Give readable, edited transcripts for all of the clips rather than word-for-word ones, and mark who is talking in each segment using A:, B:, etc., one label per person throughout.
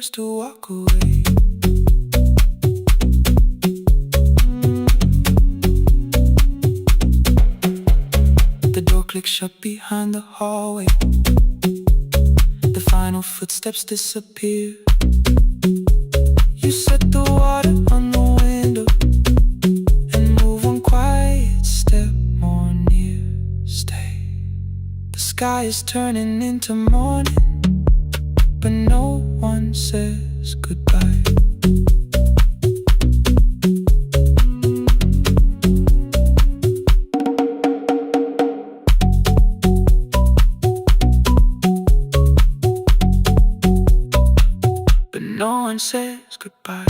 A: first to walk away. The door clicks shut behind the hallway. The final footsteps disappear. You set the water on the window and move one quiet step more near. Stay. The sky is turning into morning, but no one says goodbye. But no one says goodbye.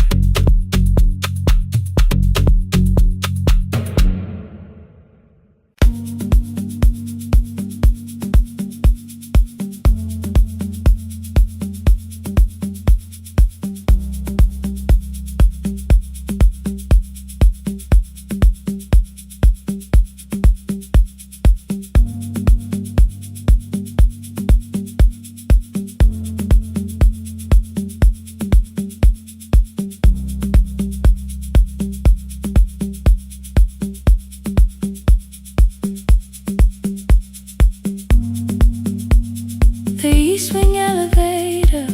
B: The east wing elevator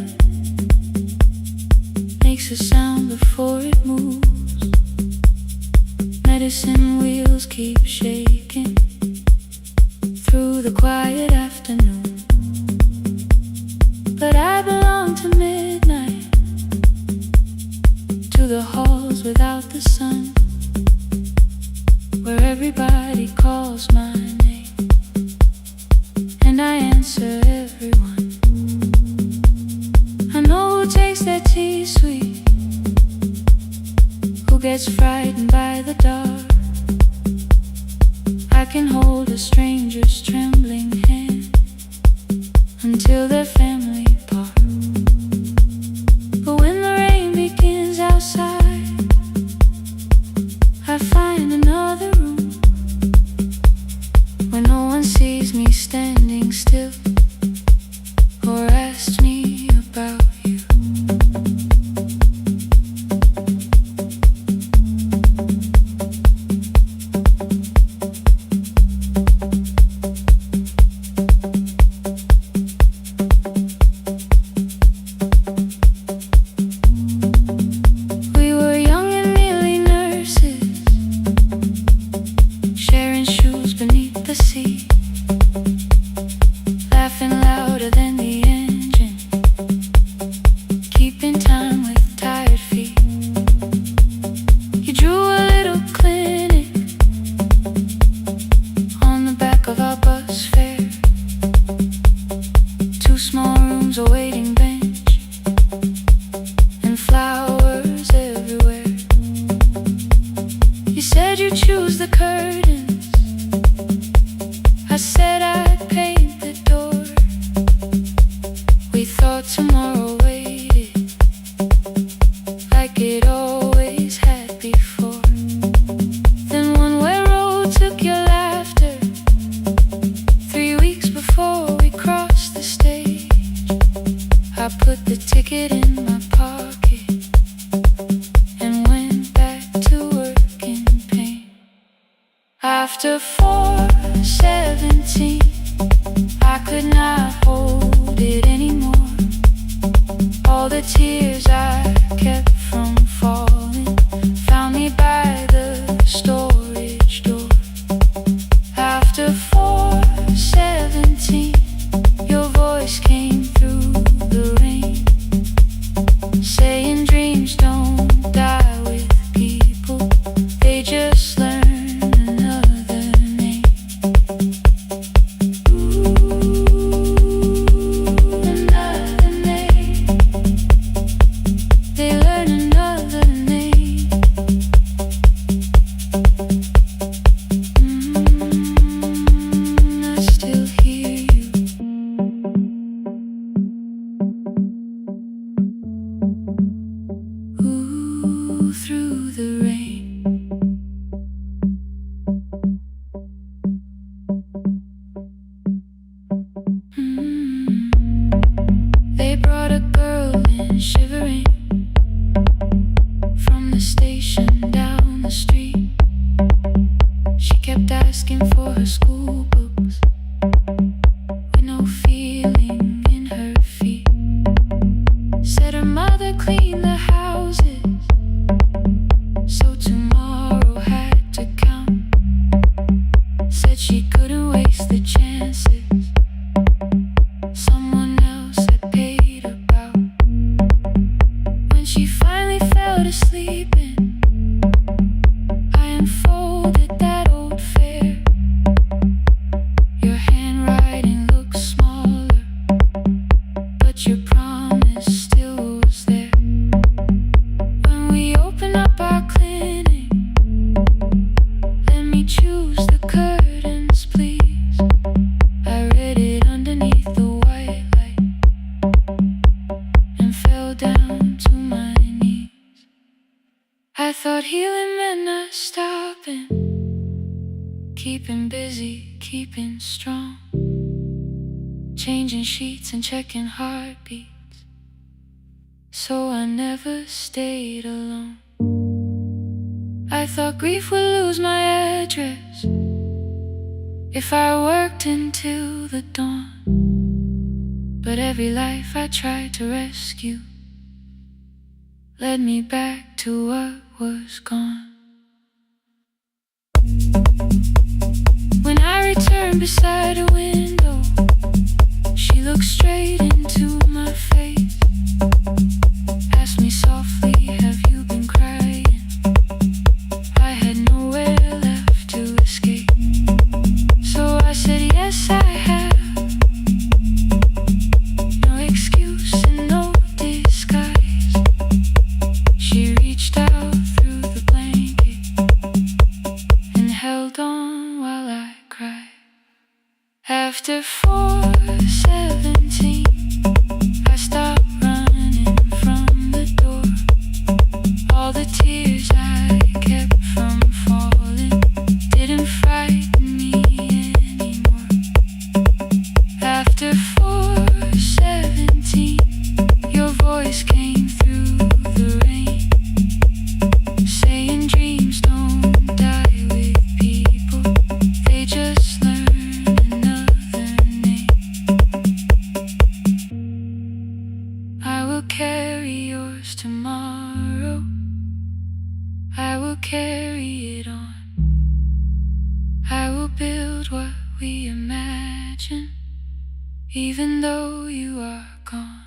B: makes a sound before it moves. Medicine wheels keep shaking through the quiet afternoon. But I belong to midnight, to the halls without the sun, where everybody calls my name and I answer everyone. I know who takes their tea sweet, who gets frightened by the dark. I can hold a stranger's trembling hand until their family part. But when the rain begins outside, I find another room where no one sees me standing still or asks me about you. We were young and nearly nurses, sharing shoes beneath the sea, laughing louder than the engine, keeping time with tired feet. You drew a little clinic on the back of our bus fare, 2 small rooms, a waiting bench, and flowers everywhere. You said you'd choose the curtains, I said I'd paint the door. We thought tomorrow waited like it always had before. Then one-way road took your laughter 3 weeks before we crossed the stage. I put the ticket in my pocket and went back to work in pain. After 4:17, I could not hold it anymore. All the tears I kept from falling found me by the storage door. After 4:17, your voice came through the rain, saying dreams don't die with people, they just learn another name. Another name. They learn another name. tomorrow had to count. Said she couldn't waste the chances someone else had paid about. When she finally fell to sleeping, I unfolded that old fare. Your handwriting looks smaller, but your promise still was there. When we open up our clinic, let me choose the curtains, please. I read it underneath the white light and fell down to my knees. I thought healing meant not stopping, keeping busy, keeping strong, changing sheets and checking heartbeats, so I never stayed alone. I thought grief would lose my address if I worked until the dawn, but every life I tried to rescue led me back to what was gone. When I returned beside a window, she looked straight into my face, asked me softly, have you been crying? I had nowhere left to escape, so I said yes I have. No excuse and no disguise. She reached out through the blanket and held on while I cried. After 4:17, I stopped running from the door. All the tears I kept from falling didn't frighten me anymore. After 4:17, your voice came through the rain, saying dreams don't die with people, they just learn another name. I will carry yours tomorrow, I will carry it on. I will build what we imagine, even though you are gone.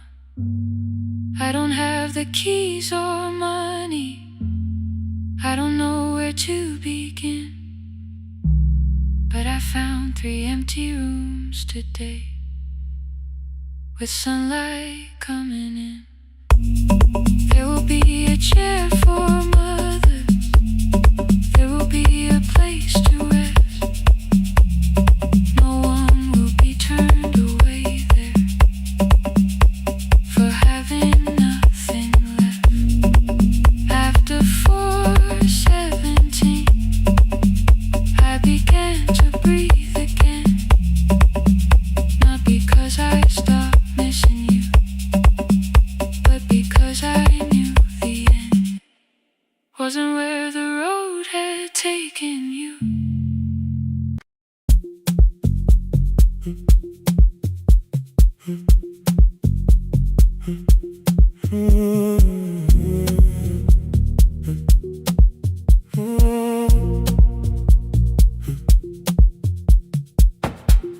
B: I don't have the keys or money, I don't know where to begin, but I found 3 empty rooms today, with sunlight coming in. There will be a chair for mothers, there will be a place to rest. No one will be turned away there for having nothing left. After 4:17, I began to breathe again, not because I stopped missing you, but because I knew the end wasn't where the road had taken you.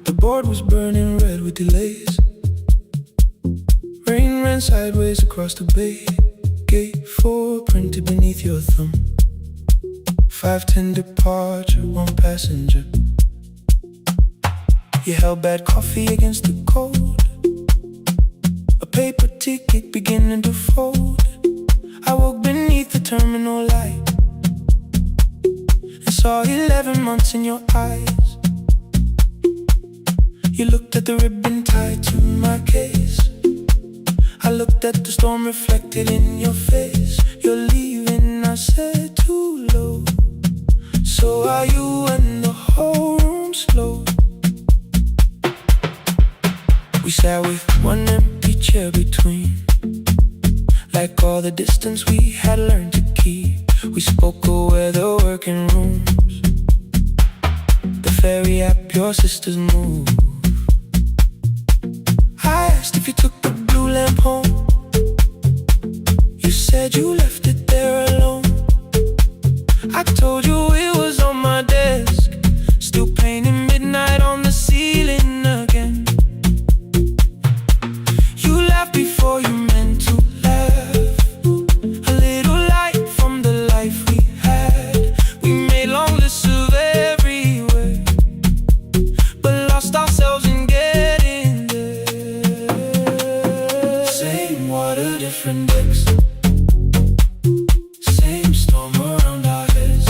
A: The board was burning red with delays. Rain ran sideways across the bay. Gate 4 printed beneath your thumb. 5:10 departure, 1 passenger. You held bad coffee against the cold, a paper ticket beginning to fold. I woke beneath the terminal light and saw 11 months in your eyes. You looked at the ribbon tied to my case. I looked at the storm reflected in your face. You're leaving, I said, too low. So are you, and the whole room slowed. We sat with 1 empty chair between, like all the distance we had learned to keep. We spoke of weather, working rooms, the ferry app, your sister's move. I asked if you took the blue lamp home. You said you left it there alone. I Told you it was on my desk, still painting midnight on the ceiling again. You laughed before you meant to laugh, a little light from the life we had. We made long lists of everywhere, but lost ourselves in getting there. Same water, different decks, same storm around our heads.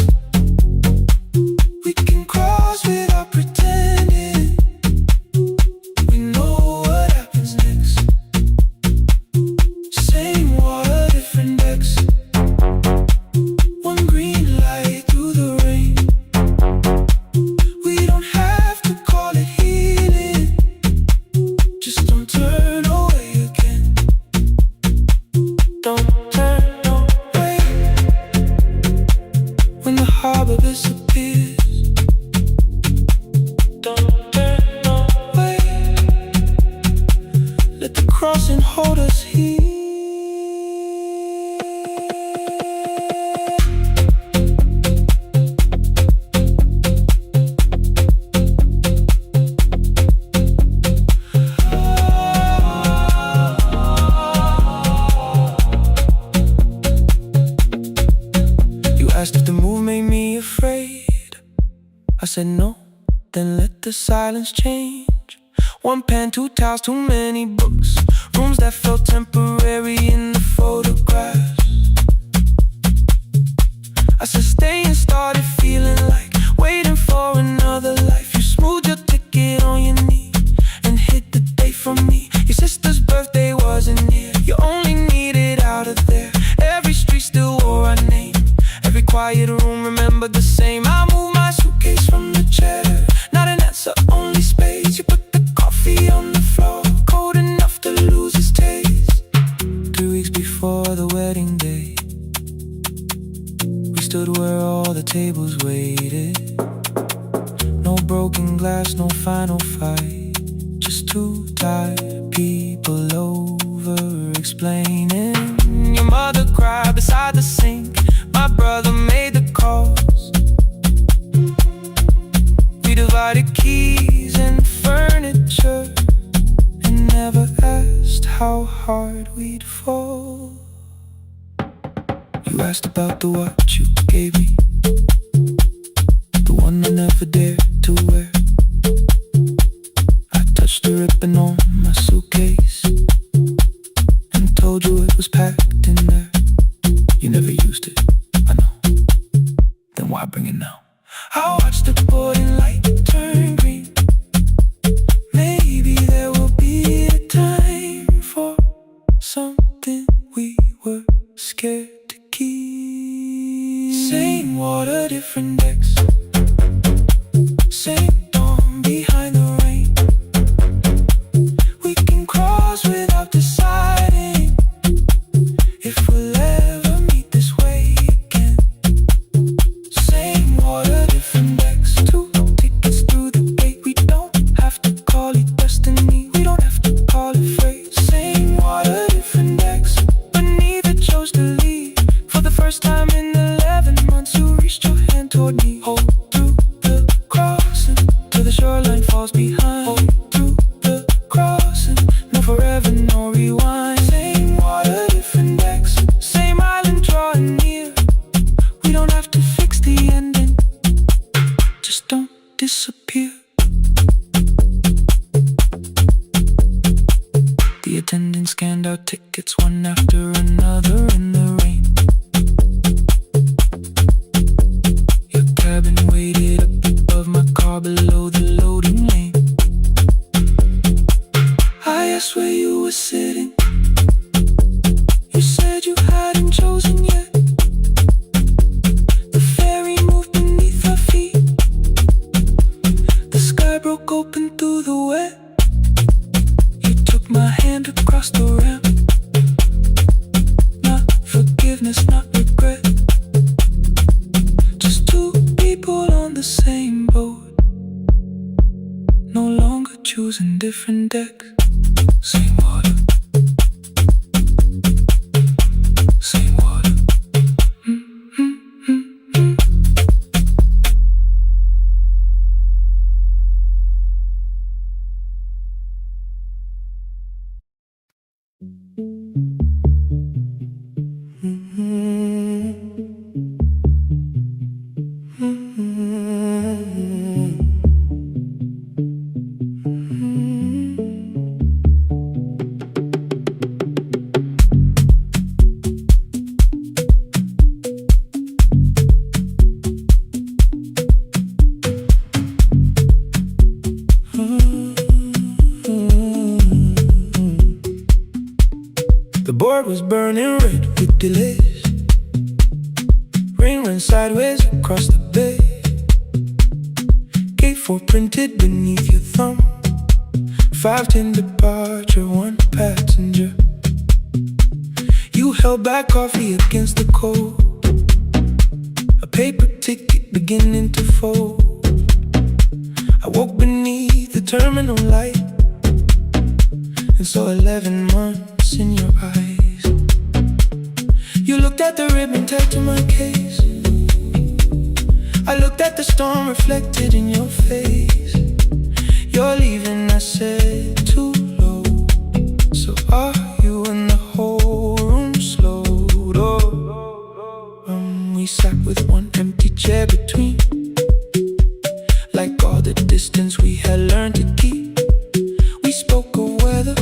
A: We can cross without pretending we know what happens next. Same water, different decks, one green light through the rain. We don't have to call it healing, just don't turn away again. Don't turn away when the harbor disappears. Don't turn away, let the crossing hold us here. You asked if the move made me afraid. I said no, then let the silence change. One pen, two towels, too many books, rooms that felt temporary in the photographs. I said stay and started feeling like waiting for another life. You smoothed your ticket on your knee and hid the date from me. Your sister's birthday wasn't near, you only needed out of there. Every street still wore our name, every quiet room remembered the same. I moved my suitcase from the chair, not an answer, only space. You put the coffee on the floor, cold enough to lose its taste. 3 weeks before the wedding day, we stood where all the tables waited. No broken glass, no final fight, just two tired people over explaining. Your mother cried beside the sink, my brother made the calls. We divided keys and furniture and never asked how hard we'd fall. You asked about the watch you gave me, the one I never dared to wear. I touched the ribbon on my suitcase and told you it was packed in there. You never used it, I know, then why bring it now? I watched the boarding light turn green. Maybe there will be a time for something we were scared to keep. Same water, different decks, same dawn behind the rain. We can cross without deciding if we'll ever meet this way again. Same water, different decks, two tickets through the gate. We don't have to call it destiny, we don't have to call it fate. Same water, different decks, but neither chose to leave. For the first time in 11 months, you reached your hand toward me. Hold through the crossing till the shoreline falls behind. Hold through the crossing, no forever, no rewind. Same water, different decks, same island drawing near. We don't have to fix the ending, just don't disappear. The attendant scanned our tickets one after another in the rain. Your cabin waited up above my car below the loading lane. I asked where you were sitting, you said you hadn't chosen yet. The ferry moved beneath our feet, the sky broke open through the wet. You took my hand across the ramp, not forgiveness, not regret. Just two people on the same boat, no longer choosing different decks. Same water, same water. world was burning red with delays. Rain ran sideways across the bay. Gate 4 printed beneath your thumb. 5:10 departure, 1 passenger. You held back coffee against the cold. A paper ticket beginning to fold. I woke beneath the terminal light and saw 11 months in your eyes. You looked at the ribbon tied to my case. I looked at the storm reflected in your face. You're leaving, I said, too low. So are you? And the whole room slowed. We sat with one empty chair between, like all the distance we had learned to keep. We spoke of weather,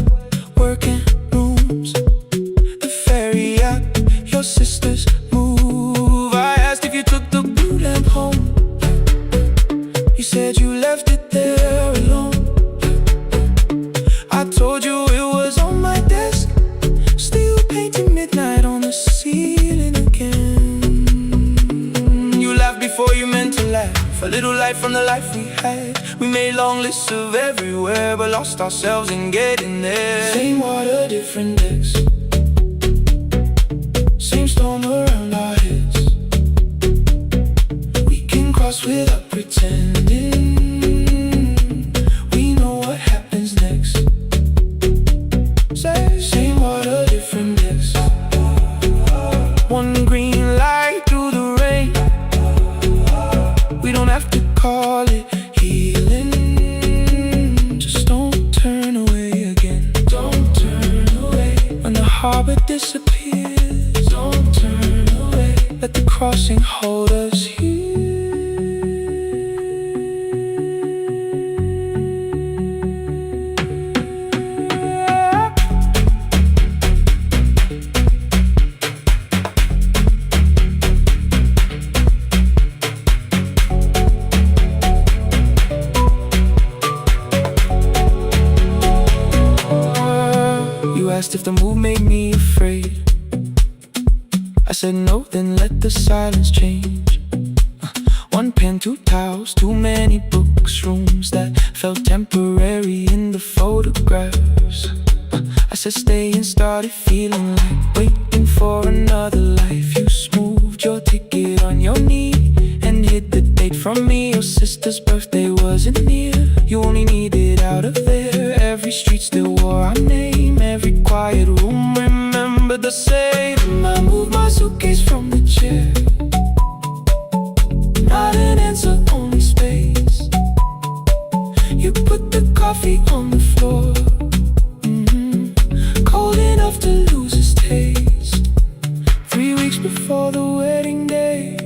A: work and rooms, the ferry app, your sister's move. I asked if you took the blue lamp home. You said you left it there alone. I told you it was on my desk, still painting midnight on the ceiling again. You laughed before you meant to laugh. A little light from the life we had. We made long lists of everywhere, but lost ourselves in getting there. Same water, different decks. Same storm around our heads. We can cross without pretending. We know what happens next. Same water, different decks. One green light through the rain. We don't have to call it healing. Just don't turn away again. Don't turn away. When the harbor disappears, don't turn away. Let the crossing hold us here. Asked if the move made me afraid. I said no, then let the silence change. One pen, 2 towels, too many books, rooms that felt temporary in the photographs. I said stay and started feeling like waiting for another life. You smoothed your ticket on your knee and hid the date from me. Your sister's birthday wasn't near. You only needed out of there. Every street still wore our name. Every quiet room remembered the same. I moved my suitcase from the chair. Not an answer, only space. You put the coffee on the floor, cold enough to lose its taste. 3 weeks before the wedding day,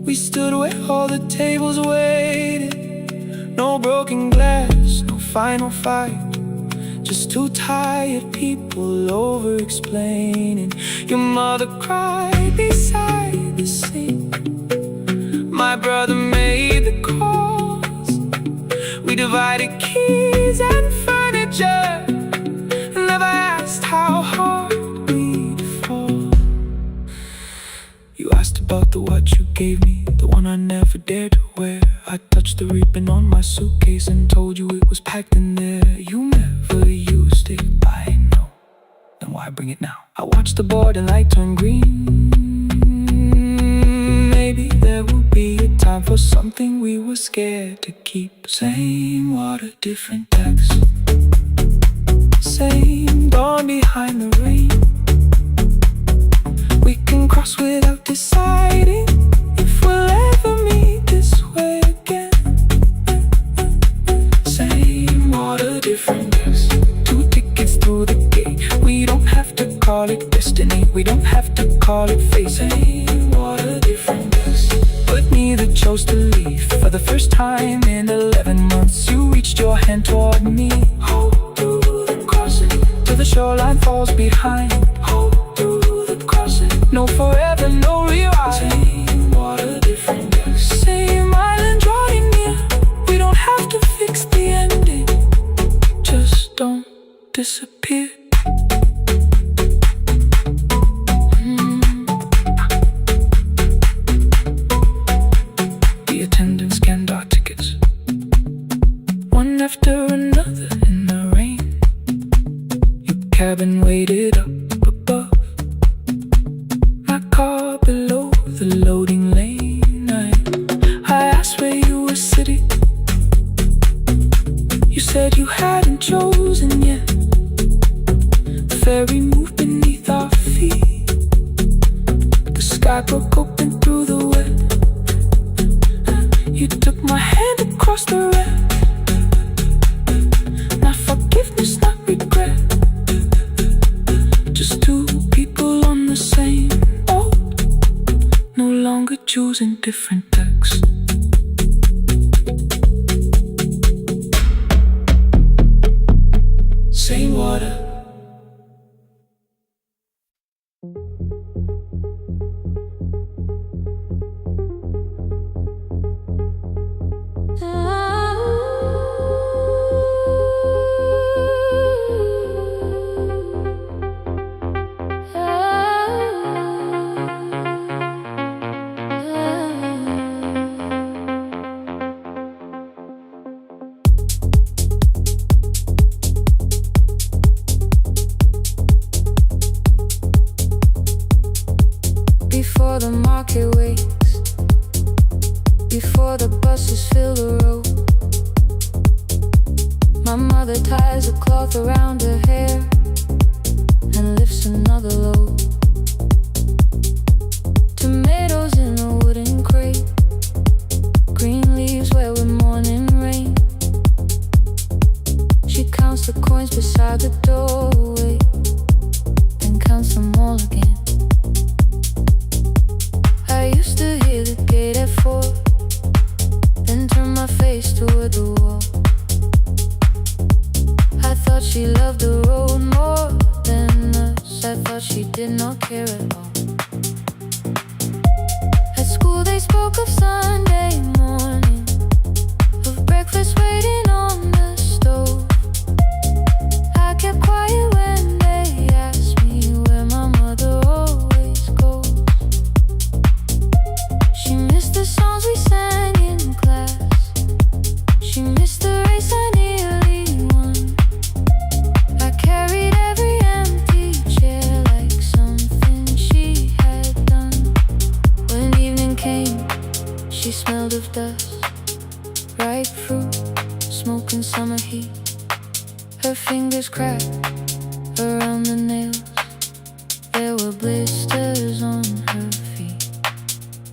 A: we stood where all the tables waited. No broken glass, no final fight. Just 2 tired people over-explaining. Your mother cried beside the sink. My brother made the calls. We divided keys and furniture. Never asked how hard we'd fall. You asked about the watch you gave me, the one I never dared to wear. I touched the ribbon on my suitcase and told you it was packed in there. You never used it, I know. Then why bring it now? I watched the board and light turn green. Maybe there will be a time for something we were scared to keep. Same water, different decks. Same dawn behind the rain. We can cross without deciding if we'll ever meet this way again. Same water, different decks. 2 tickets through the gate. We don't have to call it destiny. We don't have to call it fate. Same water, different decks. But neither chose to leave. For the first time in 11 months, you reached your hand toward me. Hold through the crossing till the shoreline falls behind. Hold through the crossing. No forever, no rewrite. Same water, different decks. Same island drawing near. We don't have to fix the ending. Just don't disappear. attendant scanned our tickets, one after another in the rain. Your cabin waited up above, my car below the loading lane. I asked where you were sitting. You said you hadn't chosen yet. The ferry moved beneath our feet. The sky broke open through the wet. You took my hand across the red. Not forgiveness, not regret. Just two people on the same boat, no longer choosing different decks. Same water.
B: Before the market wakes, before the buses fill the road, my mother ties a cloth around her hair and lifts another load. Tomatoes in a wooden crate, green leaves wet with morning rain. She counts the coins beside the doorway, then counts them all again. I used to hear the gate at 4, then turn my face toward the wall. I thought she loved the road more than us. I thought she did not care at all. At school they spoke of Sunday morning, of breakfast waiting on the stove. I kept quiet when they asked me where my mother always goes. She missed the songs we sang in class. She missed the race I nearly won. I carried every empty chair like something she had done. When evening came, she smelled of dust, ripe fruit, smoke and summer heat. Her fingers cracked around the nails. There were blisters on her feet.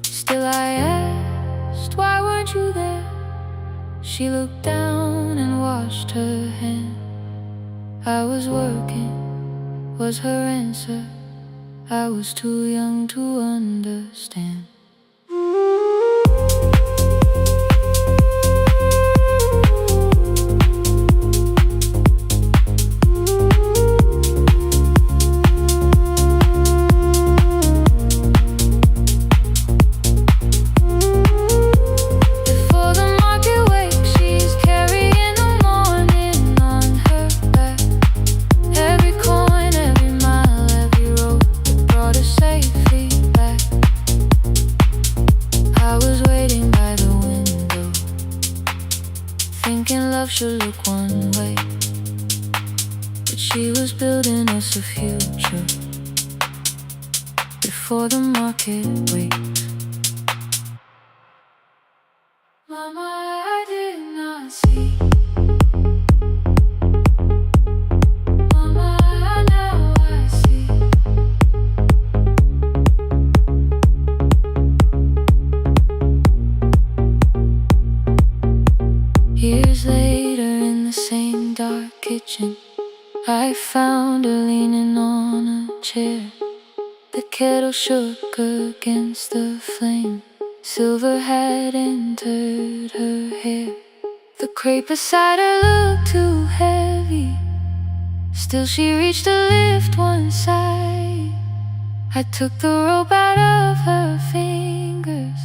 B: Still I asked, why weren't you there? She looked down and washed her hand. I was working, was her answer. I was too young to understand. Should look one way, but she was building us a future before the market wakes. Mama, I did not see. Mama, now I see. Years later, in the same dark kitchen, I found her leaning on a chair. The kettle shook against the flame. Silver had entered her hair. The crepe beside her looked too heavy. Still she reached to lift one side. I took the rope out of her fingers.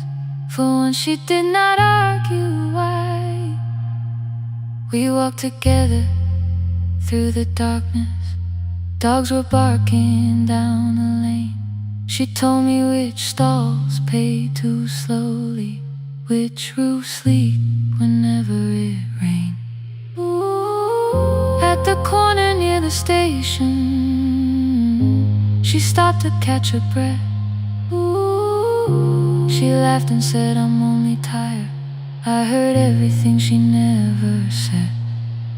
B: For once she did not argue why. We walked together through the darkness. Dogs were barking down the lane. She told me which stalls paid too slowly, which roofs leak whenever it rains. At the corner near the station, she stopped to catch her breath. She laughed and said, I'm only tired. I heard everything she never said.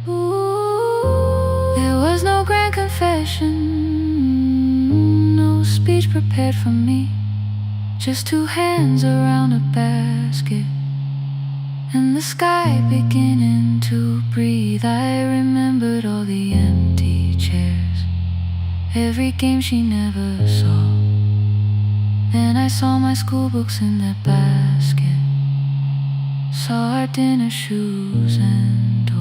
B: There was no grand confession, no speech prepared for me, just two hands around a basket and the sky beginning to breathe. I remembered all the empty chairs, every game she never saw. Then I saw my school books in that basket, saw our dinner shoes and door.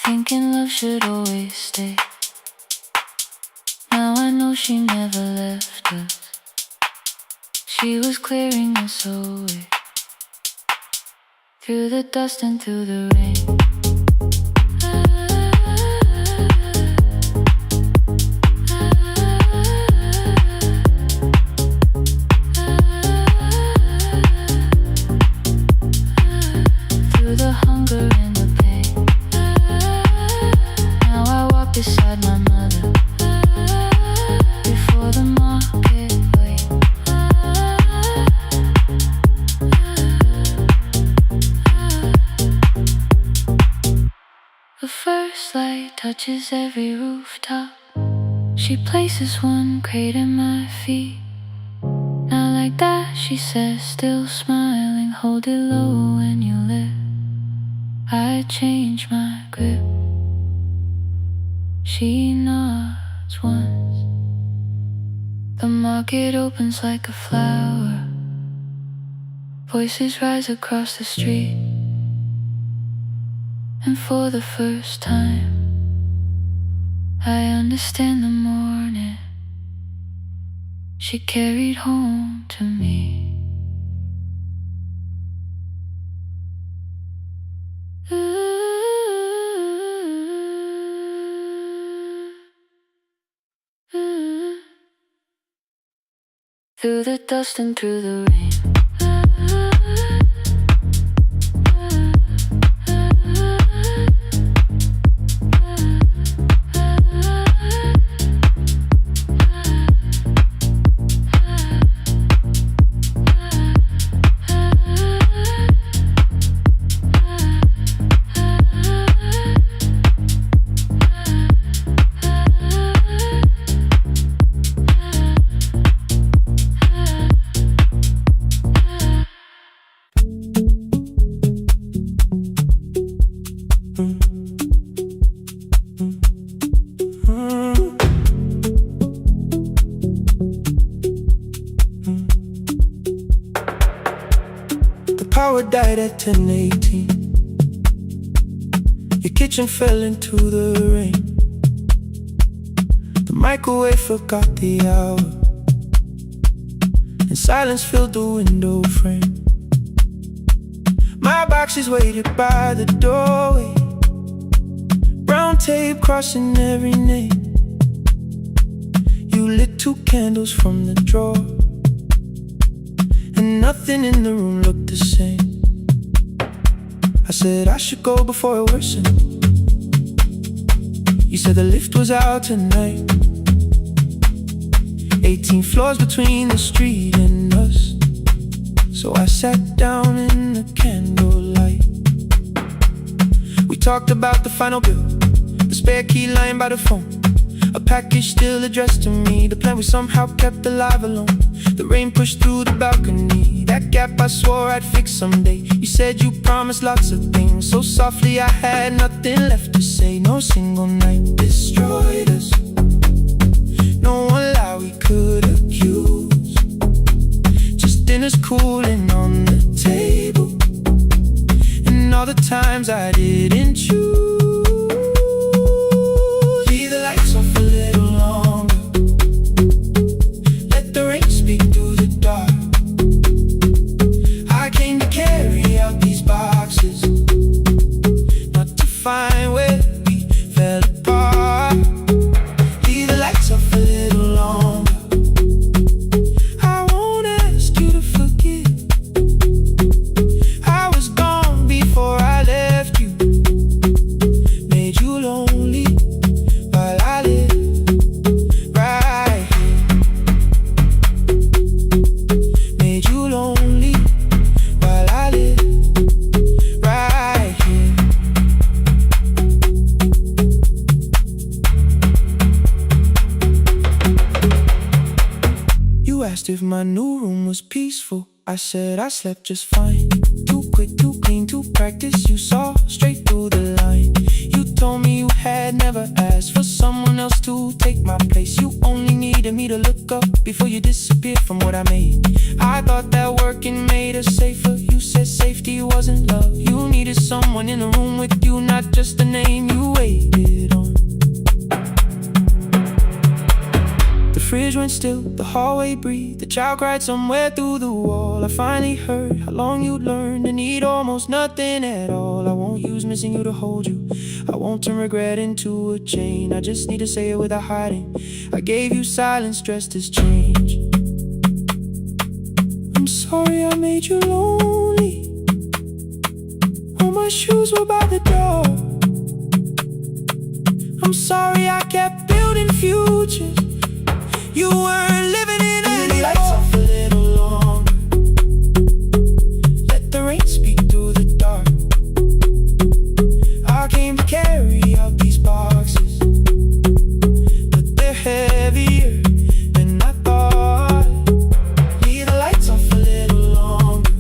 B: Thinking love should always stay. Now I know she never left us. She was clearing us away, through the dust and through the rain. Through the hunger and the pain. Now I walk beside my mother, before the market wait. The first light touches every rooftop. She places one crate at my feet. Now like that, she says, still smiling, hold it low when you live. I change my grip. She nods once. The market opens like a flower. Voices rise across the street. And for the first time, I understand the morning she carried home to me. Through the dust and through the rain.
A: Power died at 10:18. Your kitchen fell into the rain. The microwave forgot the hour, and silence filled the window frame. My boxes waited by the doorway, brown tape crossing every name. You lit two candles from the drawer, and nothing in the room looked the same. I said I should go before it worsened. You said the lift was out tonight. 18 floors between the street and us. So I sat down in the candlelight. We talked about the final bill, the spare key lying by the phone, a package still addressed to me. The plan we somehow kept alive alone. The rain pushed through the balcony, that gap I swore I'd fix someday. You said you promised lots of things, so softly I had nothing left to say. No single night destroyed us, no one lie we could accuse. Just dinners cooling on the table, and all the times I didn't choose. Leave the lights off a little longer, let the rain speak through the dark. I came to carry out these boxes, not to find where we fell apart. Leave the lights off a little longer, I won't ask you to forget. I was gone before I left you, made you lonely while I live right here. Made you lonely while I live right here. You asked if my new room was peaceful, I said I slept just fine. Too quick, too clean, too practiced, you saw straight through the line. You told me you had never asked for someone else to take my place. You only needed me to look up before you disappeared from what I made. I thought that working made us safer. You said safety wasn't love. You needed someone in the room with you, not just the name you waited on. The fridge went still, the hallway breathed, the child cried somewhere through the wall. I finally heard how long you'd learned to need almost nothing at all. I won't use missing you to hold you, I won't turn regret into a chain. I just need to say it without hiding. I gave you silence dressed as change. I'm sorry I made you lonely, all my shoes were by the door. I'm sorry I kept building futures you weren't living in anymore. Leave the lights off a little longer, let the rain speak through the dark. I came to carry out these boxes, but they're heavier than I thought. Leave the lights off a little longer,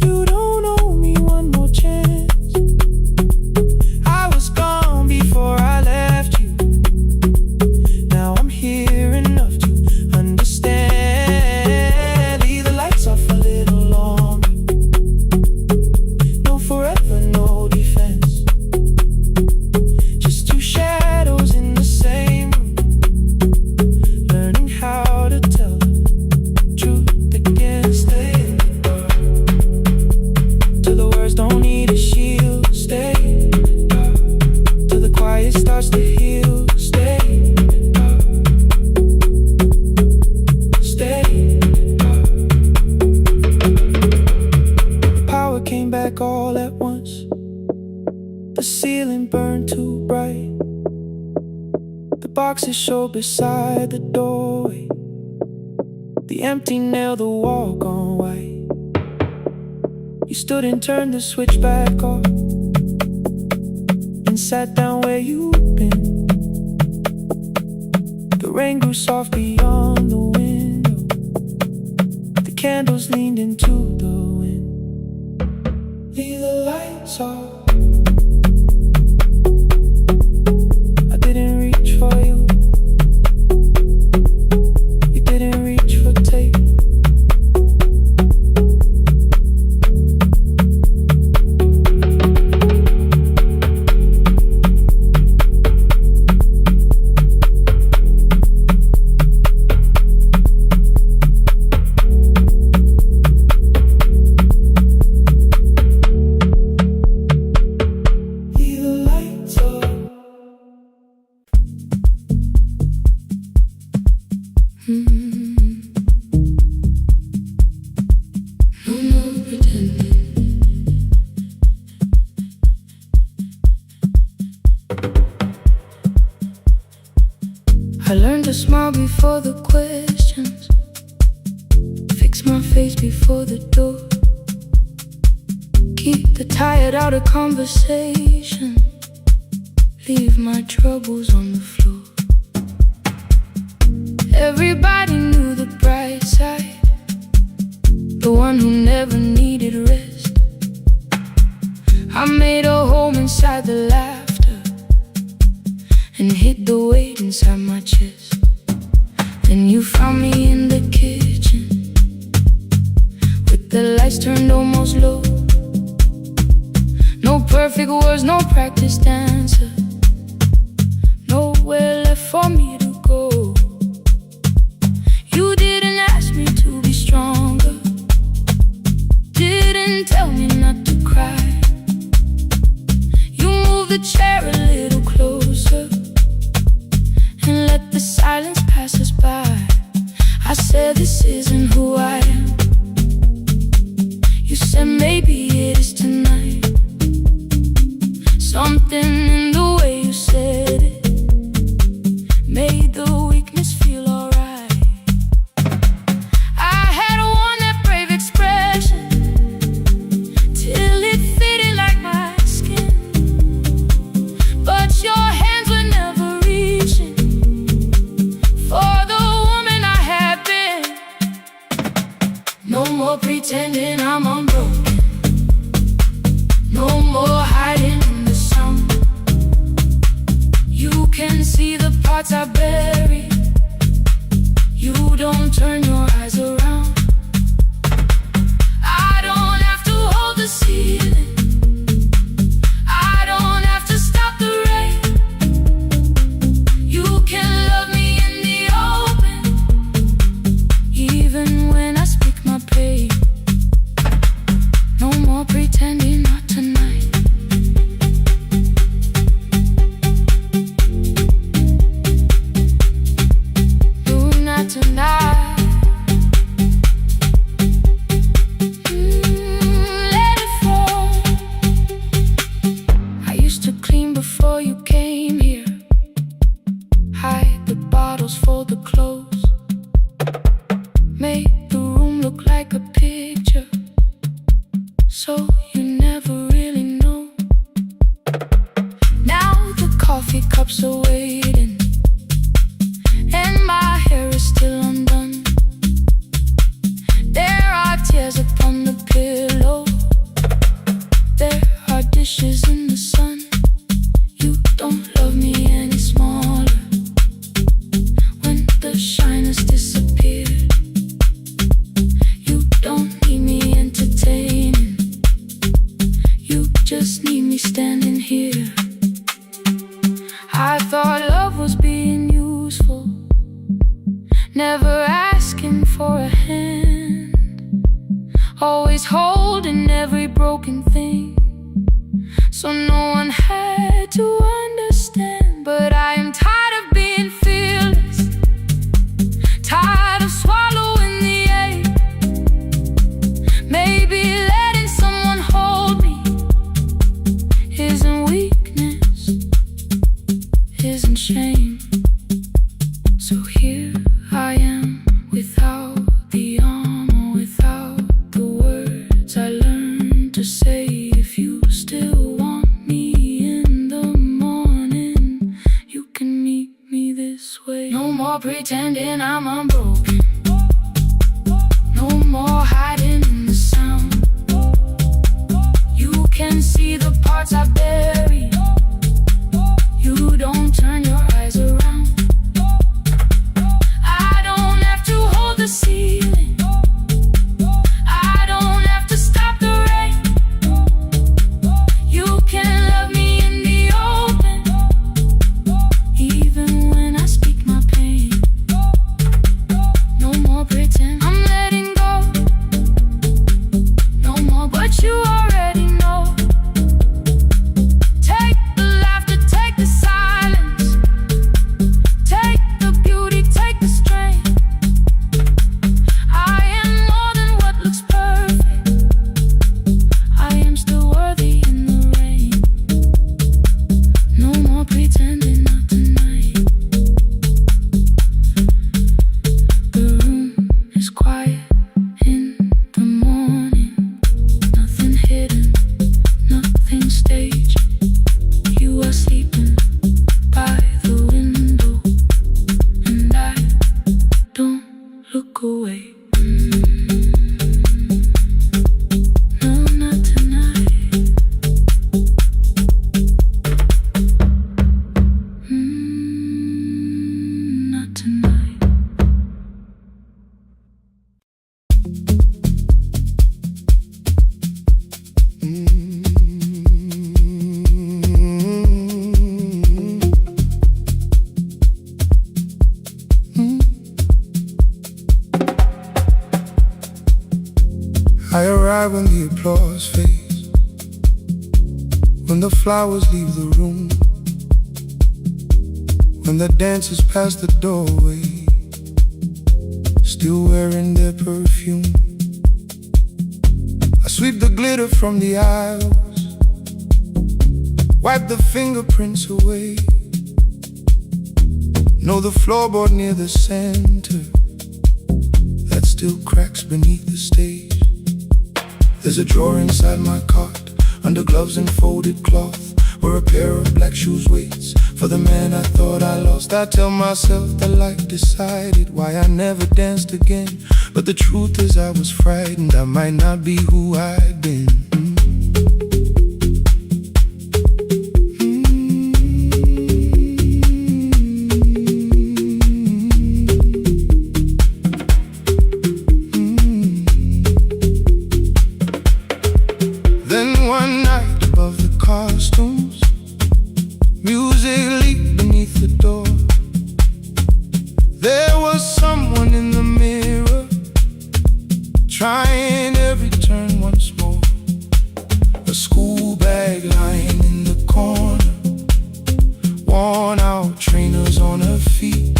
A: you don't owe me one more chance. I was gone before I left you, now I'm here enough to understand. Leave the lights off a little longer, no forever, no defense, just two shadows in the same room, learning how to tell the truth against the dark. Till the words don't need a shield, stay dark. Till the quiet starts to heal, stay dark. Stay dark. The power came back all at once, the ceiling burned too bright, the boxes showed beside the doorway, the empty nail, the wall gone white. You stood and turned the switch back off, and sat down where you'd been. The rain grew soft beyond the window, the candles leaned into the wind. Leave the lights off, I didn't reach for you, you didn't reach for tape. Leave the lights off. No more pretending. I learned to smile before the questions, fix my face before the door, keep the tired out of conversation,
B: leave my troubles on the floor. Everybody knew the bright side, the one who never needed rest. I made a home inside the laughter and hid the weight inside my chest. Then you found me in the kitchen with the lights turned almost low. No perfect words, no practiced answer, nowhere left for me to go. You didn't ask me to be stronger, didn't tell me not to cry. You moved the chair a little closer and let the silence pass us by. I said, this isn't who I am. You said, maybe it is tonight. Something in the way you said it made the weakness feel alright. I had worn that brave expression till it fitted like my skin, but your hands were never reaching for the woman I had been. No more pretending I'm unbroken, no more hiding in the sun. You can see the parts I bury, you don't turn your eyes around. I don't have to hold the ceiling, I don't have to stop the rain. You can love me in the open, even when I speak my pain. No more pretending, not tonight. No, not tonight. Let it fall. I used to clean before you came here, hide the bottles, fold the clothes, make the room look like a picture, so you never really know. Now the coffee cups are waiting and my hair is still undone. There are tears upon the pillow, there are dishes in the sun. You don't love me any smaller when the shine has disappeared. You don't need me entertaining, you just need me standing here. I thought love was being useful, never asking for a hand, always holding every broken thing, so no one had to understand. But I am tired of being fearless, tired of swallowing the ache. Maybe letting someone hold me isn't weakness, isn't shame. So here I am, without the armor, without the words I learned to say. If you still want me in the morning, you can meet me this way. No more pretending I'm unbroken, no more hiding in the sound. You can see the parts I bury, you don't turn your eyes around. I don't have to hold the ceiling, I don't have to stop the rain. You can love me in the open, even when I speak my pain.
A: cry when the applause fades, when the flowers leave the room, when the dancers pass the doorway, still wearing their perfume. I sweep the glitter from the aisles, wipe the fingerprints away. Know the floorboard near the center that still cracks beneath the stage. There's a drawer inside my cart, under gloves and folded cloth, where a pair of black shoes waits for the man I thought I lost. I tell myself that life decided why I never danced again, but the truth is I was frightened I might not be who I'd been. Trying every turn once more. A school bag lying in the corner, worn out trainers on her feet.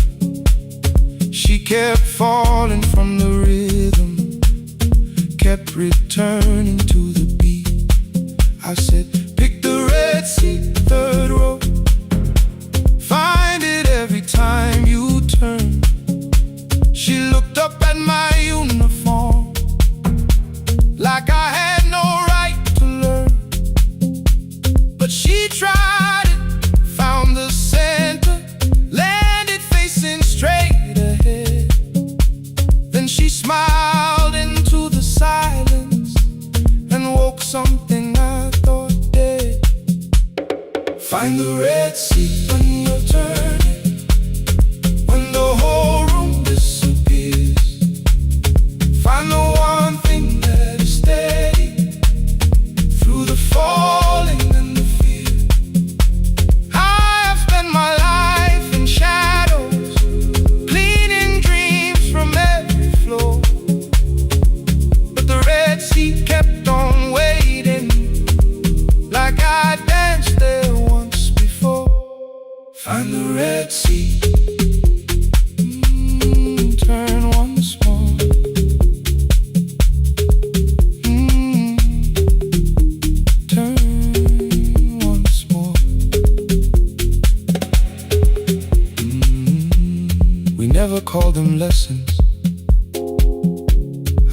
A: She kept falling from the rhythm, kept returning to the beat. I said, pick the red seat, third row. Find it every time you turn. She looked up at my uniform like I had no right to learn, but she tried it, found the center, landed facing straight ahead. Then she smiled into the silence and woke something I thought dead. Find the red seat when you're turning, when the whole room disappears. Find the one thing that is steady through the falling and the fear. I have spent my life in shadows, cleaning dreams from every floor, but the red seat kept on waiting, like I danced there once before. Find the red seat, turn once more. Never called them lessons.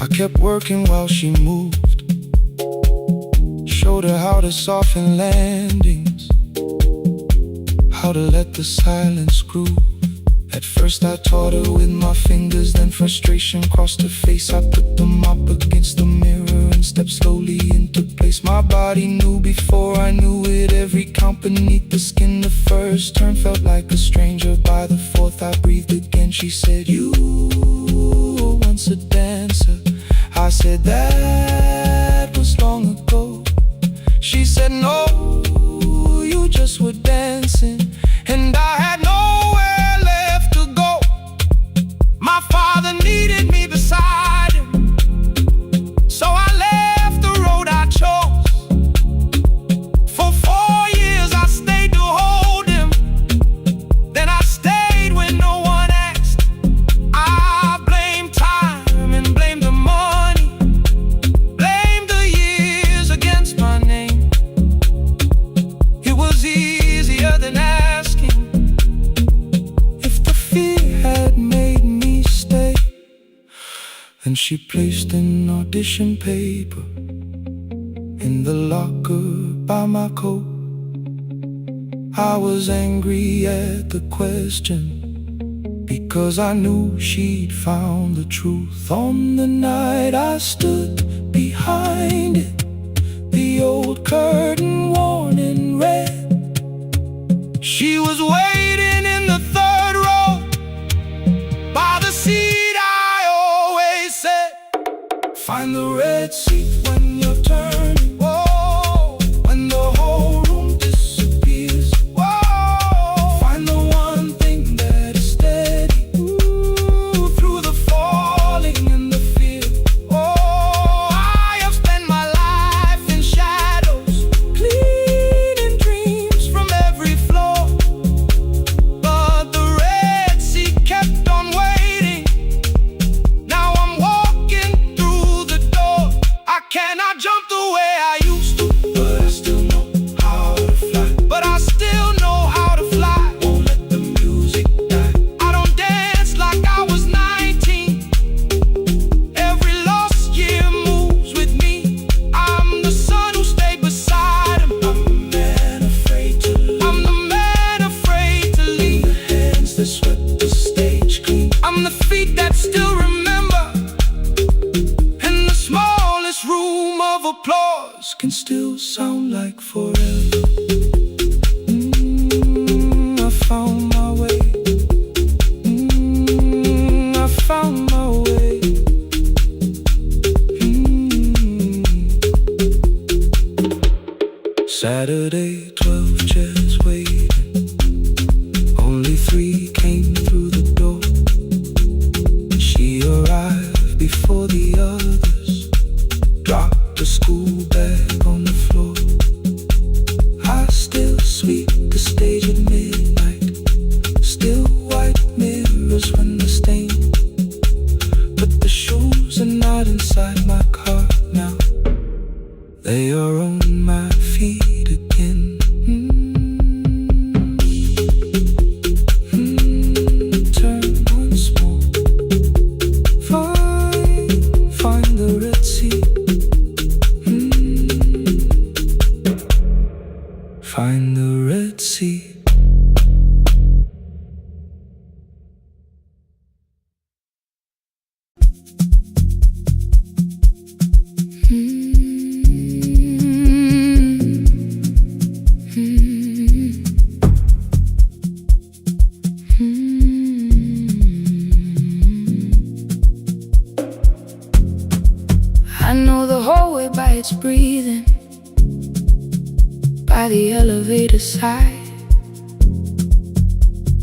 A: I kept working while she moved, showed her how to soften landings, how to let the silence groove. At first I taught her with my fingers, then frustration crossed her face. I put them up against the mirror and stepped slowly into place. My body knew before I knew it, every count beneath the skin. The first turn felt like a stranger, by the fourth I breathed again. She said, you were once a dancer. I said, that was long ago. She said, no, you just were dancing, and I had nowhere left to go. My father needed me beside him, so I left the road I chose. For 4 years I stayed to hold him, then I stayed when no one asked. I blamed time and blamed the money, blamed the years against my name. It was easier than asking if the fear had made me stay. Then she placed an audition paper in the locker by my coat. I was angry at the question, because I knew she'd found the truth. On the night I stood behind it, the old curtain worn in red. She was waiting in the third row, by the seat I always said. Find the red seat when you're turning. Whoa, when the whole room disappears. Whoa, find the one thing that is steady. Ooh, through the falling and the fear. Oh, I have spent favorite seat.
B: I know the hallway by its breathing, by the elevator side,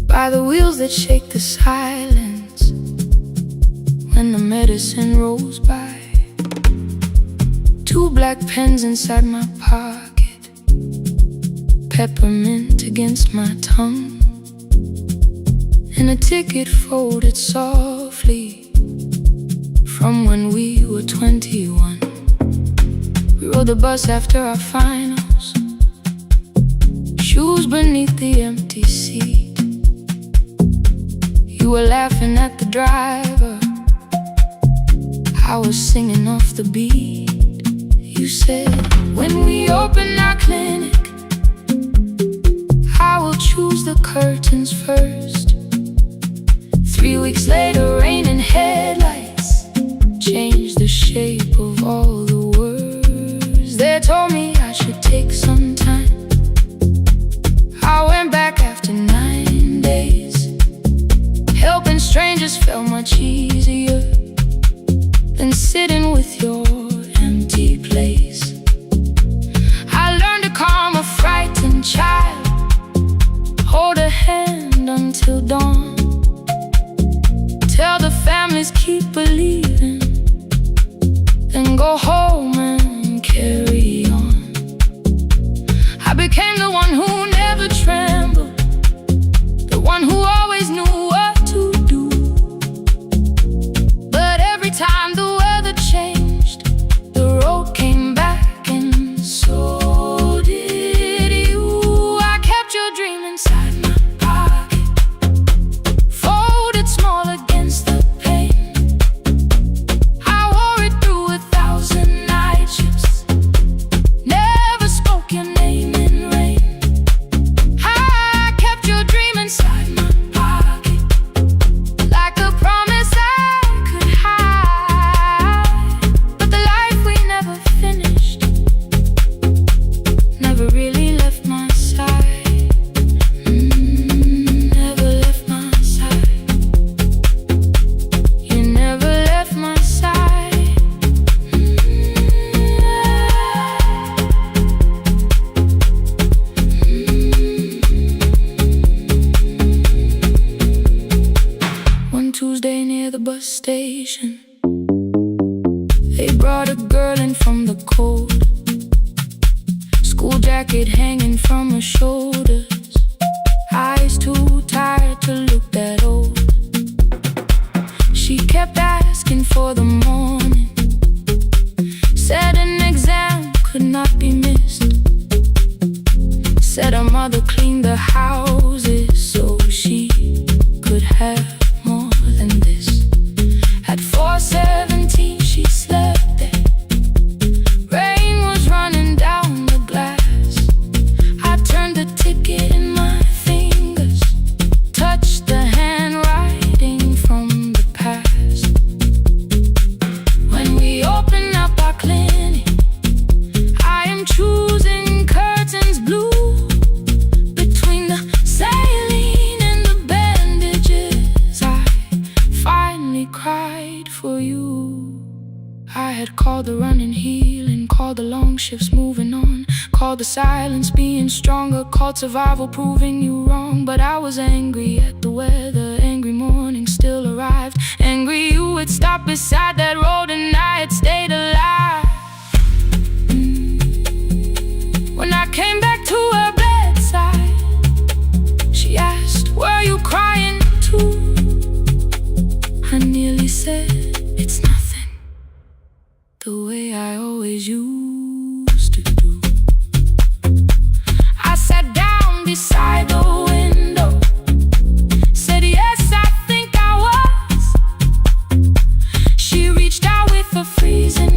B: by the wheels that shake the silence when the medicine rolls by. 2 black pens inside my pocket, peppermint against my tongue, and a ticket folded softly from when we were 21. We rode the bus after our finals, shoes beneath the empty seat. You were laughing at the driver, I was singing off the beat. You said, when we open our clinic, I will choose the curtains first. 3 weeks later, rain and headlights changed the shape of all the words. They told me I should take some time. I went back after 9 days. Helping strangers felt much easier than sitting with your empty place. I learned to calm a frightened child, hold a hand until dawn, tell the families keep believing, then go home and carry on. I became the one who never trembled, the one who always knew what to do. But every time the weather changed, the road came back, and so did you. I kept your dream inside my pocket, folded small against the pain. I wore it through 1,000 night shifts, never spoke your name in rain. I kept your dream inside my pocket, like a promise I could hide. But the life we never finished never really left my side. Never left my side. You never left my side. One Tuesday near the bus station, they brought a girl in from the cold, school jacket hanging from her shoulders, eyes too tired to look that old. She kept asking for the morning, said an exam could not be missed, said her mother cleaned the houses so she could have more than this. At 4:17 she slept there, rain was running down the glass. I turned the ticket in my fingers, touched the handwriting from the past. When we open up our clinic, I am choosing curtains blue, between the saline and the bandages. I finally cried for you. I had called the running healing, called the long shifts moving on, called the silence being stronger, called survival proving you wrong. But I was angry at the weather, angry morning still arrived, angry you had stopped beside that road and I had stayed alive. When I came back to her bedside, she asked, were you crying too? I nearly said, it's nothing, the way I always used to do. I sat down beside the window, said yes, I think I was. She reached out with a freezing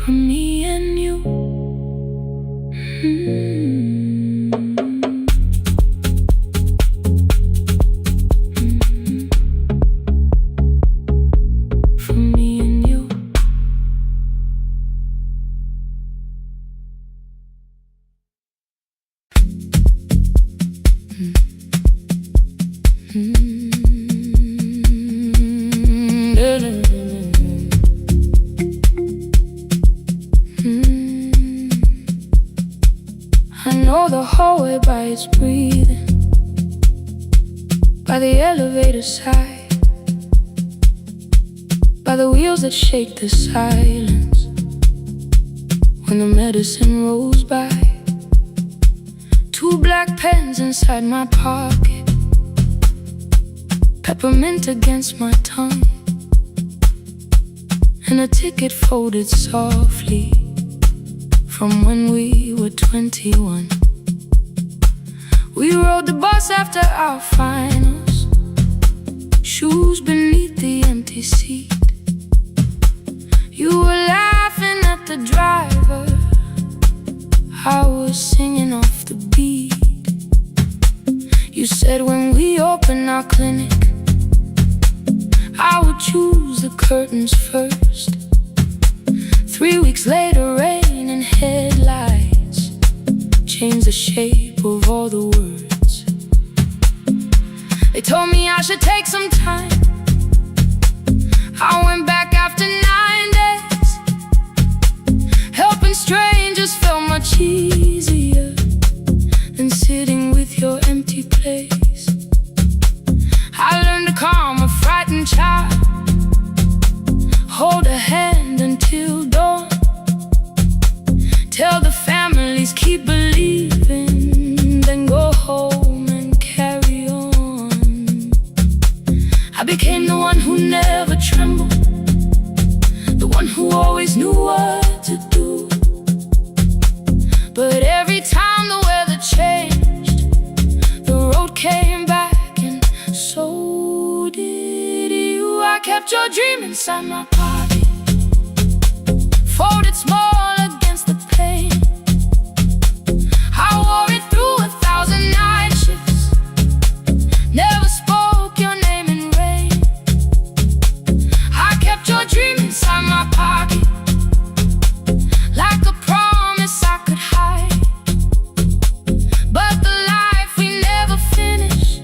B: from me and you. From me and you. I know the hallway by its breathing, by the elevator side, by the wheels that shake the silence when the medicine rolls by. 2 black pens inside my pocket, peppermint against my tongue, and a ticket folded softly from when we were 21. We rode the bus after our finals, shoes beneath the empty seat. You were laughing at the driver, I was singing off the beat. You said when we open our clinic, I would choose the curtains first. 3 weeks later, rain and headlights changed the shape of all the words. They told me I should take some time. I went back after 9 days. Helping strangers felt much easier than sitting with your empty place. I learned to calm a frightened child, hold a hand until dawn, tell the families keep believing, then go home and carry on. I became the one who never trembled, the one who always knew what to do. But every time the weather changed, the road came back, and so did you. I kept your dream inside my pocket, folded small against the pain. I wore it through 1,000 night shifts, never spoke your name in rain. I kept your dream inside my pocket, like a promise I could hide. But the life we never finished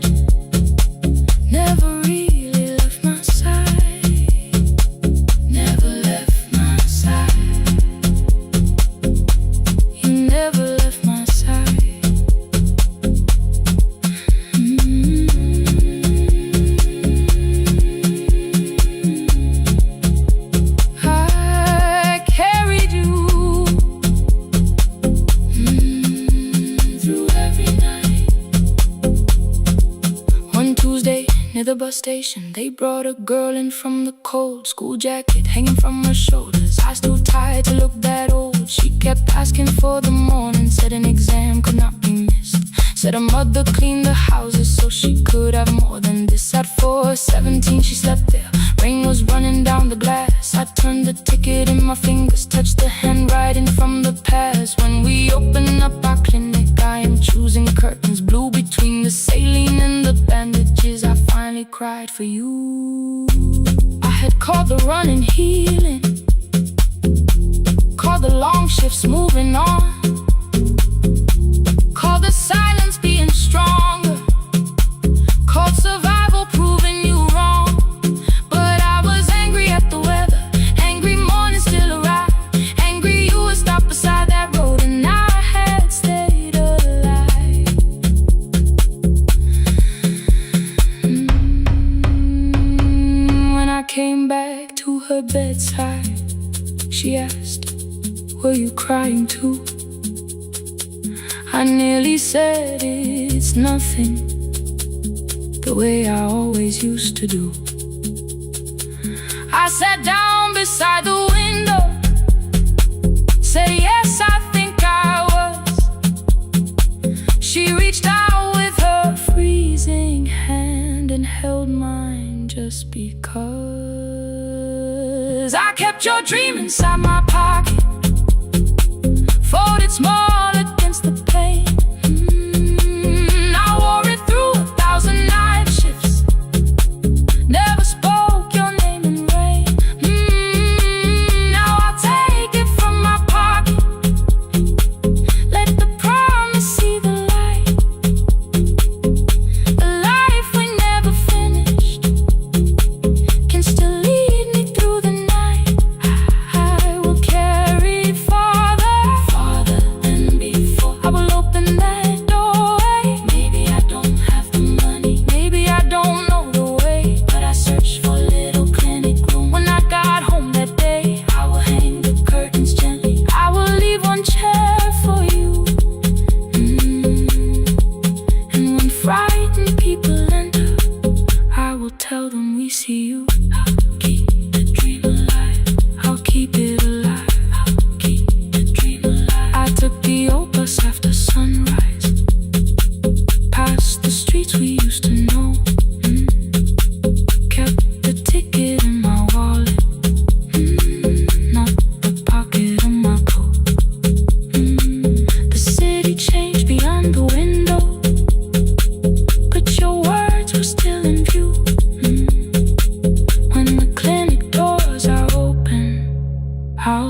B: never really left my side, never left my side. You never left my side. I carried you through every night. One Tuesday near the bus station, they brought a girl in from the cold, school jacket hanging from her shoulders, eyes too tired to look that old. She kept asking for the morning, said an exam could not be missed, said her mother cleaned the houses so she could have more than this. At 4:17 she slept there, rain was running down the glass. I turned the ticket in my fingers, touched the handwriting from the past. When we open up our clinic, I am choosing curtains blue between the saline and the bandages. I finally cried for you. I had called the running healing, called the long shifts moving on, called the silence being stronger, called survival proving you wrong. But I was angry at the weather, angry morning still arrived, angry you would stop beside that road and I had stayed alive. When I came back to her bedside, she asked, were you crying too? I nearly said it's nothing, the way I always used to do. I sat down beside the window, said yes, I think I was. She reached out with her freezing hand and held mine just because. I kept your dream inside my pocket,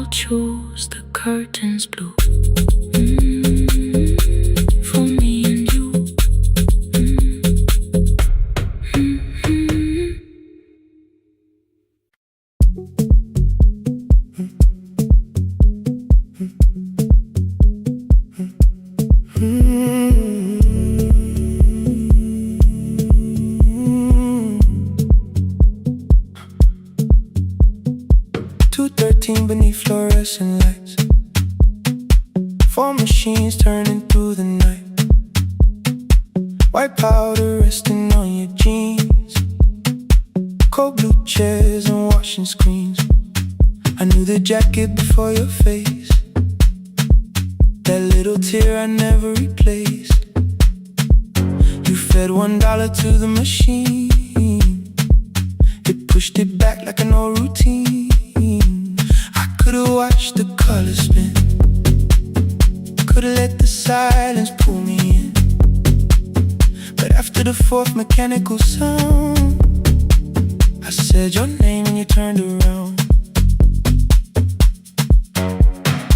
B: I'll choose the curtains blue. For me and you.
A: 2:13 beneath fluorescent lights. 4 machines turning through the night. White powder resting on your jeans. Cold blue chairs and washing screens. I knew the jacket before your face. That little tear I never replaced. You fed $1 to the machine. It pushed it back like an old routine. I could've watched the colors spin. Could've let the silence pull me in. But after the 4th mechanical sound, I said your name and you turned around.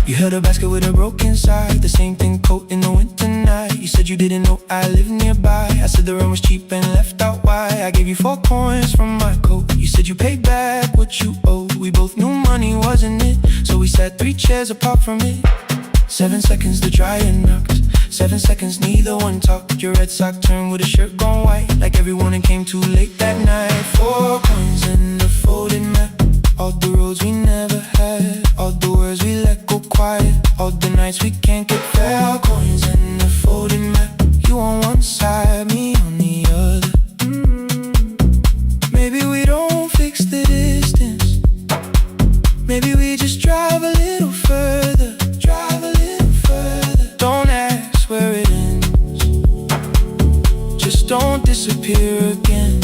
A: You held a basket with a broken side, the same thing coat in the winter night. You said you didn't know I lived nearby. I said the rent was cheap and left out why. I gave you 4 coins from my coat. You said you paid back what you owed. We both knew money wasn't it, so we sat 3 chairs apart from it. 7 seconds the dryer knocked. 7 seconds neither one talked. Your red sock turned with a shirt gone white, like everyone and came too late that night. 4 coins in the folded map. All the roads we never had, all the words we let go quiet, all the nights we can't get back. Coins in the folded map. You on one side, me on the other. Maybe we don't fix the distance. Maybe we just drive a little further. Drive a little further. Don't ask where it ends. Just don't disappear again.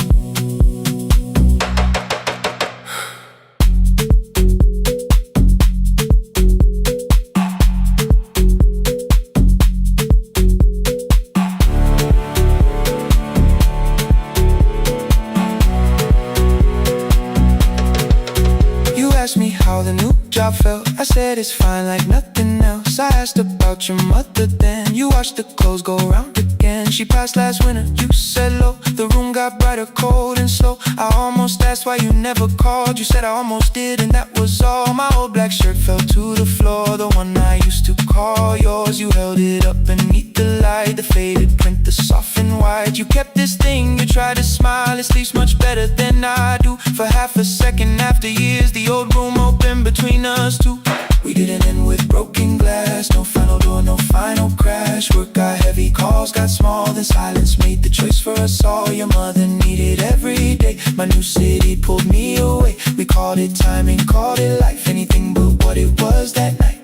A: Asked me how the new job felt. I said it's fine like nothing else. I asked about your mother then. You watched the clothes go round again. She passed last winter, you said low. The room got brighter, cold and slow. I almost asked why you never called. You said I almost did and that was all. My old black shirt fell to the floor, the one I used to call yours. You held it up beneath the light, the faded print, the soft and white. You kept this thing, you tried to smile. It sleeps much better than I do. For half a second after years, the old room open between us two. We didn't end with broken glass. No final door, no final crash. Work got heavy, calls got small. Then silence made the choice for us all. Your mother needed every day. My new city pulled me away. We called it timing, called it life. Anything but what it was that night.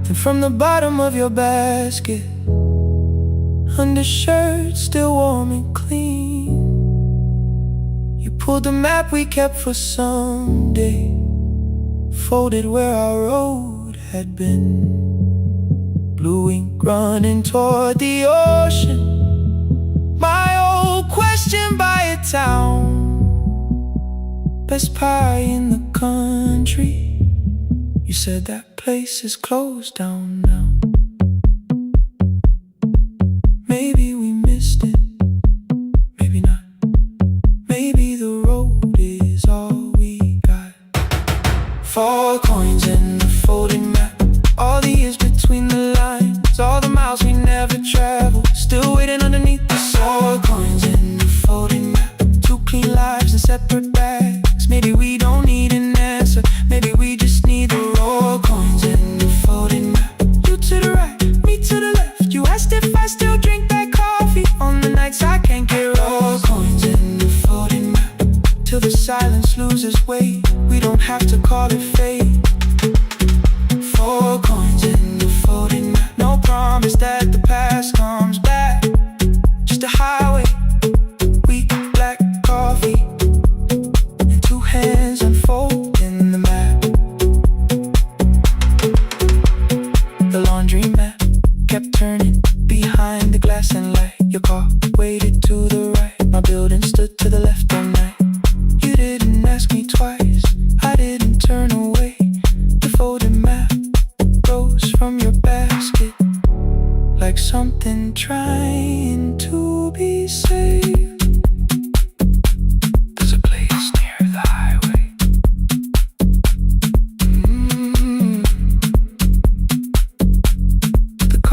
A: And from the bottom of your basket, undershirt still warm and clean, you pulled the map we kept for someday, folded where our road had been. Blue ink running toward the ocean. My old question by a town. Best pie in the country. You said that place is closed down now. Maybe we missed it, maybe not. Maybe the road is all we got. 4 coins in the folded map. All the years between the lines, all the miles we never traveled, still waiting underneath the 4 coins in the folded map. 2 clean lives in separate bags. Maybe we don't need an answer. Maybe we just need the raw coins in the folded map. You to the right, me to the left. You asked if I still drink that coffee on the nights I can't get raw coins in the folded map. Till the silence loses weight. We don't have to call it fate.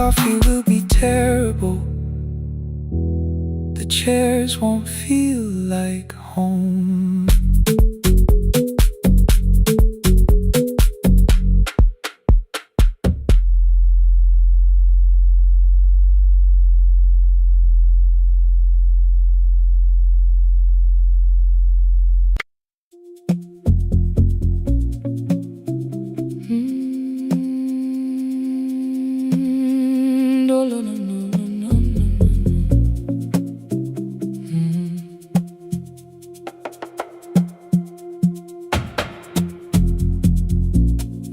A: coffee will be terrible. The chairs won't feel like home.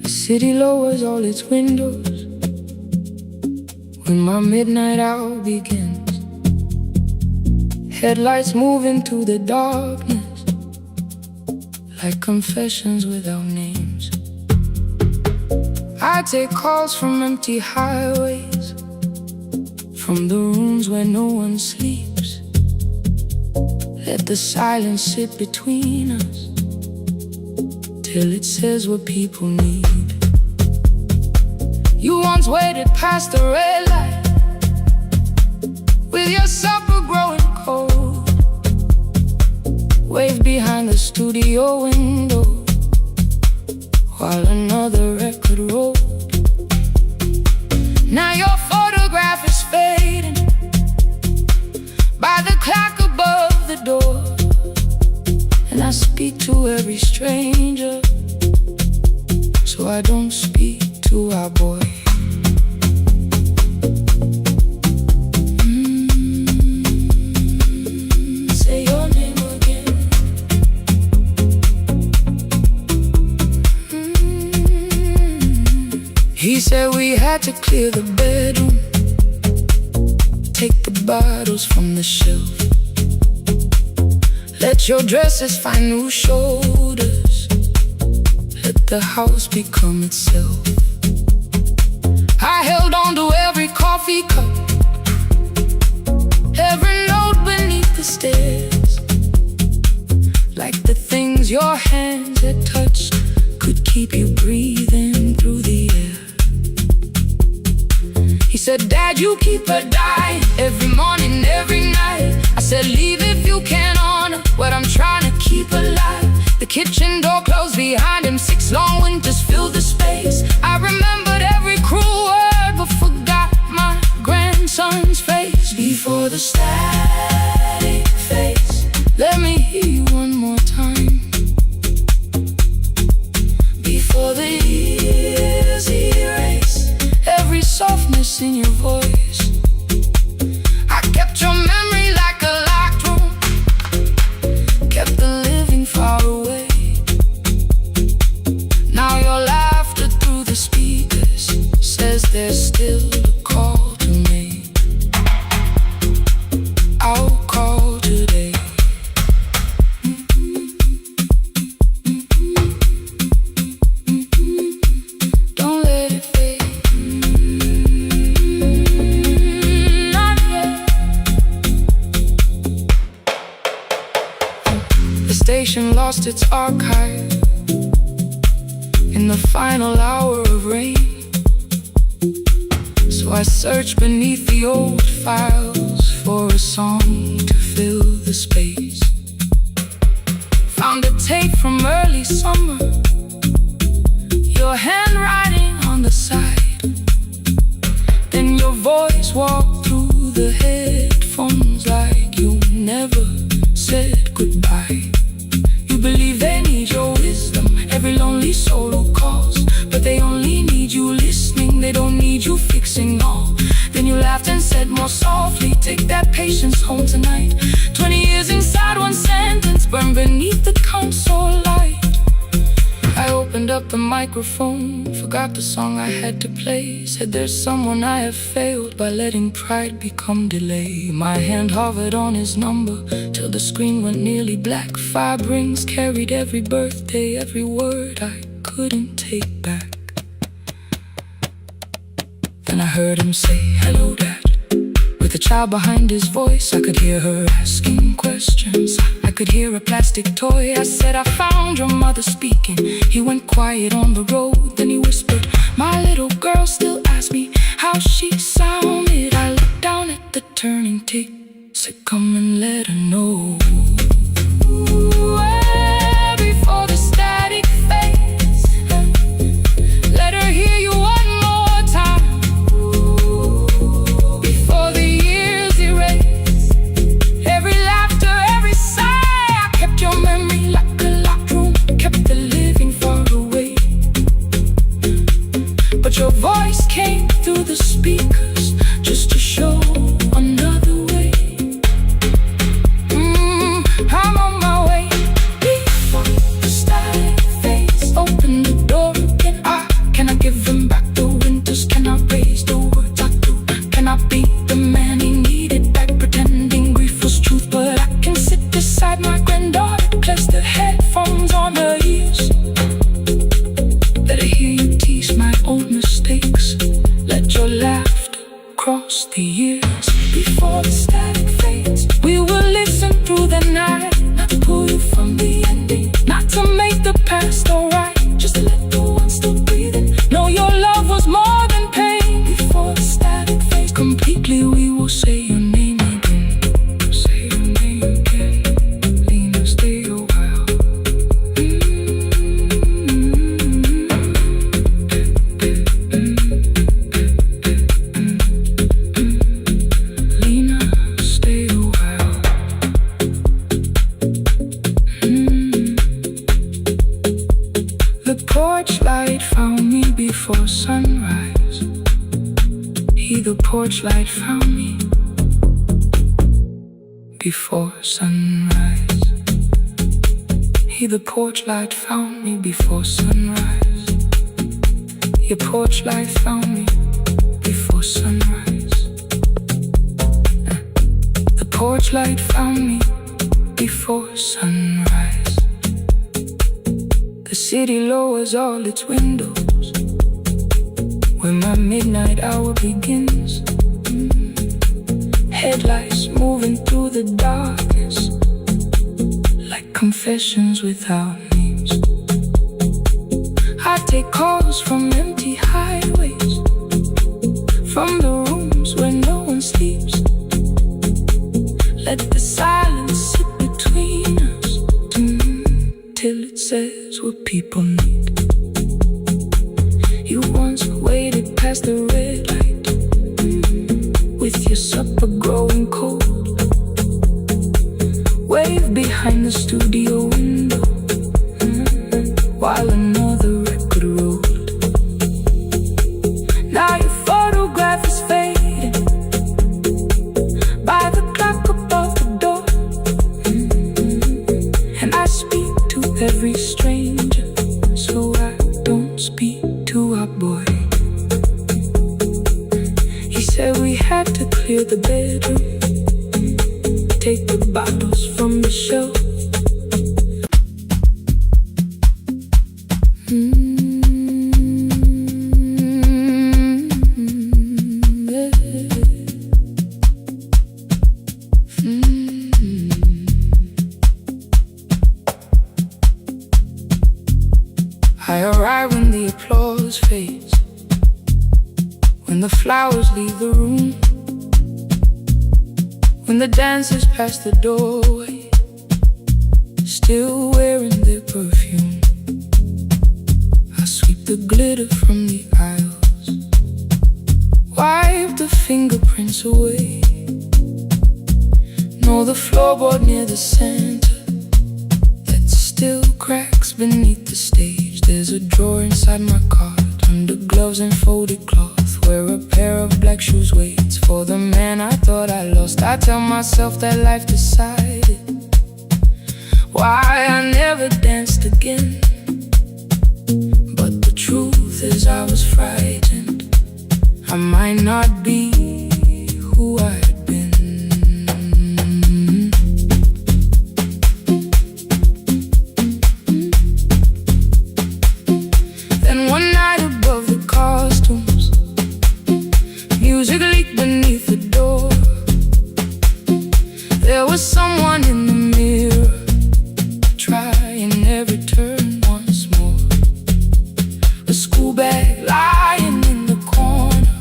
B: City lowers all its windows when my midnight hour begins. Headlights move into the darkness like confessions without names. I take calls from empty highways, from the rooms where no one sleeps. Let the silence sit between us till it says what people need. You once waited past the red light with your supper growing cold, waved behind the studio window while another record rolled. Now your photograph is fading by the clock above the door, and I speak to every stranger, so I don't speak to our boy. Say your name again. He said we had to clear the bedroom, take the bottles from the shelf, let your dresses find new shoulders, let the house become itself. I held on to every coffee cup, every note beneath the stairs, like the things your hands had touched could keep you breathing through the air. He said, Dad, you keep her dying every morning, every night. I said, leave if you can honor what I'm trying to keep alive. The kitchen door closed behind him, 6 long winters filled the space. I remembered every cruel word but forgot my grandson's face. Before the static fades, let me hear you one more time. Before the years erase every softness in your voice, I kept your memory like a locked room, kept the living far away. Now your laughter through the speakers says there's still a call to make. I'll call today. Don't let it fade. Not yet. The station lost its archive in the final hour of rain, so I searched beneath the old files for a song to fill the space. Found a tape from early summer, your handwriting on the side, then your voice walked through the headphones like you never said goodbye. You believe they need your wisdom, every lonely soul who calls, but they only need you listening, they don't need you fixing all. Then you laughed and said more softly, take that patience home tonight. 20 years inside one sentence, burned beneath the console light. I opened up the microphone, forgot the song I had to play. Said there's someone I have failed by letting pride become delay. My hand hovered on his number till the screen went nearly black. 5 rings carried every birthday, every word I couldn't take back. Then I heard him say, hello, Dad. With a child behind his voice, I could hear her asking questions. I could hear a plastic toy. I said, I found your mother speaking. He went quiet on the road, then he whispered, my little girl still asks me how she sounded. I looked down at the turning tick, said come and let her know. Before the static fades, let her hear you one more time. Before the years erase every laughter, every sigh. I kept your memory like a locked room, kept the living far away. But your voice came through the speakers just to show another way. I'm on my way. Before the static fades, open the door again. Can I give him back the winters? Can I raise the words I do? Can I be the man he needed back, pretending grief was truth? But I can sit beside my granddaughter, place the headphones on her ears. Let her hear you tease my old mistakes. Let your laughter cross the years. Before the static fades, we will listen through the night, not to pull you from the ending, not to make the past alright, just to let the one still breathing know your love was more than pain. Before the static fades completely, we will say your name again. Say your name again. Lena, stay a while. Lena, stay a while. The porch light found me before sunrise. The porch light found me before sunrise. The porch light found me before sunrise. Your porch light found me before sunrise. The porch light found me before sunrise. The city lowers all its windows when my midnight hour begins. Headlights moving through the darkness like confessions without names. I take calls from empty highways, from the rooms where no one sleeps. Let the silence sit between us till it says what people need. You once waited past the red light with your supper growing cold. Wave behind the studio window while another record rolled. Now your photograph is fading by the clock above the door. And I speak to every stranger, so I don't speak to our boy. He said we had to clear the bedroom, take the bottles from the shelf. I arrive when the applause fades, when the flowers leave the room, when the dancers pass the doorway, still wearing their perfume. I sweep the glitter from the aisles, wipe the fingerprints away. Know the floorboard near the center that still cracks beneath the stage. There's a drawer inside my cart, under gloves and folded cloth, where a pair of black shoes waits for the man I thought I lost. I tell myself that life decided why I never danced again. But the truth is I was frightened I might not be who I had been. Then one night above the costumes, music leaked beneath the door. There was someone in the mirror, trying every turn once more. A school bag lying in the corner,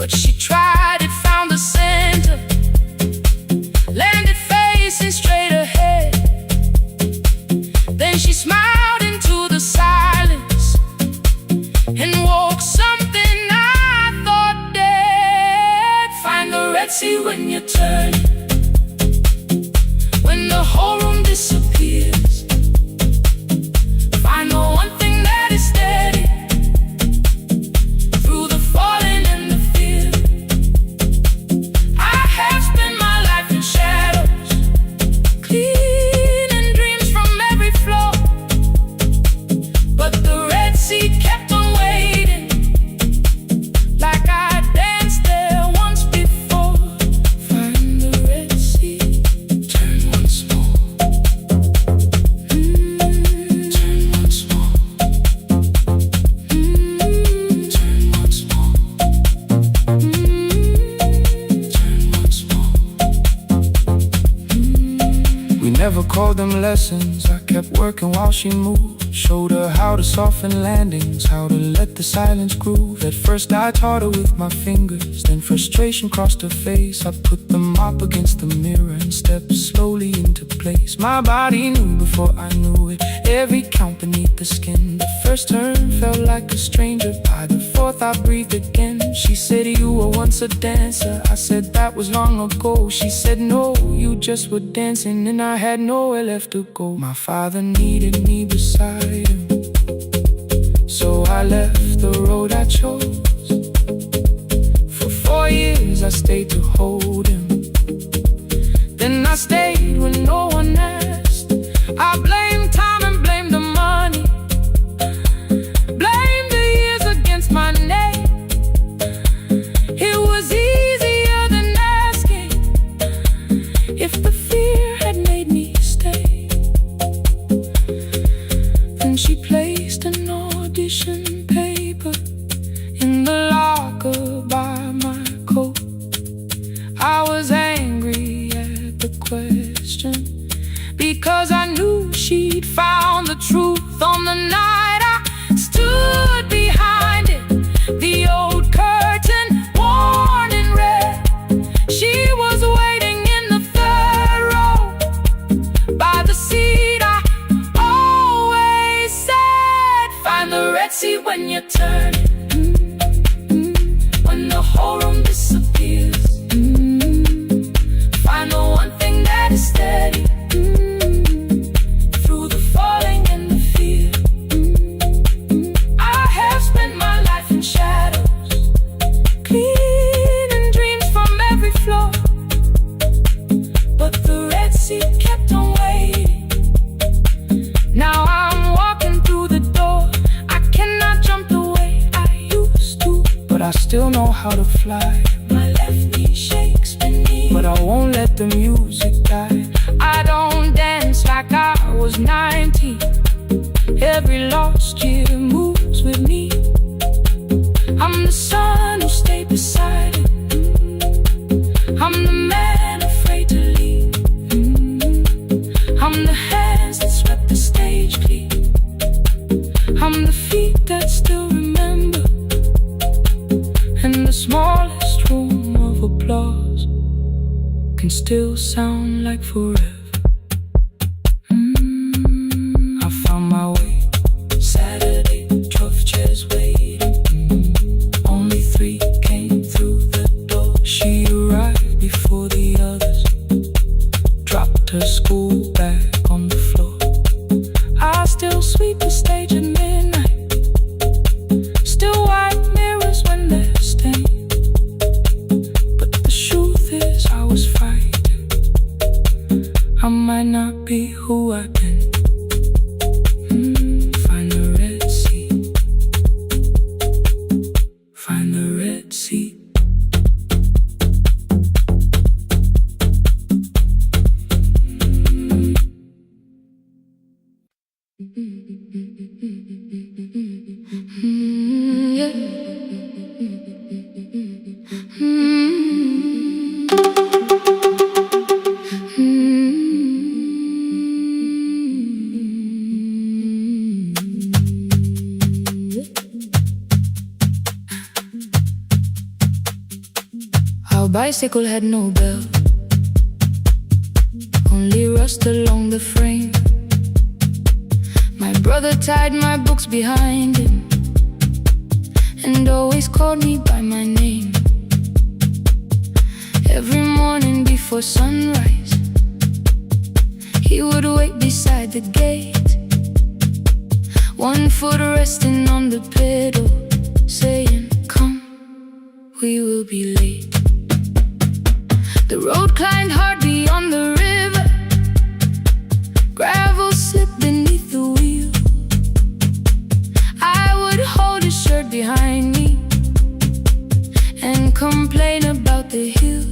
B: but she tried it, found the center, landed facing straight ahead. Then she smiled into the silence and woke something I thought dead. Find the Red Sea when you turn it, when the whole room disappears. Find the one thing that is steady through the falling and the fear. I have spent my life in shadows, cleaning dreams from every floor, but the Red Sea kept on waiting, like I danced there once before. Find the Red Sea, turn once more. Turn once more. Turn once more. Turn once more.
A: We never called them lessons. I kept working while she moved. Showed her how to soften landings, how to let the silence groove. At first I taught her with my fingers, then frustration crossed her face. I put the mop against the mirror and stepped slowly into place. My body knew before I knew it, every count beneath the skin. The first turn felt like a stranger, by the fourth I breathed again. She said, you were once a dancer. I said, that was long ago. She said, no, you just were dancing, and I had nowhere left to go. My father needed me beside him, so I left the road I chose. For 4 years I stayed to hold him, then I stayed when no one asked. I blamed time and blamed the money, blamed the years against my name. It was easier than asking if the fear had made me stay. Then she placed an audition paper in the locker by my coat. I was angry at the question, because I knew she'd found the truth on the night I stood behind it. The old curtain worn in red, she was waiting in the third row by the seat I always said. Find the Red Sea when you turn it, when the whole room disappears. Find the one thing that is steady through the falling and the fear. I have spent my life in shadows, cleaning dreams from every floor, but the Red Sea kept on waiting. Now I'm walking through the door. I cannot jump the way I used to, but I still know how to fly. My left knee shakes beneath, but I won't let the music die. I don't dance like I was 19. Every lost year moves with me. I'm the son who stayed beside it. I'm the man afraid to leave. I'm the hands that swept the stage clean. I'm the feet that still remember, and the smallest room of applause can still sound like forever. I found my way Saturday, 12 chairs waiting. Only 3 came through the door. She arrived before the others, dropped her school bag on the floor. I still sweep the stage at midnight, still wipe mirrors when they're stained. But the truth is I was frightened.
B: bicycle had no bell, only rust along the frame. My brother tied my books behind him and always called me by my name. Every morning before sunrise, he would wait beside the gate, one foot resting on the pedal, saying, "Come, we will be late." The road climbed hard beyond the river, gravel slipped beneath the wheel. I would hold his shirt behind me and complain about the hill.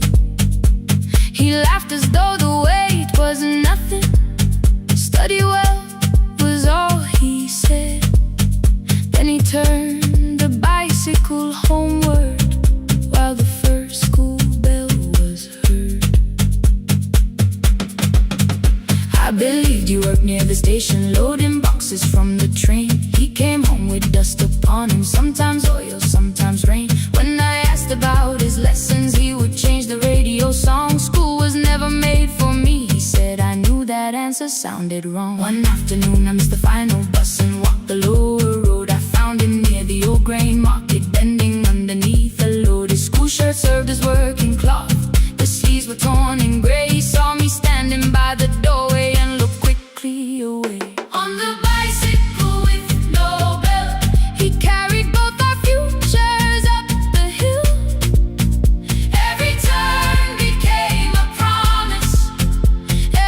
B: He laughed as though the weight was nothing. Study well was all he said. Then he turned the bicycle homeward while the first school bell was heard. I believed you worked near the station, loading boxes from the train. He came home with dust upon him, sometimes oil, sometimes rain. When I asked about his lessons, he would change the radio song. School was never made for me, he said. I knew that answer sounded wrong. One afternoon I missed the final bus and walked the lower road. I found him near the old grain market, bending underneath a load. His school shirt served as working cloth, the sleeves were torn and gray. He saw me standing by the doorway and looked quickly away. On the bicycle with no bell, he carried both our futures up the hill. Every turn became a promise,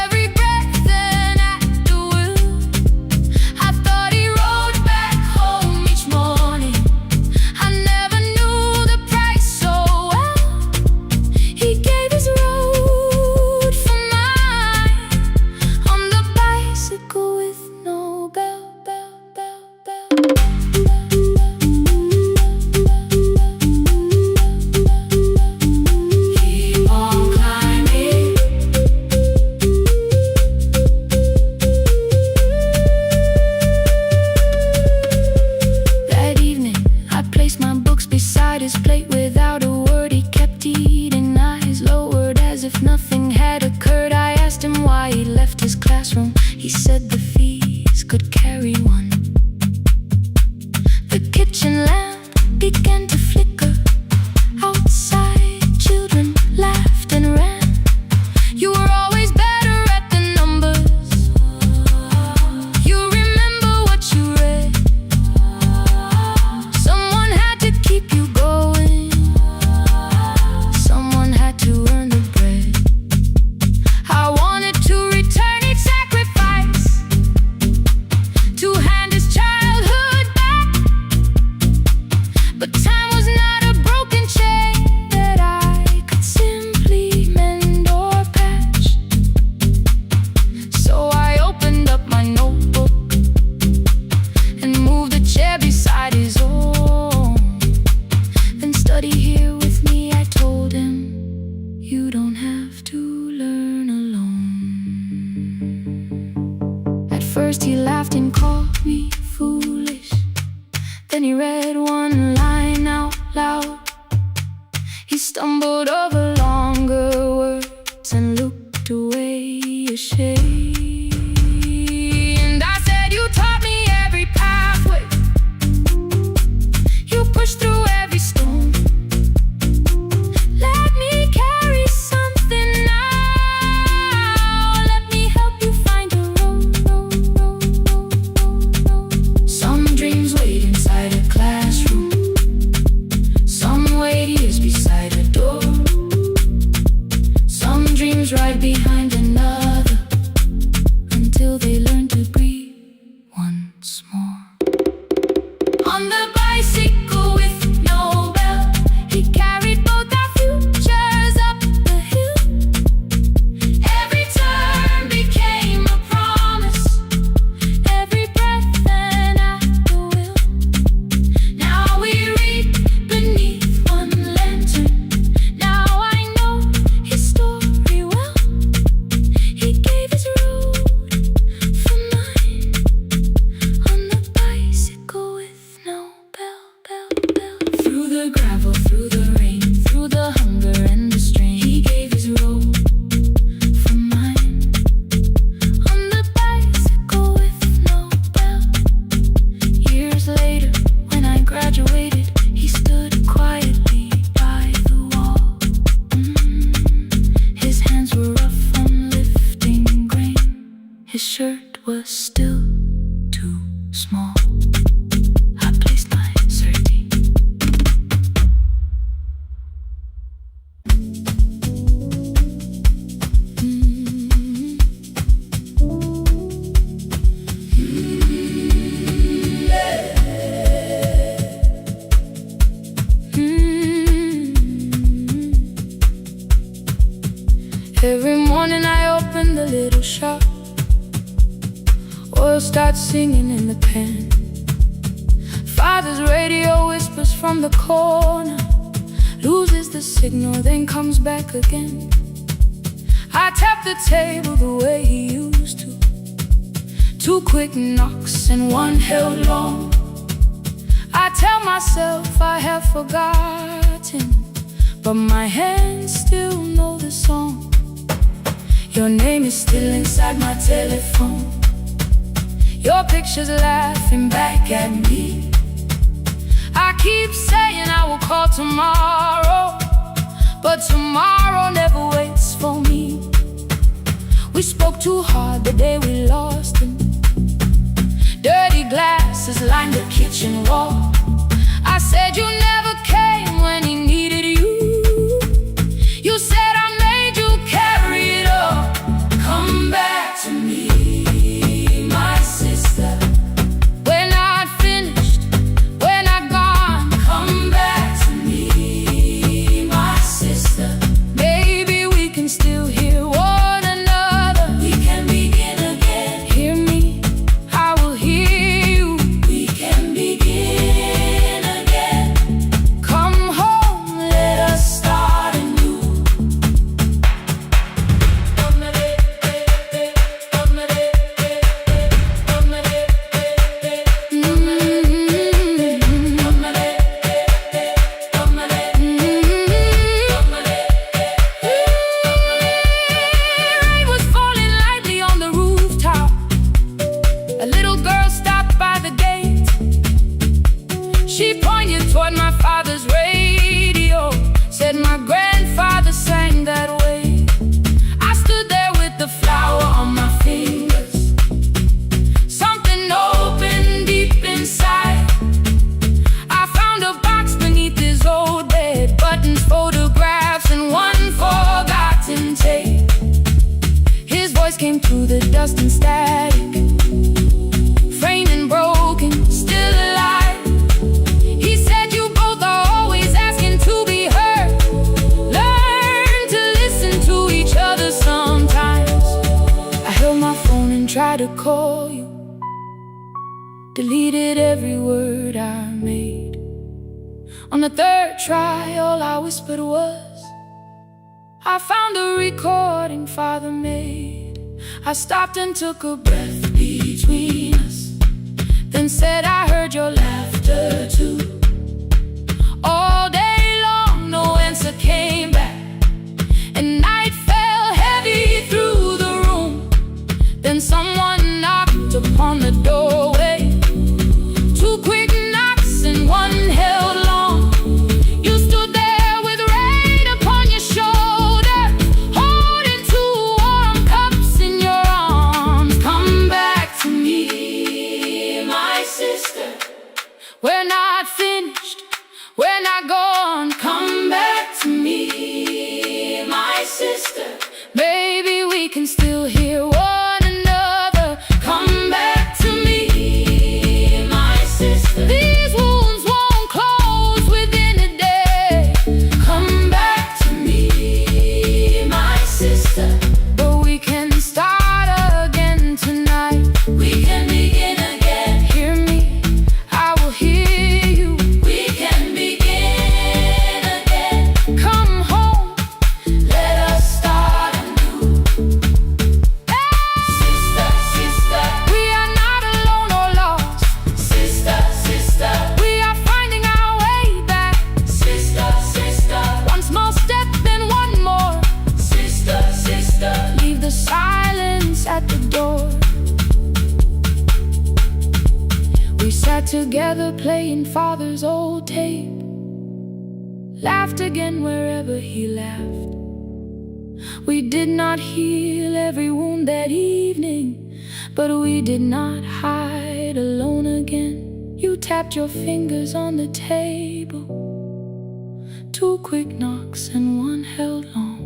B: every breath an act of will. I thought he rode back home each morning, I never knew the price so well. He gave his road for mine, on the bicycle with no bell, bell, bell, bell. Keep on climbing. That evening, I placed my books beside his plate without a word. He kept eating, eyes lowered as if nothing had occurred. I asked him why he left his classroom. He said the fees could carry one. The kitchen lamp began to flicker. Outside, children laughed and ran. You were always better at the numbers. You remember what you read. Someone had to keep you going, someone had to earn the bread. I wanted to return each sacrifice, to hand his childhood back. But time was not a broken chain that I could simply mend or patch. So I opened up my notebook and moved a chair beside his own. Then study here with me, I told him. You don't have to learn alone. At first he laughed and called me foolish. Then he read one line out loud. He stumbled over longer words and looked away ashamed. And I said, you taught me every pathway, you pushed through every stone. Let me carry something now, let me help you find a road. Some dreams wait inside a classroom, some wait years beside a door. shirt was still too small. I placed my sardine. Every morning I open the little shop. Oil starts singing in the pan. Father's radio whispers from the corner, loses the signal, then comes back again. I tap the table the way he used to. 2 quick knocks and 1 held long. I tell myself I have forgotten, but my hands still know the song. Your name is still inside my telephone. Your picture's laughing back at me. I keep saying I will call tomorrow, but tomorrow never waits for me. We spoke too hard the day we lost him. Dirty glasses lined the kitchen wall. I said you never came when he needed you. You said I made you carry it all. Come back to me, my sister. We're not finished, we're not gone. Come back to me, my sister. Maybe we can still hear one another. We can begin again. Hear me, I will hear you. We can begin again. Come home, let us start anew. Rain was falling lightly on the rooftop. A little girl stopped by the gate. She pointed toward my father's radio, said my grandfather sang that way. I stood there with the flower on my fingers. Something opened deep inside. I found a box beneath his old bed, buttons, photographs, and 1 forgotten tape. His voice came through the dust and static, framed and broken, still alive. He said you both are always asking to be heard. Learn to listen to each other sometimes. I held my phone and tried to call you, deleted every word I made. On the 3rd try, all I whispered was, I found a recording Father made. I stopped and took a breath between us, then said I heard your laughter too. All day long, no answer came back, and night fell heavy through the room. Then someone knocked upon the doorway. 2 quick knocks and 1 held long. You stood there with rain upon your shoulder, holding 2 warm cups in your arms. Come back to me, my sister. We're not finished, we're not gone. Come back to me, my sister. Maybe we can still hear one another. Come back to me, my sister. These wounds won't close within a day. Come back to me, my sister. But we can start again tonight. We can begin again. Hear me, I will hear you. We can begin again. Come home, let us start anew. Sister, sister, we are not alone or lost. Sister, sister, we are finding our way back. Sister, sister, 1 small step, then 1 more. Sister, sister, leave the silence at the door. We sat together playing Father's old tape, laughed again wherever he laughed. We did not heal every wound that evening, but we did not hide alone again. You tapped your fingers on the table, 2 quick knocks and 1 held long.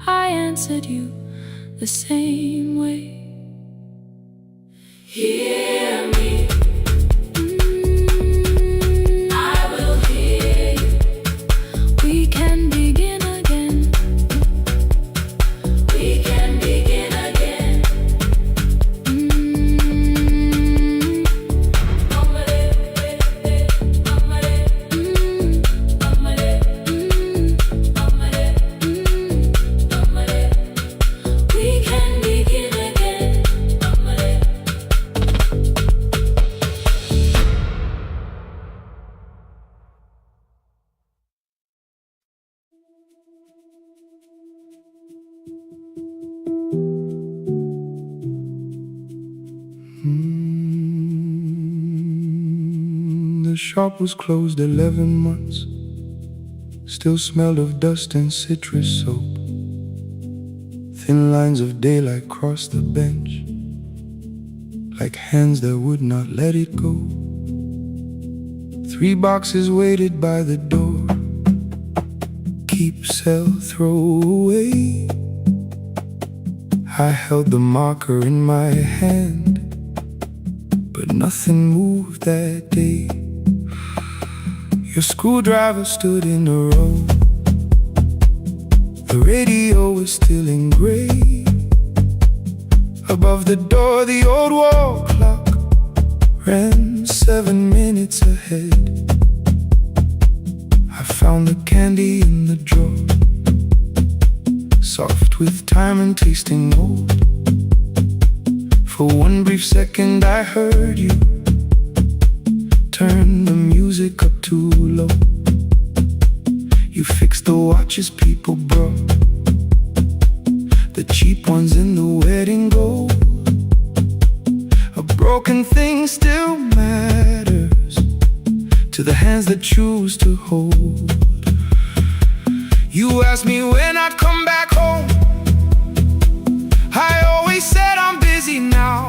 B: I answered you the same way. Hear me. I will hear you. We can begin again. We can begin again. We can begin again.
A: The shop was closed 11 months. Still smelled of dust and citrus soap. Thin lines of daylight crossed the bench, like hands that would not let it go. 3 boxes waited by the door. Keep, sell, throw away. I held the marker in my hand, but nothing moved that day. Your screwdriver stood in a row. The radio was still in gray. Above the door, the old wall clock ran 7 minutes ahead. I found the candy in the drawer, soft with time and tasting old. For 1 brief second I heard you turn the music up too low. You fixed the watches people brought, the cheap ones in the wedding gold. A broken thing still matters to the hands that choose to hold. You asked me when I'd come back home. I always said I'm busy now.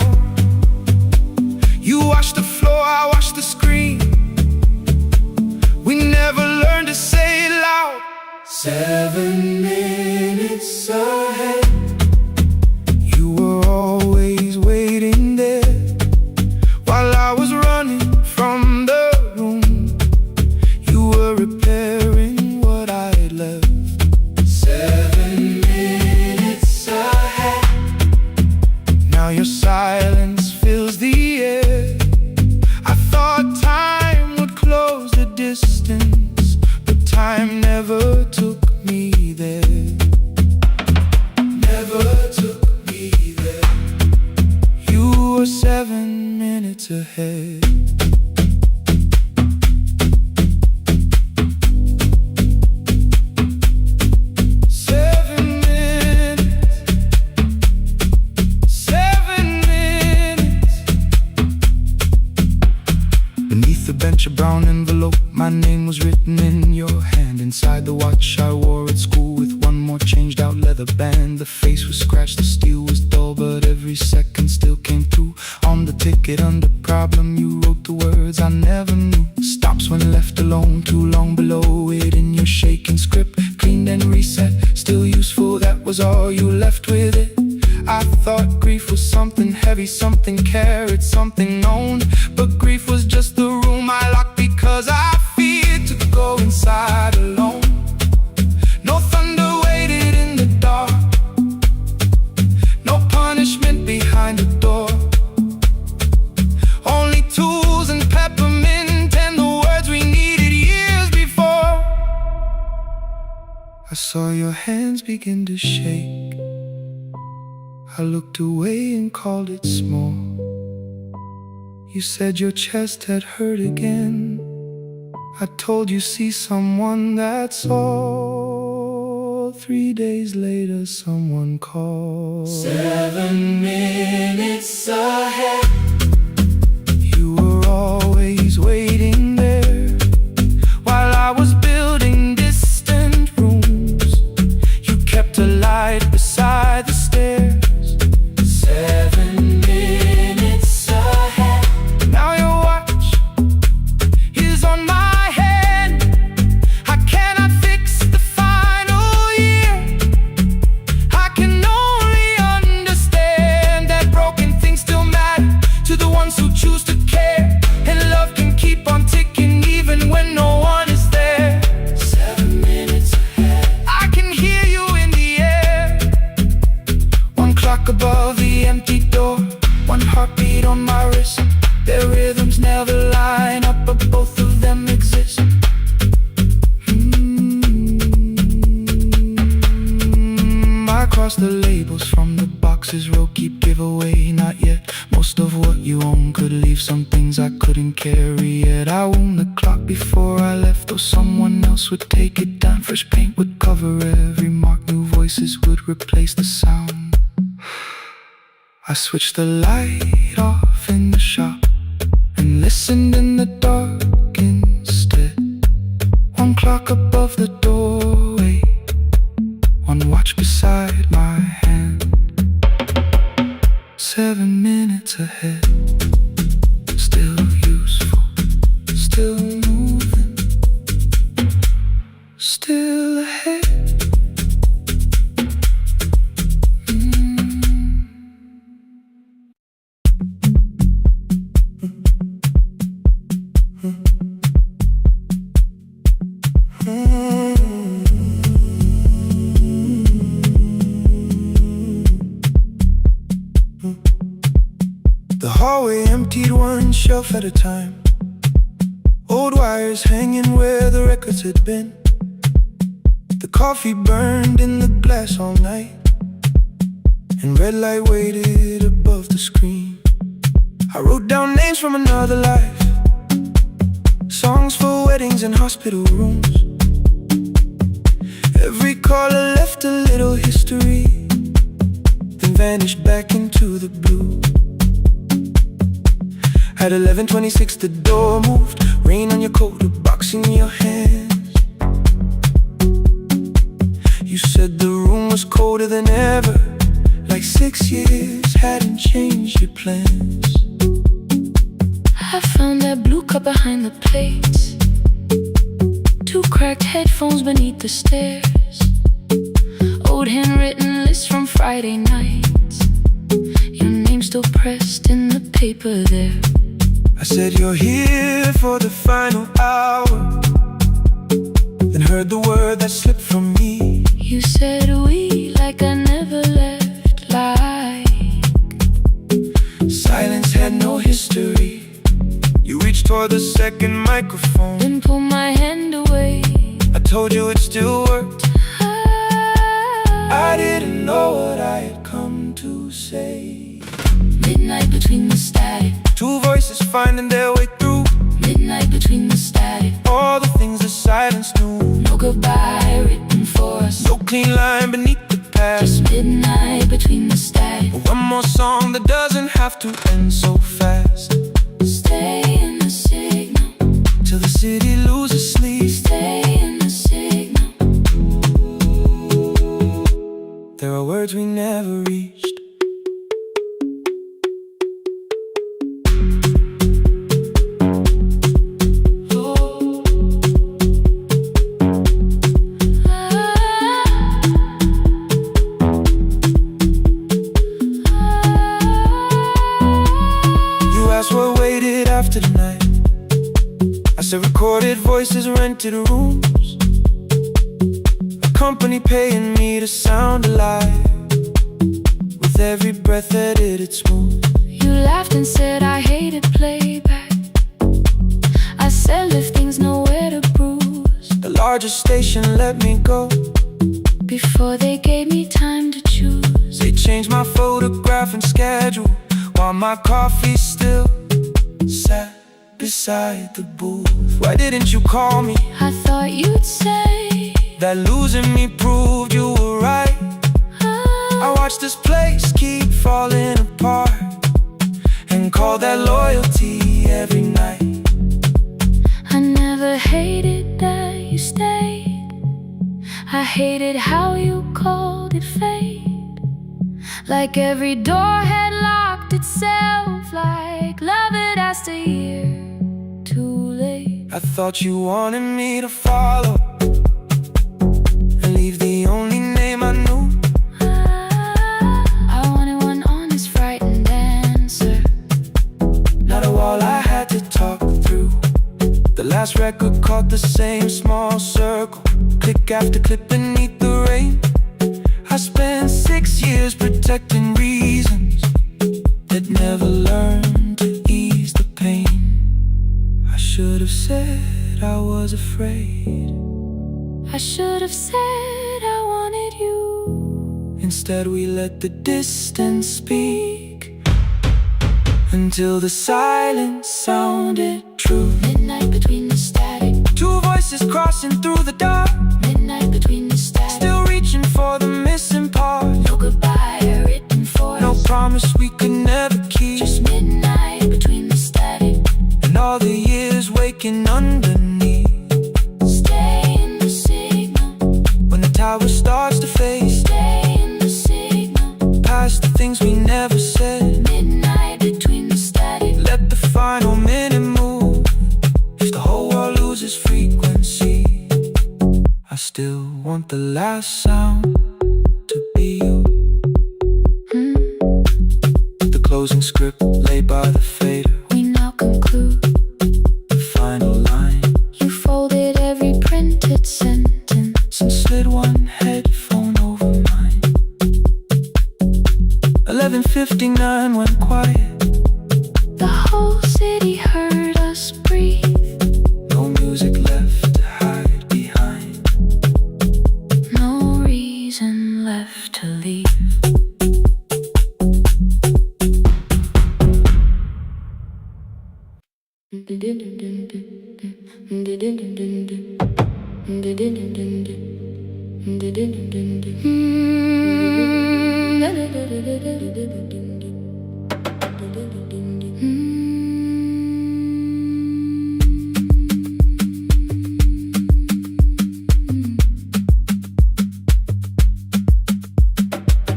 A: You washed the floor, I washed the screen. We never learned to say it loud. 7 minutes ahead. You were always waiting there while I was running from the room. You were repairing what I had left. 7 minutes ahead. Now your silence fills the air. I thought time would close the distance, but time never took me there. Never took me there. You were 7 minutes ahead. A brown envelope, my name was written in your hand. Inside the watch I wore at school with 1 more changed out leather band. The face was scratched, the steel was dull, but every second still came through. On the ticket under problem you wrote the words I never knew. Stops when left alone, too long below it in your shaking script. Cleaned and reset, still useful, that was all you left with it. I thought grief was something heavy, something carried, something known. But grief was just the room I locked because I feared to go inside alone. No thunder waited in the dark, no punishment behind the door. Only tools and peppermint and the words we needed years before. I saw your hands begin to shake. I looked away and called it small. You said your chest had hurt again. I told you see someone, that's all. 3 days later someone called. 7 minutes ahead. You were always waiting there while I was building distant rooms. You kept a light beside the stairs. 7 across the labels from the boxes. Row keep giveaway, not yet. Most of what you own could leave some things I couldn't carry yet. I wound the clock before I left, though someone else would take it down. Fresh paint would cover every mark, new voices would replace the sound. I switched the light off in the shop and listened in the dark instead. One clock above the doorway, one watch beside my hand. 7 minutes ahead, still useful, still moving, still ahead. The hallway emptied one shelf at a time. Old wires hanging where the records had been. The coffee burned in the glass all night, and red light waited above the screen. I wrote down names from another life, songs for weddings and hospital rooms. Every caller left a little history, then vanished back into the blue. At 11:26 the door moved, rain on your coat, a box in your hands. You said the room was colder than ever, like 6 years hadn't changed your plans.
B: I found that blue cup behind the plates, 2 cracked headphones beneath the stairs, old handwritten lists from Friday nights, your name still pressed in the paper there.
A: I said you're here for the final hour, then heard the word that slipped from me.
B: You said we like I never left, like
A: silence had no history. You reached toward the second microphone,
B: then pulled my hand away.
A: I told you it still worked. I didn't know what I had come to say.
B: Midnight between the static,
A: 2 voices finding their way through.
B: midnight between the static,
A: All the things the silence knew.
B: no goodbye written for us,
A: No clean line beneath the past.
B: just midnight between the static.
A: One more song that doesn't have to end so fast.
B: Stay in the signal,
A: Till the city loses sleep.
B: stay in the signal.
A: There are words we never reached. After the night, I said recorded voices, rented rooms, a company paying me to sound alive. With every breath edited smooth.
B: You laughed and said I hated playback. I said lifting's nowhere to bruise.
A: The largest station let me go
B: before they gave me time to choose.
A: They changed my photograph and schedule, while my coffee still sat beside the booth. Why didn't you call me?
B: I thought you'd say
A: that losing me proved you were right. I watched this place keep falling apart, and call that loyalty every night.
B: I never hated that you stayed, I hated how you called it fate. Like every door had locked itself, like love had asked a year too late.
A: I thought you wanted me to follow and leave the only name I knew.
B: I wanted one honest, frightened answer,
A: not a wall I had to talk through. The last record caught the same small circle, click after click beneath the rain. I spent 6 years protecting reasons that never learned to ease the pain. I should have said I was afraid.
B: I should have said I wanted you.
A: Instead we let the distance speak, until the silence sounded true.
B: Midnight between the static,
A: two voices crossing through the dark.
B: midnight between the static,
A: Still reaching for the missing part.
B: no goodbye written for
A: No
B: us.
A: promise we could never keep.
B: Just midnight between the static,
A: And all the years waking underneath.
B: stay in the signal,
A: When the tower starts to fade,
B: stay in the signal,
A: past the things we never said.
B: midnight between the static.
A: Let the final minute move. If the whole world loses frequency, I still want the last sound to be you. The closing script laid by the fader.
B: We now conclude,
A: The final line.
B: you folded every printed sentence,
A: And slid one headphone over mine. 11:59 went quiet.
B: the whole city heard us breathe.
A: No music left to hide behind.
B: No reason left to leave.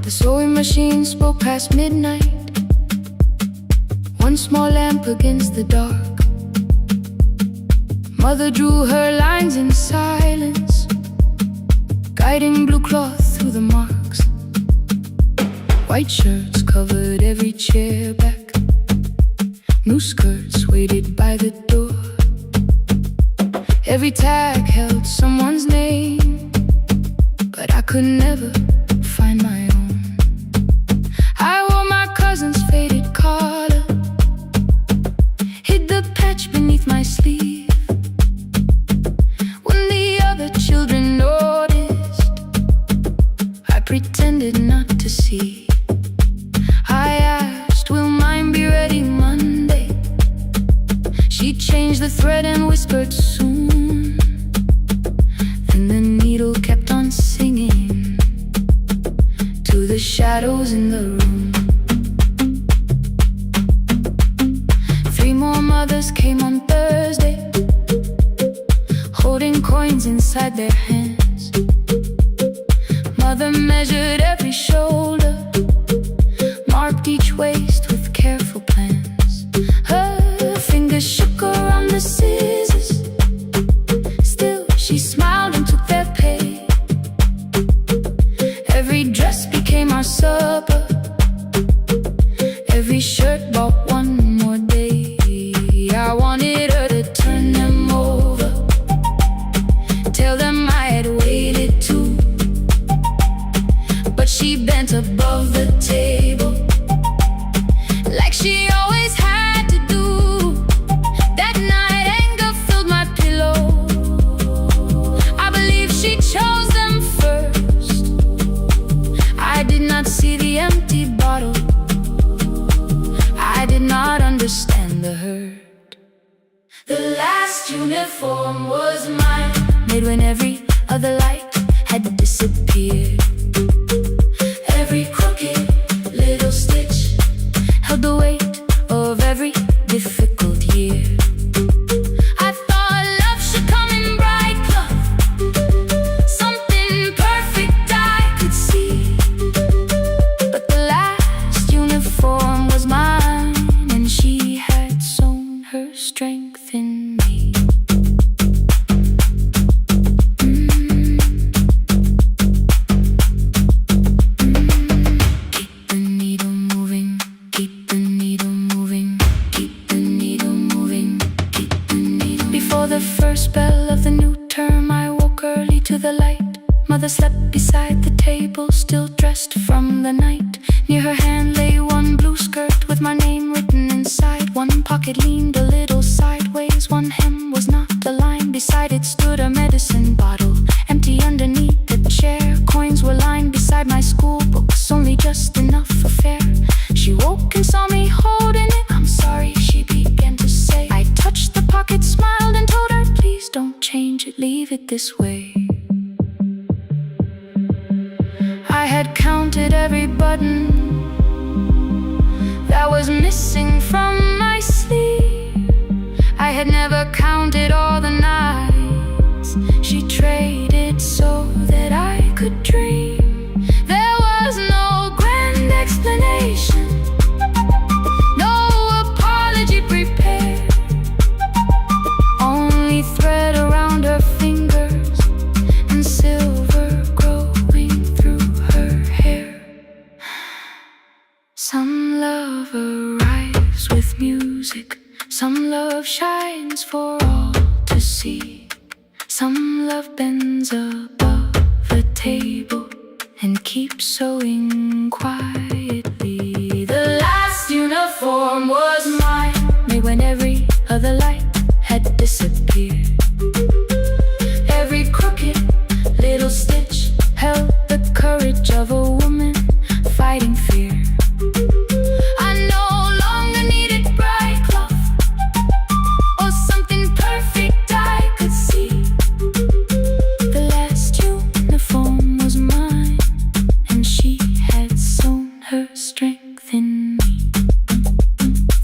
B: The sewing machine spoke past midnight, one small lamp against the dark. Mother drew her lines in silence, guiding blue cloth through the marks. White shirts covered every chair back, new skirts waited by the door. Every tag held someone's name, but I could never find my own. I wore my cousin's faded collar, hid the patch beneath my sleeve. When the other children noticed, I pretended not to see. I asked, will mine be ready Monday? She changed the thread and whispered soon. And the needle kept on singing to the shadows in the room. 3 more mothers came on Thursday, holding coins inside their hands. Mother measured every shoulder, marked each waist with careful plans. Her fingers shook around the scissors, still she smiled and took their pay. Every dress became our supper, every shirt bought one more day. I wanted her to turn them over, tell them I had waited too. But she bent above the table, like she always had to do. That night anger filled my pillow, I believe she chose them first. I did not see the empty bottle, I did not understand the hurt. The last uniform was mine, made when every other light had disappeared. Every crooked little stitch held the weight of every difficult year. I thought love should come in bright cloth, something perfect I could see. But the last uniform was mine, and she had sown her strength in me. Keep the needle moving, keep the needle moving, keep the needle moving, keep the needle. Before the first bell of the new term, I woke early to the light. Mother slept beside the table, still dressed from the night. Near her hand lay one blue skirt with my name written inside. One pocket leaned a little sideways, one hem was not aligned. Beside it stood a medicine bottle, empty underneath the chair. Coins were lined beside my school book, this way. I had counted every button that was missing from my sleeve. I had never counted all the nights she traded so that I could dream. There was no grand explanation, no apology prepared, only thread around her fingers and silver growing through her hair. Some love arrives with music, some love shines for all to see. Some love bends above a table and keeps sewing quietly. The last uniform was mine, made when every other light had disappeared. Every crooked little stitch held the courage of a woman fighting fear. I no longer needed bright cloth or something perfect I could see. The last uniform was mine, and she had sewn her strength in me.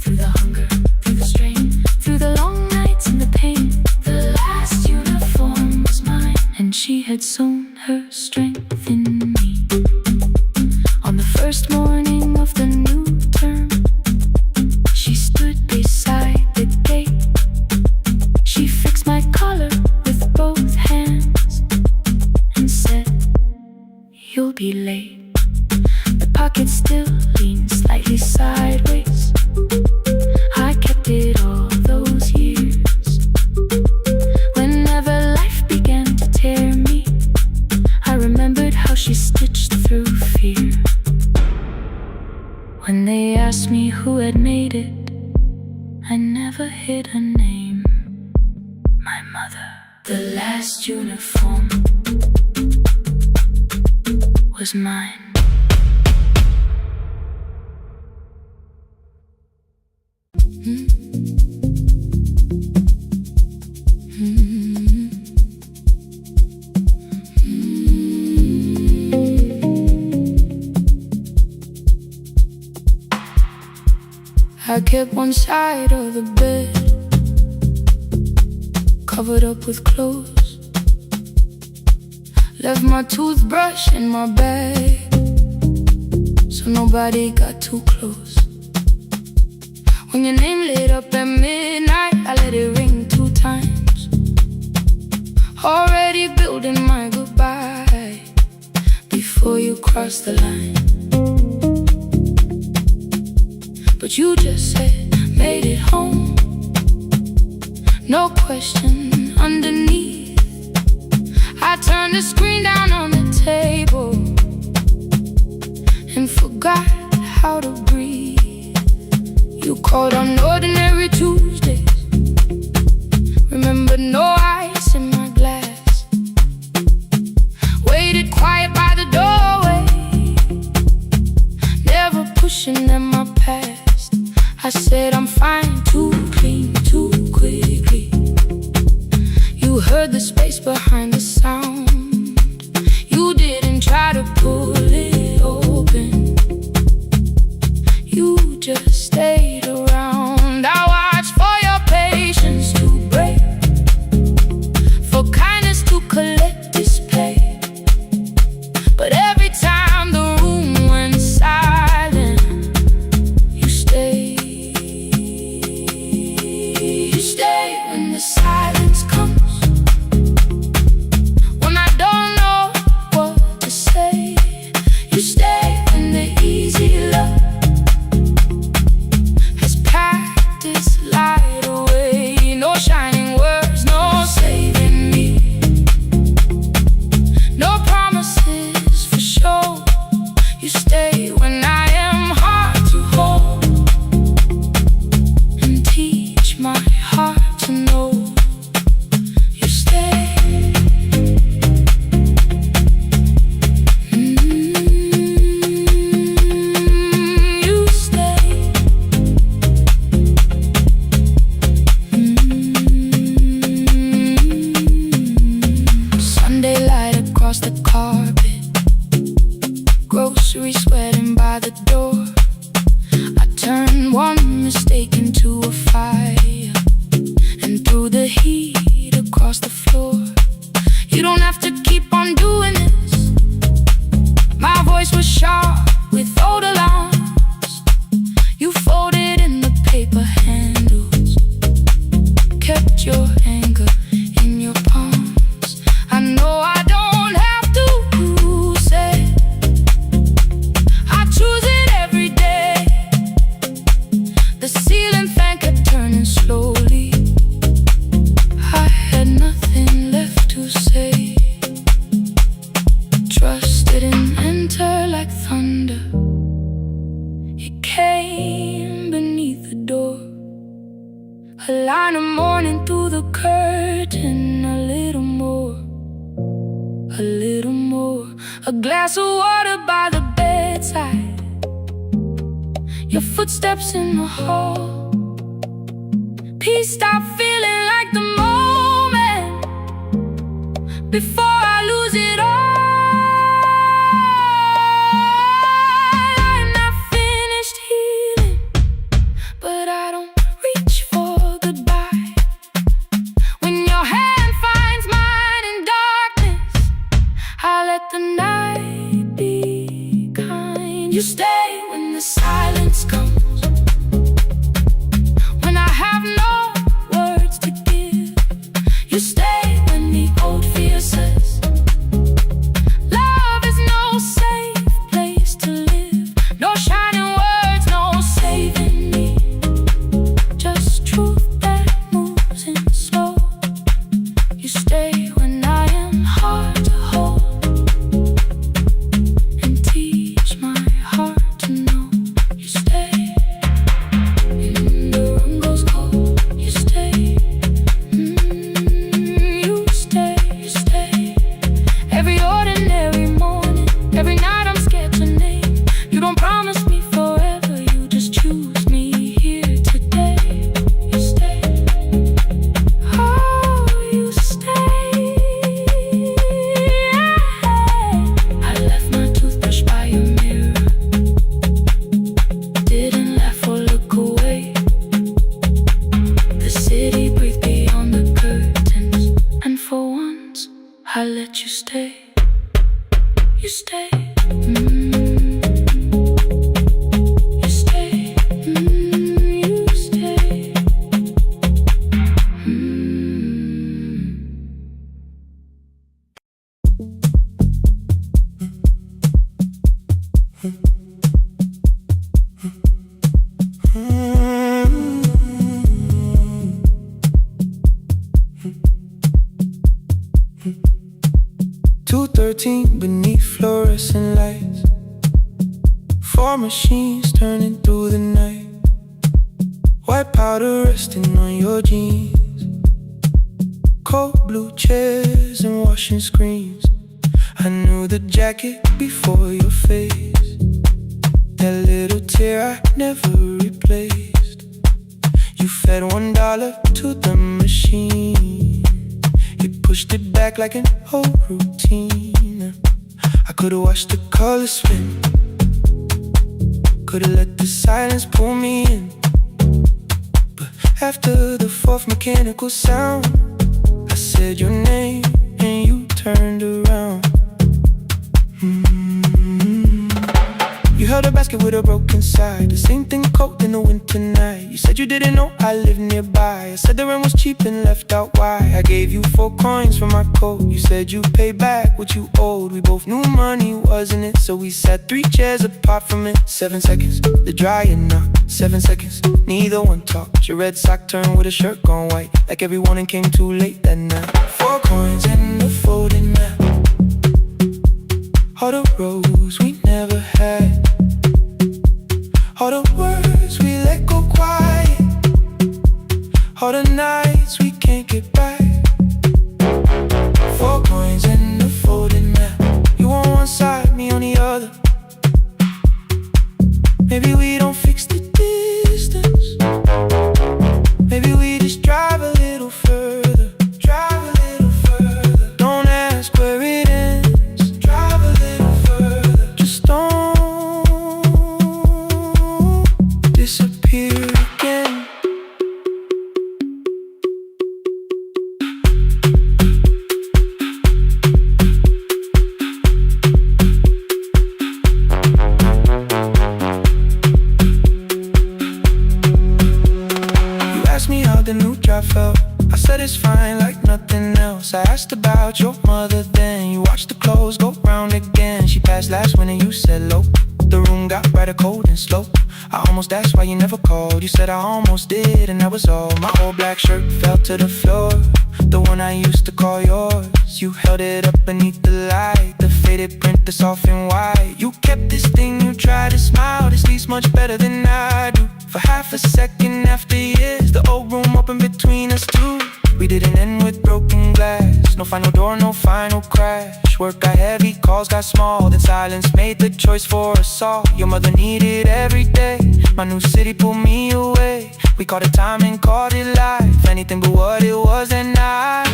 B: Through the hunger, through the strain, through the long nights and the pain, the last uniform was mine, and she had sewn her strength in me. On the first morning of the new term, she stood beside the gate. She fixed my collar with both hands and said, "You'll be late." The pocket still leaned slightly sideways. I kept it all those years. Whenever life began to tear me, I remembered how she stitched through fear. When they asked me who had made it, I never hid her name. My mother. The last uniform was mine. I kept one side of the bed covered up with clothes, left my toothbrush in my bag so nobody got too close. When your name lit up at midnight, I let it ring 2 times, already building my goodbye before you crossed the line. But you just said, made it home, no question underneath. I turned the screen down on the table and forgot how to breathe. You called on ordinary Tuesdays, remember no ice in my glass. Waited quiet by the doorway, never pushing at my past. I said I'm fine, too clean, too quickly. You heard the space behind the sound. You didn't try to pull it open, you just stayed around. I watched for your patience to break, for kindness to collect display. But every time the room went silent, you stayed. You stay when the silence comes, when I don't know what to say. across the carpet, groceries sweating by the door. I turned one mistake into a fire and threw the heat across the floor. You don't have to keep on doing this. My voice was sharp with old alarms. You folded in the paper handles, kept your anger in your palms. I know I don't have to say I choose it every day. The ceiling fan kept turning slowly. I had nothing left to say. Trust didn't enter like thunder. It came beneath the door. A line of mourning through the curtain. A little more, a little more. A glass of water by the bedside. Your footsteps in the hall. Peace stopped feeling like the moment before I lose it all. I'm not finished healing, but I don't reach for goodbye. When your hand finds mine in darkness, I let the night be kind. You stay when the silence comes, when I have no words to give. You stay when the old fear says love is no safe place to live. No shining words, no saving me. Just truth that moves in slow. You stay when I am hard to hold and teach my heart to know. You stay when the room goes cold. You stay, you stay, you stay. Every ordinary morning, every night I'm scared to name. You don't promise me forever, you just choose me here today. You stay, oh, you stay. I left my toothbrush by your mirror, didn't laugh or look away. The city breathed beyond the curtains, and for once I let you stay. You stay, you stay, you stay.
A: 2:13 beneath fluorescent lights. 4 machines turning through the night. White powder resting on your jeans. Cold blue chairs and washing screens. I knew the jacket before your face. That little tear I never replaced. You fed $1 to the machine. You pushed it back like an old routine. I could've watched the colors spin, could've let the silence pull me in. But after the 4th mechanical sound, I said your name and you turned around. You held a basket with a broken side, the same thing cold in the winter night. You said you didn't know I lived nearby. I said the rent was cheap and left out why. I gave you 4 coins for my coat. You said you'd pay back what you owed. We both knew money wasn't it, so we sat 3 chairs apart from it. 7 seconds, the dryer knocked. 7 seconds, neither one talked. Your red sock turned with a shirt gone white, like everyone came too late that night. 4 coins and a folding map. All the roads we never had, all the words we let go quiet, all the nights we can't get back. 4 coins and a folding map. You on one side, me on the other. Maybe we don't fix the distance. Maybe we just drive a little further. Drive a little further. Don't ask where it ends. asked about your mother then. You watched the clothes go round again. She passed last winter, you said low. The room got brighter, cold and slow. I almost asked why you never called. You said I almost did, and that was all. My old black shirt fell to the floor, the one I used to call yours. You held it up beneath the light, the faded print that's off in white. You kept this thing, you tried to smile. This leaves much better than I do. For half a second after years, the old room opened between us two. We didn't end with broken glass. No final door, no final crash. Work got heavy, calls got small. Then silence made the choice for us all. Your mother needed every day. My new city pulled me away. We called it time and called it life. Anything but what it was that night.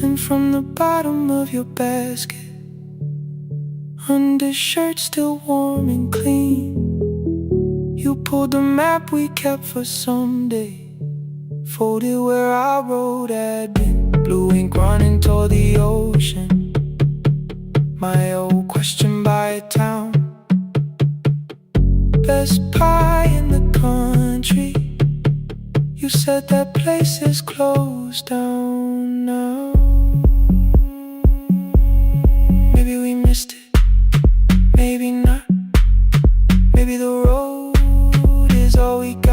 A: And from the bottom of your basket, undershirt still warm and clean, you pulled the map we kept for someday. Folded where our road had been. Blue ink running toward the ocean. My old question by a town. Best pie in the country. You said that place is closed down now. Maybe we missed it, maybe not. Maybe the road is all we got.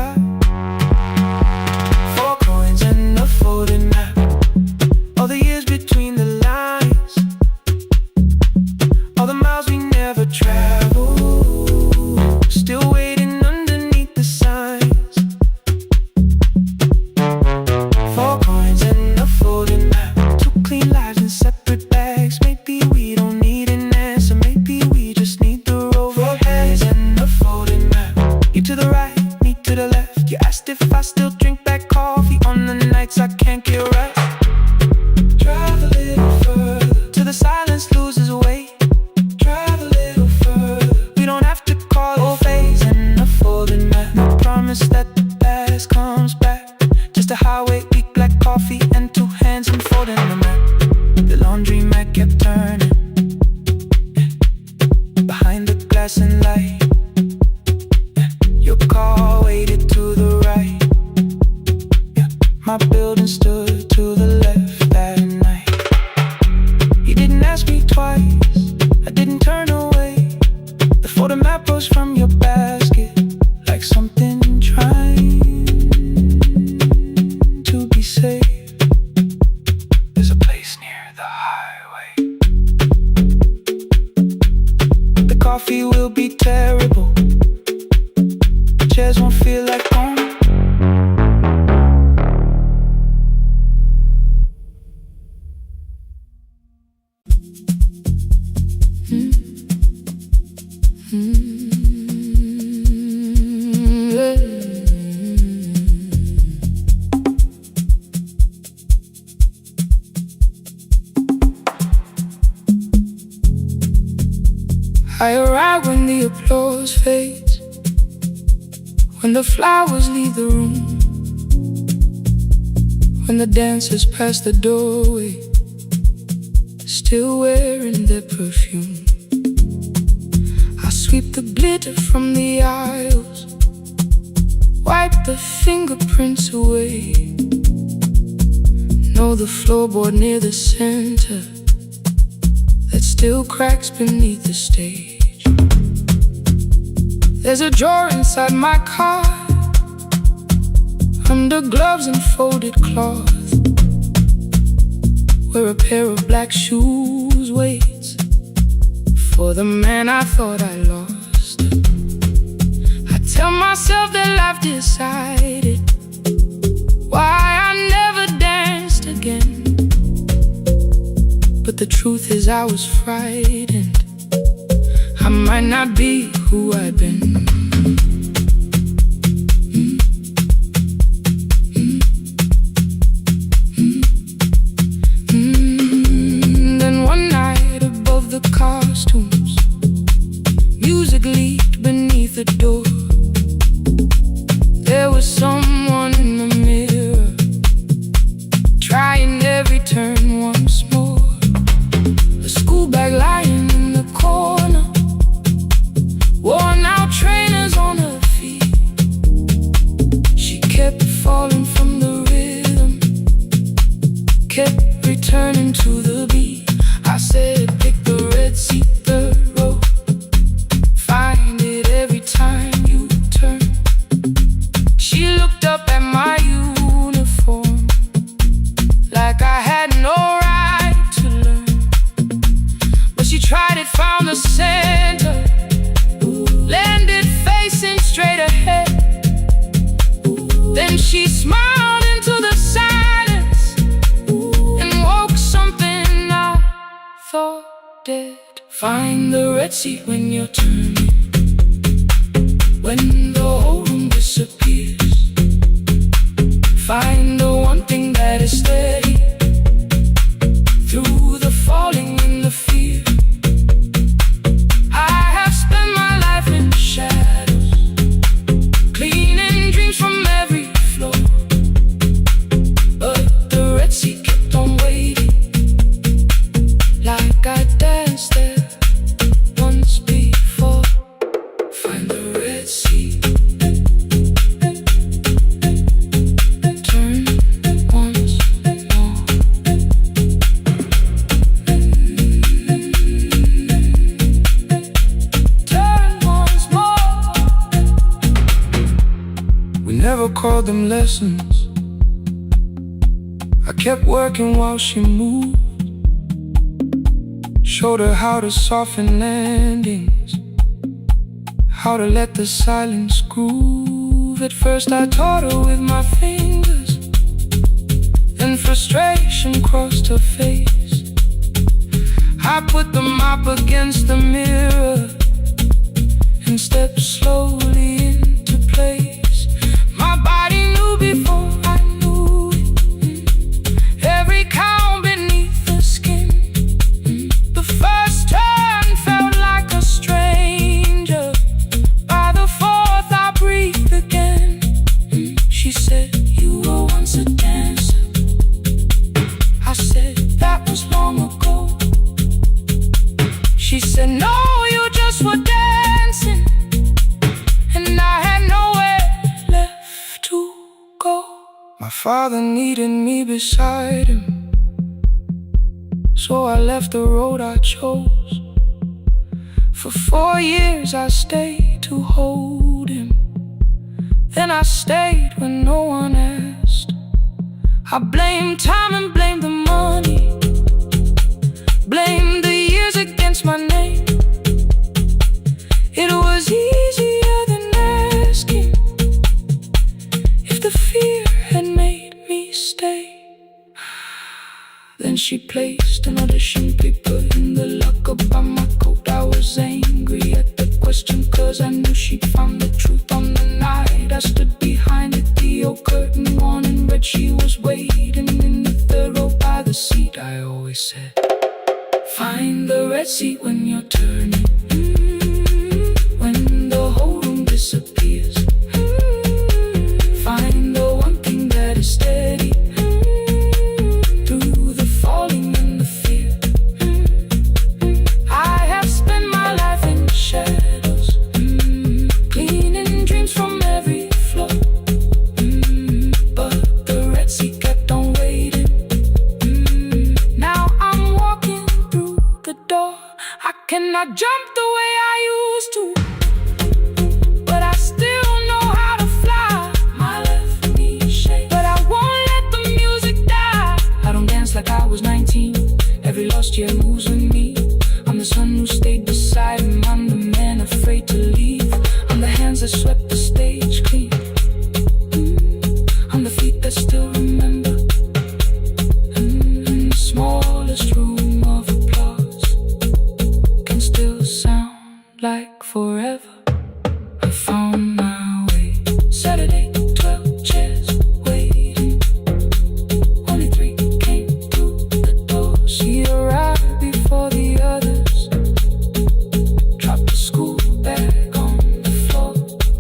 A: Folded map, all the years between the lines, all the miles we never traveled, still waiting underneath the signs. 4 coins and a folded map, 2 clean lives in separate bags. Maybe we don't need an answer, maybe we just need the road. 4 hands and a folded map, you to the right, me to the left. You asked if I still drink black coffee on the nights I can't get right. Drive a little further till the silence loses weight. Drive a little further, we don't have to call it phase and a folded map. No promise that the past comes back, just a highway, weak black coffee and 2 hands unfolding the map. The laundry mat kept turning behind the glass and light. Your car waited to the right. My building stood to the left that night. You didn't ask me twice, I didn't turn away. The photo map rose from your basket like something trying to be safe. There's a place near the highway. The coffee will be terrible, chairs won't feel like home.
B: I arrive when the applause fades, when the flowers leave the room, when the dancers pass the doorway, still wearing their perfume. I sweep the glitter from the aisles, wipe the fingerprints away. Know the floorboard near the center that still cracks beneath the stage. There's a drawer inside my car, under gloves and folded cloth, where a pair of black shoes waits for the man I thought I lost. I tell myself that life decided why I never danced again. But the truth is I was frightened. I might not be who I've been. Then one night above the costumes, music leaked beneath the door. There was someone in the mirror, trying every turn once more. A school bag lying in the corner, worn out trainers on her said pick the Red Sea, third row. Find it every time you turn. She looked up at my uniform like I had no right to learn. But she tried it, found the center, landed facing straight ahead. Then she smiled into the silence and woke something I thought dead. Find the Red Sea when you're turning, when the whole room disappears. Find the one thing that is steady through the falling and the fear. I have spent my life in shadows, cleaning dreams from every floor. But the Red Sea kept on waiting, like I danced there once before. Find the Red Sea, turn once more. Turn once more. We never called them lessons. I kept working while she moved, showed her how to soften landings, how to let the silence groove. At first I taught her with my fingers, then frustration crossed her face. I put the mop against the mirror and stepped slowly into place. My body knew before I knew it, every count beneath the skin. The first turn felt like a stranger. By the fourth I breathed again. She said, you were once a dancer. I said, that was long ago. She said, no, you just were dancing, and I had nowhere left to go. My father needed me beside him, so I left the road I chose. For 4 years I stayed to hold him, then I stayed when no one asked. I blamed time and blamed the money, blamed the years against my name. It was easier than asking if the fear had made me stay. Then she placed an audition paper in the locker by my coat. I was angry at the question, cause I knew she'd found the truth on the night I stood behind it. The old curtain worn in red, she was waiting in the third row by the seat. I always said, find the Red Sea when you're turning, when the whole room disappears. Find the one thing that is steady through the falling and the fear. I have spent my life in shadows, cleaning dreams from every floor. But the Red Sea kept on waiting. Now I'm walking through the door. I cannot jump the way I used to, but I still know how to fly. My left knee shakes, but I won't let the music die. I don't dance like I was 19. Every lost year moves with me. I'm the son who stayed beside him. I'm the man afraid to leave. I'm the hands that swept the stage clean. I'm the feet that still remember. In the smallest room of applause can still sound like forever. I found my way. Saturday, 12 chairs waiting. Only 3 came through the door. She arrived before the others, dropped the school bag on the floor.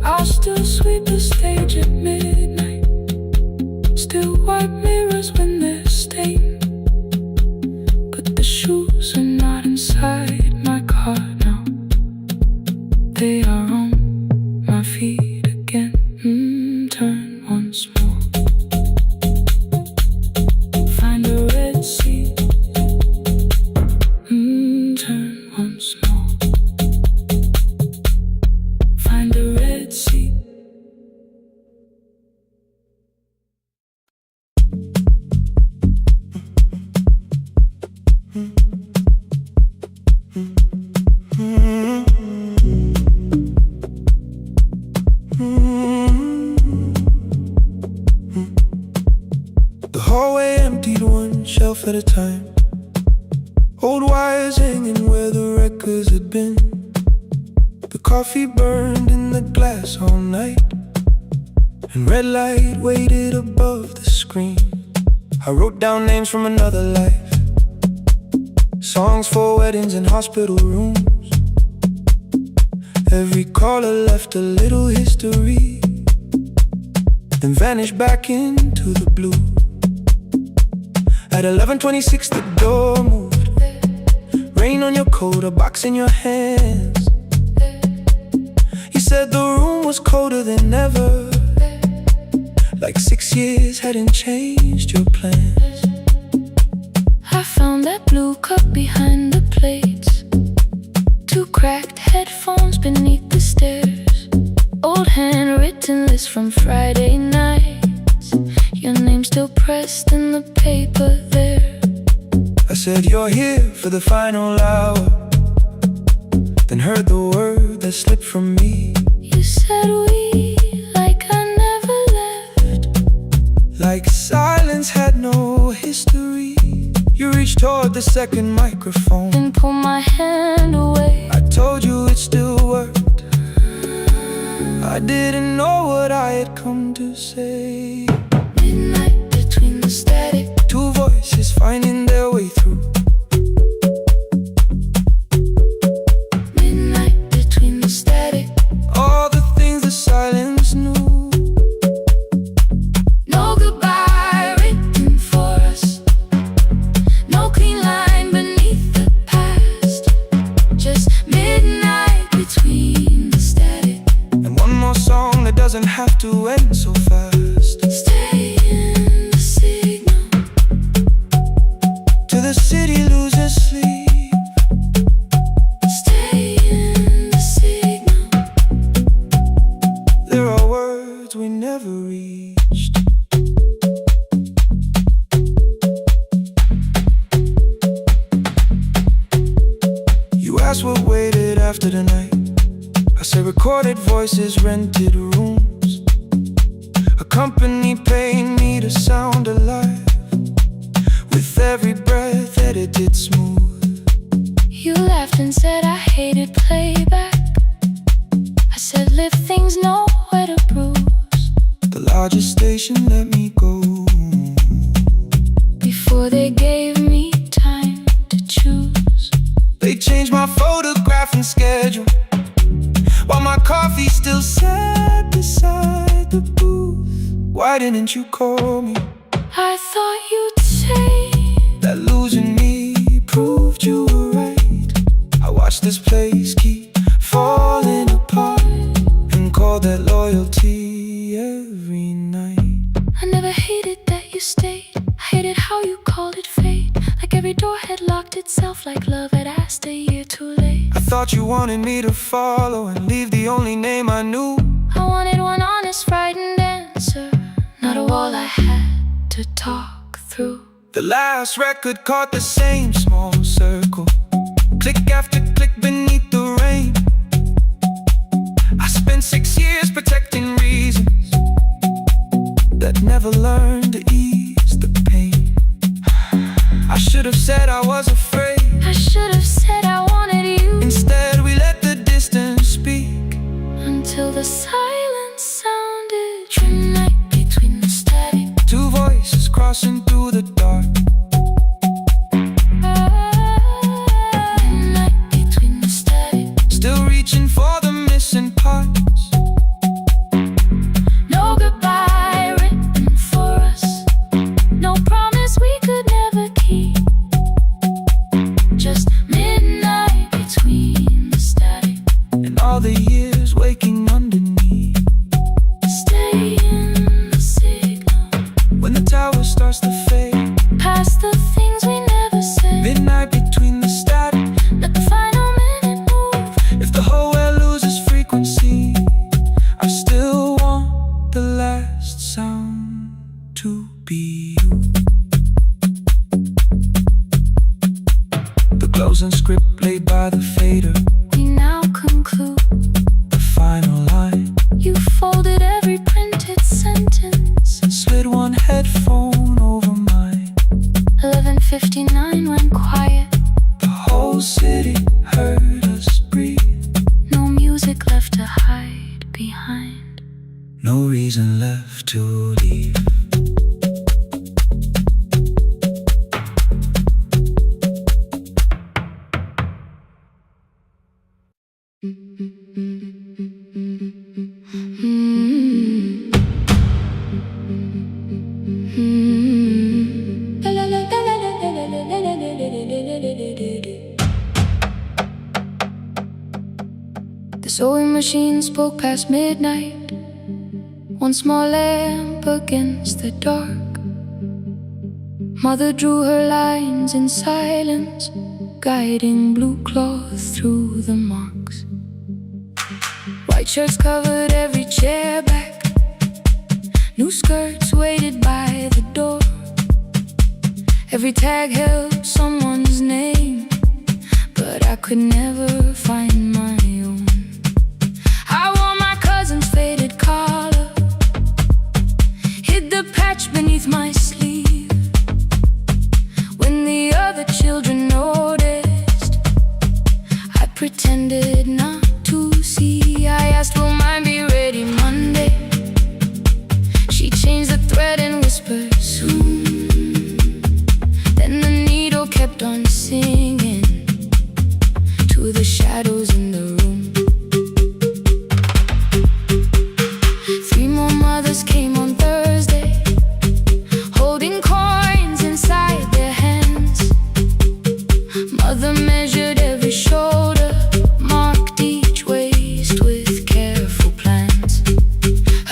B: I'll still sweep the stage at midnight, still wipe mirrors when they're stained. But the shoes are not inside my car now.
A: The hallway emptied one shelf at a time. Old wires hanging where the records had been. The coffee burned in the glass all night, and red light waited above the screen. I wrote down names from another life, songs for weddings and hospital rooms. Every caller left a little history, then vanished back into the blue. At 11:26 the door moved. Rain on your coat, a box in your hands. You said the room was colder than ever, like 6 years hadn't changed your plans.
B: I found that blue cup behind the plates, 2 cracked headphones beneath the stairs, old handwritten list from Friday nights, your name still pressed in the paper there.
A: I said you're here for the final hour, then heard the word that slipped from me.
B: You said we, like I never left,
A: like silence had no history. You reached toward the second microphone,
B: then pulled my hand away.
A: I told you it still worked. I didn't know what I had come to say.
B: Midnight between the static,
A: 2 voices finding their way through.
B: midnight between the static.
A: All the things the silence knew.
B: No goodbye written for us, no clean line beneath the past, just midnight between the static.
A: And one more song that doesn't have to end so fast.
B: Stay in the signal,
A: Till the city loses sleep.
B: stay in the signal.
A: There are words we never reached. You asked what waited after the night. I said recorded voices, rented rooms, a company paying me to sound alive, with every breath edited smooth.
B: You laughed and said I hated playback. I said live things nowhere to bruise,
A: The largest station let me go.
B: before they gave me time to choose.
A: They changed my photograph and schedule, while my coffee still sat beside the booth. Why didn't you call me?
B: I thought you'd say
A: That losing me proved you were right. I watched this place keep falling apart, and called that loyalty every night.
B: I never hated that you stayed. I hated how you called it fate, like every door had locked itself, like love had asked a year too late.
A: I thought you wanted me to follow and leave the only name I knew.
B: I wanted one honest, frightened answer, not a wall I had to talk through.
A: The last record caught the same small circle, click after click beneath the rain. I spent 6 years protecting reasons that never learned to ease the pain. I should have said I was afraid.
B: I should have said I wanted you.
A: Instead we let the distance speak,
B: Until the silence sounded midnight between the static.
A: 2 voices crossing through the dark. played by the fader.
B: We now conclude
A: The final line.
B: you folded every printed sentence.
A: Slid one headphone over mine.
B: 11:59 went quiet.
A: The whole city heard us breathe.
B: No music left to hide behind.
A: No reason left to leave.
B: The sewing machine spoke past midnight. One small lamp against the dark. Mother drew her lines in silence, guiding blue cloth through the marks. White shirts covered every chair back. New skirts waited by the door. Every tag held someone's name, but I could never find my own. I wore my cousin's faded collar, hid the patch beneath my sleeve. When the other children noticed, I pretended not to see. I asked, will mine be ready Monday? She changed the thread and whispered, soon. Then the needle kept on singing to the shadows in the room. 3 more mothers came on Thursday, holding coins inside their hands. Mother measured every shoulder, marked each waist with careful plans.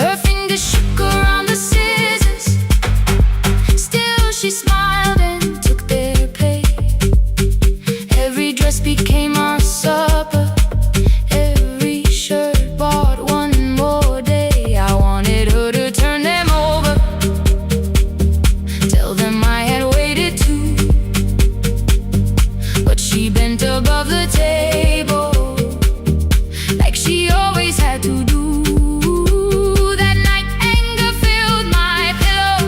B: Her fingers shook around the scissors, still she smiled and took their pay. Every dress became our supper, every shirt bought one more day. I wanted her to turn them over, tell them I had waited too. But she bent above the table, like she always had to do. That night anger filled my pillow.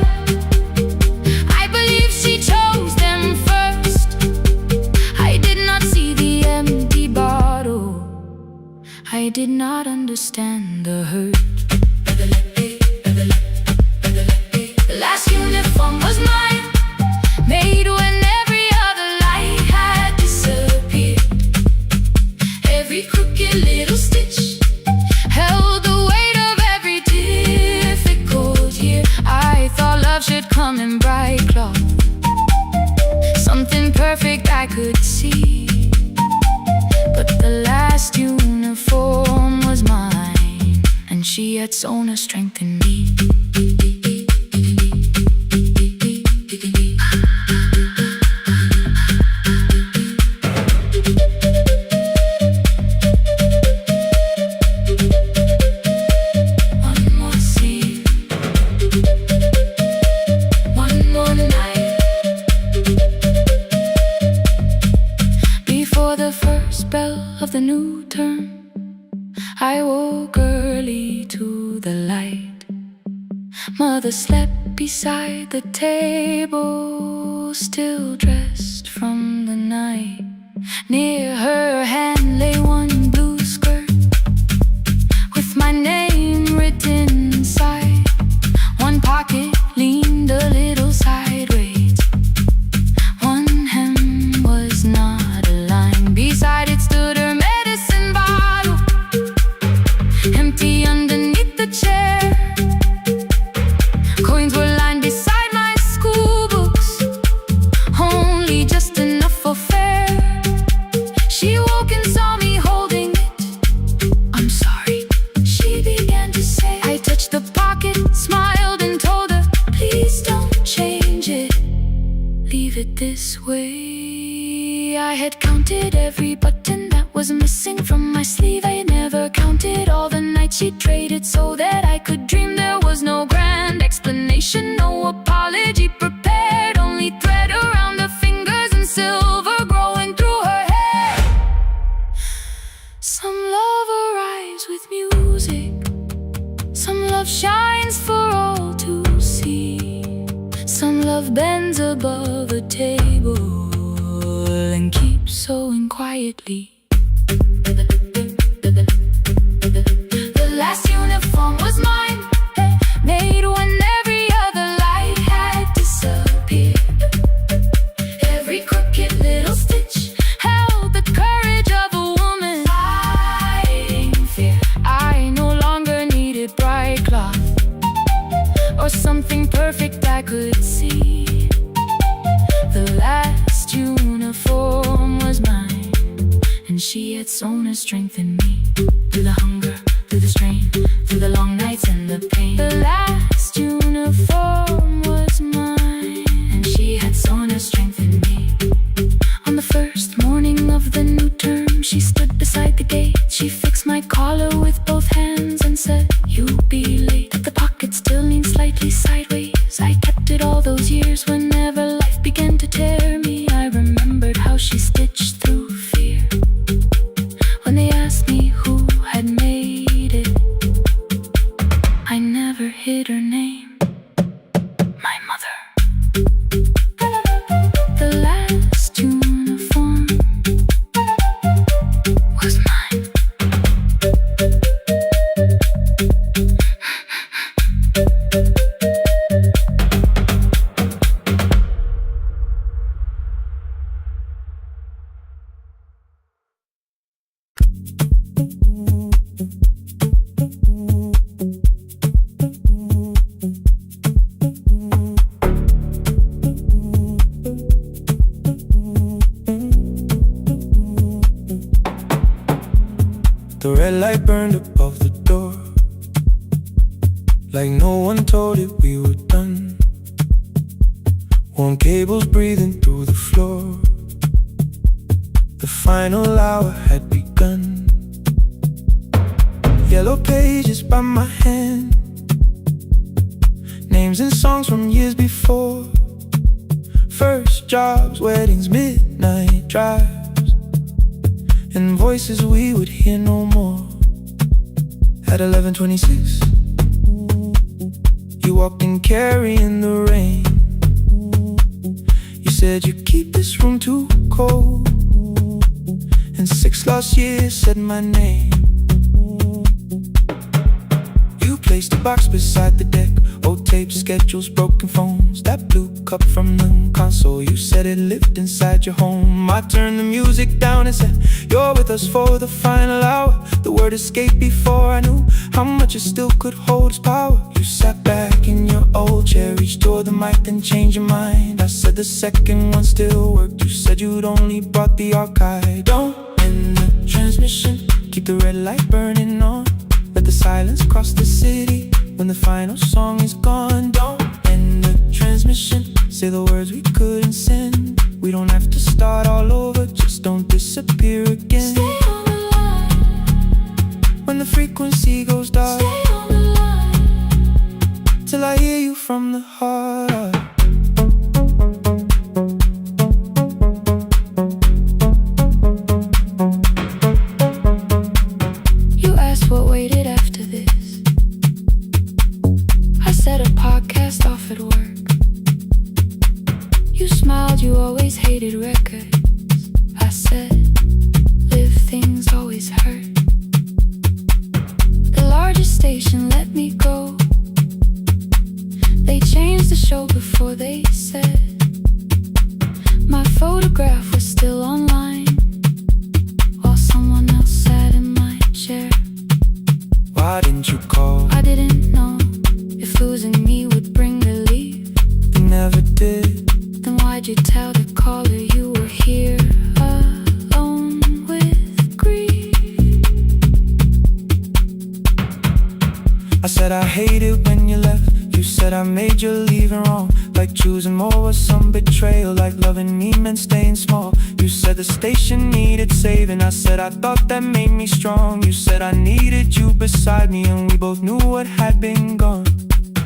B: I believe she chose them first. I did not see the empty bottle. I did not understand the hurt. The last uniform was mine, made when every other light had disappeared. Every crooked little stitch held the weight of every difficult year. I thought love should come in bright cloth, something perfect I could see. But the last uniform was mine, and she had sewn her strength in me. One more scene, one more night. Before the first bell of the new term, I woke early to the light. Mother slept beside the table, still dressed from the night. Near her hand lay one blue skirt with my name written inside. One pocket leaned a little sideways, one hem was not aligned. Beside it stood her medicine bottle, empty underneath the chair. Coins were lined beside my school books, only just enough for fare. She woke and saw me holding it. I'm sorry, she began to say. I touched the pocket, smiled and told her, please don't change it, leave it this way. I had counted every button that was missing from my sleeve. I had never counted all the nights she traded so that I could dream. There was no grand explanation, no apology prepared, only thread around her fingers and silver growing through her hair. bends above a table and keeps sewing quietly. The last uniform was mine, made when every other light had disappeared. Every crooked little stitch held the courage of a woman fighting fear. I no longer needed bright cloth or something perfect I could see. The last uniform was mine, and she had sewn her strength in me. Through the hunger, through the strain, through the long nights and the pain. The last uniform was mine, and she had sewn her strength in me. On the first morning of the new term, she stood beside the gate. She fixed my collar with both hands and said, "You'll be late." But the pocket still leaned slightly sideways. I kept it all those years. Whenever life began to tear me, I remembered how she stitched through fear. When they asked me who had made it, I never hid her name. My mother. The last uniform was mine.
A: The red light burned above the door, like no one told it we were done. Warm cables breathing through the floor. The final hour had begun. Yellow pages by my hand, names and songs from years before. First jobs, weddings, midnight drives, and voices we would hear no more. At 11:26, you walked in carrying the rain. You said you keep this room too cold, and 6 lost years said my name. You placed a box beside the deck, old tapes, schedules, broken phones, that blue cup from the console. You said it lived inside your home. I turned the music down and said, "You're with us for the final hour." The word escaped before I knew how much it still could hold its power. You sat back in your old chair, reached toward the mic, then changed your mind. I said the second one still worked. You said you'd only brought the archive. Don't end the transmission, keep the red light burning on. Let the silence cross the city when the final song is gone. Don't end the transmission, say the words we couldn't send. We don't have to start all over, just don't disappear again.
B: Stay on the line.
A: When the frequency goes dark,
B: Stay on the line.
A: till I hear you from the heart up.
B: You asked what waited after this. I said a podcast off at work. You smiled, you always hated records. I said, live things always hurt. The largest station let me go. They changed the show before they said my photograph was still online, while someone else sat in my chair.
A: Why didn't you call?
B: I didn't know if losing me would bring relief.
A: You never did.
B: Then why'd you tell the caller you were here alone with grief?
A: I said I hate it when you left. You said I made you leaving wrong, like choosing more was some betrayal, like loving me meant staying small. You said the station needed saving. I said I thought that made me strong. You said I needed you beside me, and we both knew what had been gone.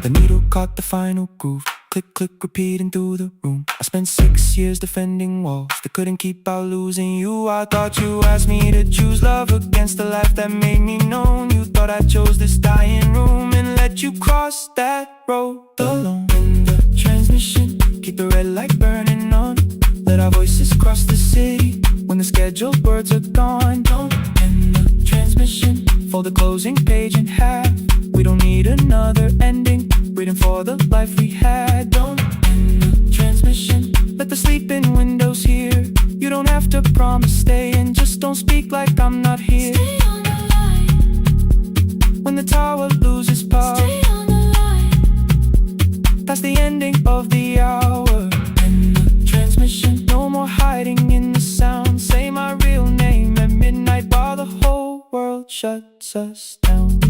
A: The needle caught the final groove. Click, click, repeating through the room. I spent 6 years defending walls that couldn't keep out losing you. I thought you asked me to choose love against the life that made me known. You thought I chose this dying room and let you cross that road alone. In the transmission, keep the red light burning on. Let our voices cross the city when the scheduled words are gone. Don't end the transmission, fold the closing page in half. We don't need another ending, waiting for the life we had. Don't end the transmission, let the sleeping windows hear. You don't have to promise staying, just don't speak like I'm not here.
B: Stay on the line.
A: When the tower loses power,
B: Stay on the line.
A: that's the ending of the hour. End the transmission, no more hiding in the sound. Say my real name at midnight while the whole world shuts us down.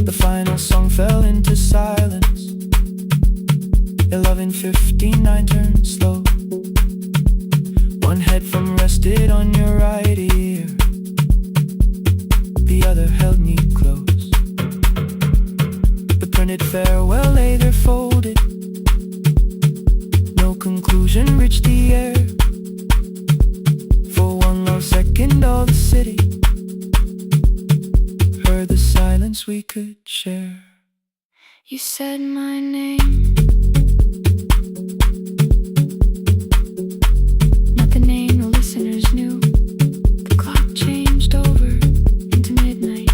A: The final song fell into silence. 11:59 turned slow. One headphone rested on your right ear, the other held me close. The printed farewell lay there folded. No conclusion reached the air. For one low second all the city heard the silence we could share.
B: You said my name, not the name the listeners knew. The clock changed over into midnight,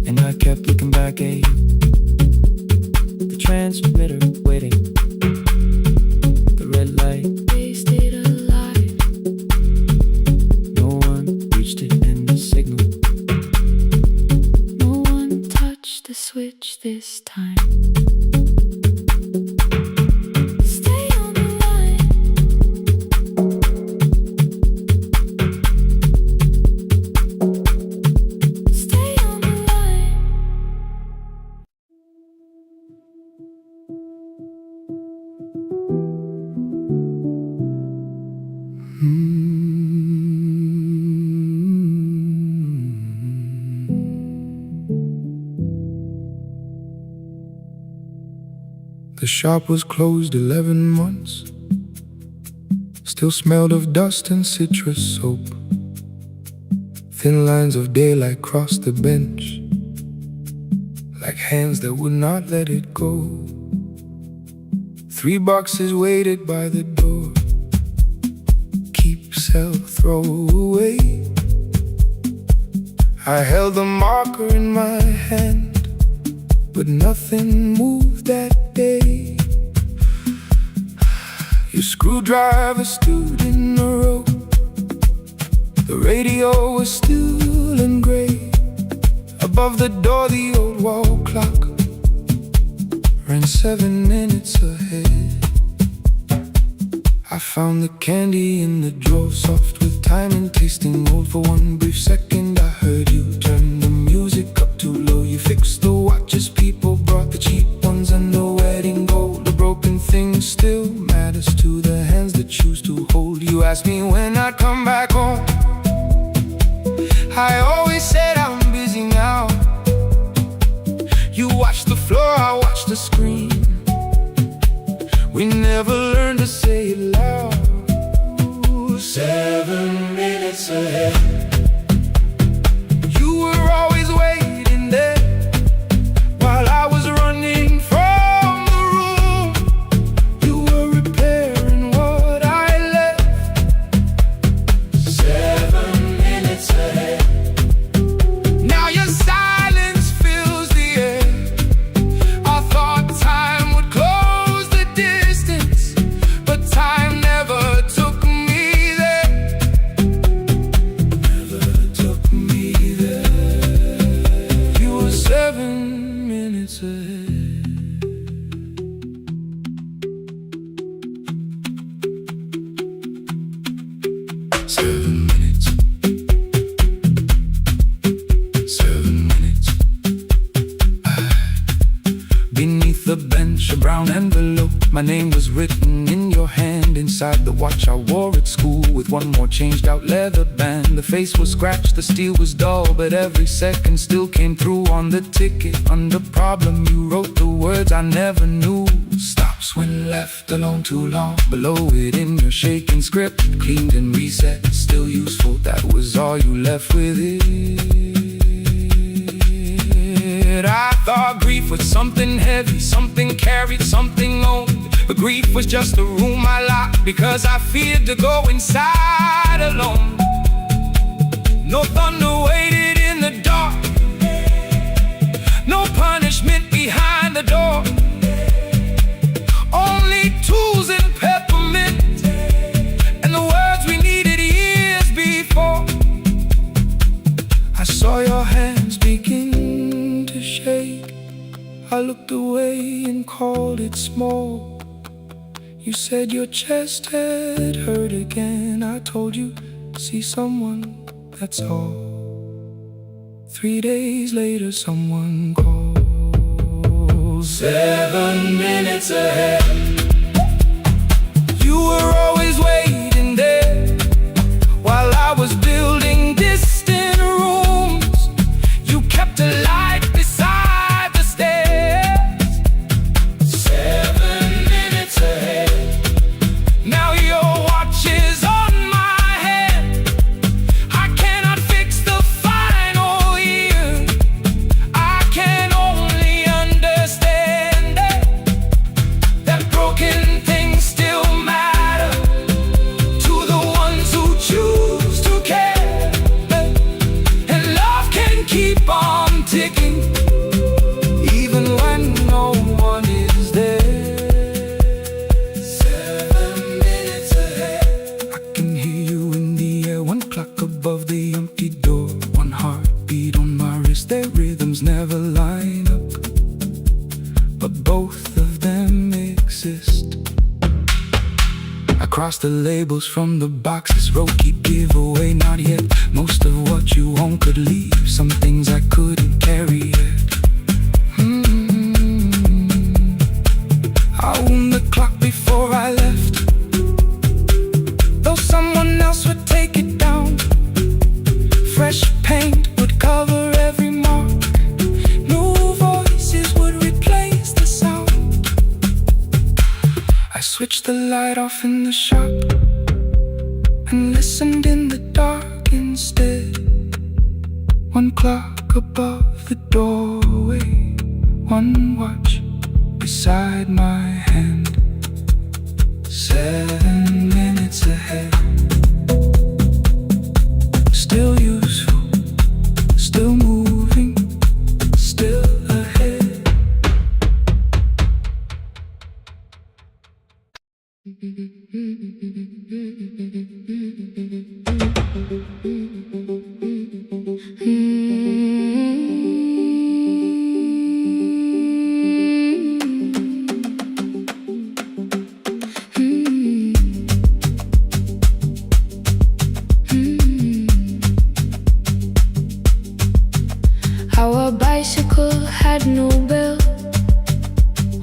A: And I kept looking back at you, the transmitter waiting, the red light,
B: they stayed alive.
A: no one reached it in the signal.
B: No one touched the switch this time. Stay on the line. Stay on the line.
A: The shop was closed 11 months. Still smelled of dust and citrus soap. Thin lines of daylight crossed the bench, like hands that would not let it go. 3 boxes waited by the door. Keep, sell, throw away. I held the marker in my hand, but nothing moved that day. Your screwdriver stood in the road. The radio was still and gray. Above the door the old wall clock ran 7 minutes ahead. I found the candy in the drawer, soft with time and tasting old. For one brief second I heard you turn the music up too low. You fixed the watches, people brought the cheap ones and the wedding gold. The broken thing still matters to the hands that choose to hold. You asked me when I'd come back home. I always said I'm busy now. You watched the floor, I watched the screen. We never learned to say it loud. 7 minutes ahead. You were always waiting there while I was running from the room. You were repairing what I left. 7 minutes ahead. Now your silence fills the air. I thought time would close the distance, but time never took me there. Never took me there. You were 7 minutes ahead. Seven minutes. 7 minutes. Beneath the bench, a brown envelope. My name was written in your hand. Inside the watch I wore at school, with one more changed out leather band. The face was scratched, the steel was dull, but every second still came through on the ticket. Under problem you wrote the words I never knew. Stops when left alone too long. Below it in your shaking script, cleaned and reset, still useful. That was all you left with it. it. I thought grief was something heavy, something carried, something owned. But grief was just a room I locked because I feared to go inside alone. No thunder waited in the dark, no punishment behind the door. Only tools and peppermint, and the words we needed years before. I saw your hands begin to shake. I looked away and called it small. You said your chest had hurt again. I told you, see someone, that's all. 3 days later someone called. 7 minutes ahead. You were always waiting there while I was building distant rooms. You kept a light beside the stairs. 7 minutes ahead. Now your watch is on my hand. I cannot fix the final year. I can only understand that broken things still matter to the ones who choose to care. And love can keep on ticking even when no one is there. 7 minutes ahead. I can hear you in the air, 1 clock above the empty door, 1 heartbeat on my wrist. Their rhythms never line up, but both of them exist. I cross the labels from the boxes, wrote keep, give away, not yet. Most of what you own could leave, some things I couldn't carry yet. I wound the clock before I left, though someone else would take it down. Fresh paint would cover every mark, new voices would replace the sound. I switched the light off in the shop and listened in the dark instead. 1 clock above the doorway, 1 watch beside my hand. 7 minutes ahead. Still useful, still moving, still ahead.
B: Our bicycle had no bell,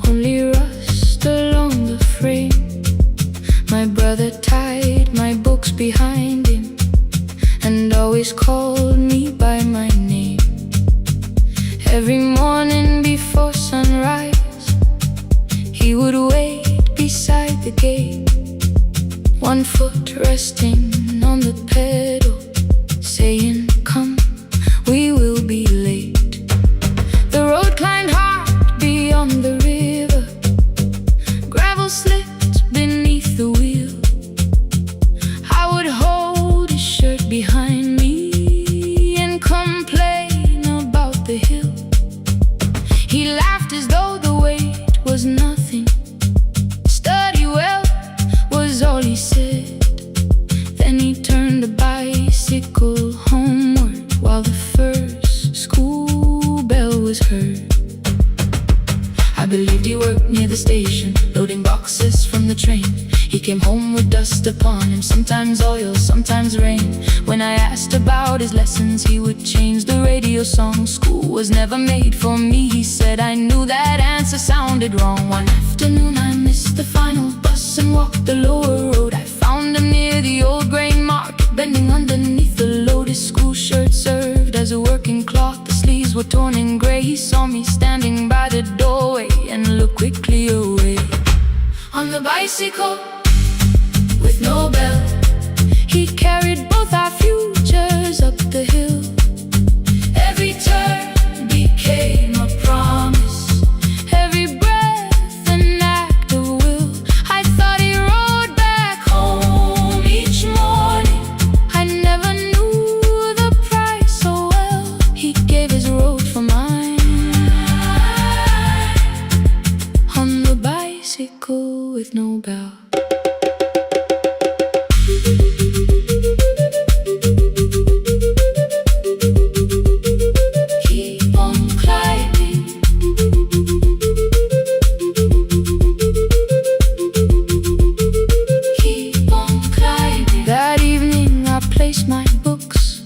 B: only rust along the frame. My brother tied my books behind him and always called me by my name. Every morning before sunrise, he would wait beside the gate, 1 foot resting on the pedal, saying, come, we will be late. The road climbed hard beyond the river, gravel slipped beneath the wheel. I would hold his shirt behind me and complain about the hill. He laughed as though the weight was nothing. Study well was all he said. Then he turned the bicycle homeward while the first school bell was heard. I believed he worked near the station, loading boxes from the train. He came home with dust upon him, sometimes oil, sometimes rain. When I asked about his lessons, he would change the radio song. School was never made for me, he said. I knew that answer sounded wrong. One afternoon I missed the final bus and walked the lower road. I found him near the old grain market, bending underneath the loaded school shirt served as a working cloth. The sleeves were torn and gray. He saw me standing by the doorway and looked quickly away. On the bicycle with no bell, he carried both our futures up the hill. Every turn became a no bell. Keep on climbing. Keep on climbing. That evening I placed my books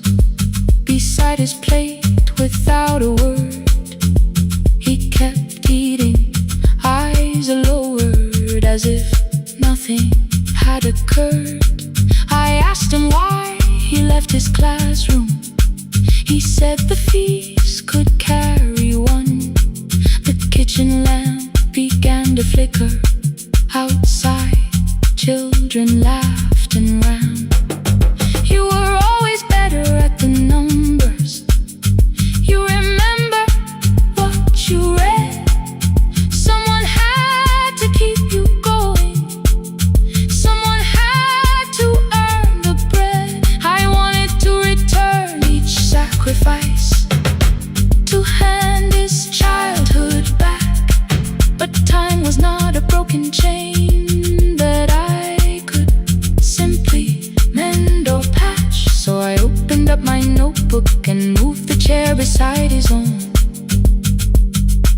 B: beside his plate without a word. He kept eating, eyes lowered, as if nothing had occurred. I asked him why he left his classroom. He said the feast could carry one. The kitchen lamp began to flicker. Outside, children laughed and ran. You were always better at the numbers. You remember what you read. Someone had to keep you going. Someone had to earn the bread. I wanted to return each sacrifice, to hand his childhood back. But time was not a broken chain that I could simply mend or patch. So I opened up my notebook and moved the chair beside his own.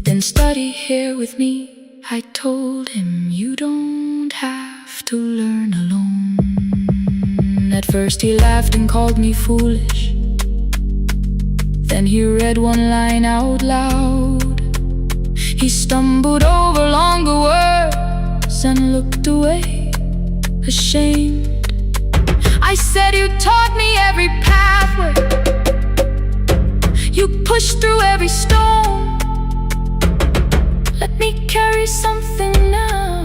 B: Then study here with me, I told him. You don't have to learn alone. At first he laughed and called me foolish. Then he read one line out loud. He stumbled over longer words and looked away, ashamed. I said, you taught me every pathway. You pushed through every stone. Let me carry something now.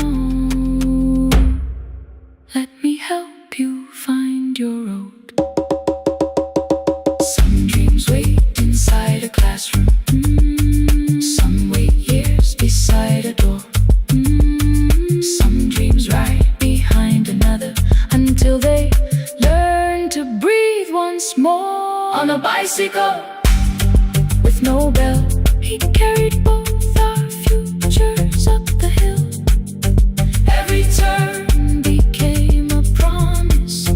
B: Let me help you find your road. Some dreams wait inside a classroom. Some wait years beside a door. Some dreams right behind another, until they learn to breathe once more. On a bicycle with no bell, he carried both our futures up the hill. Every turn became a promise,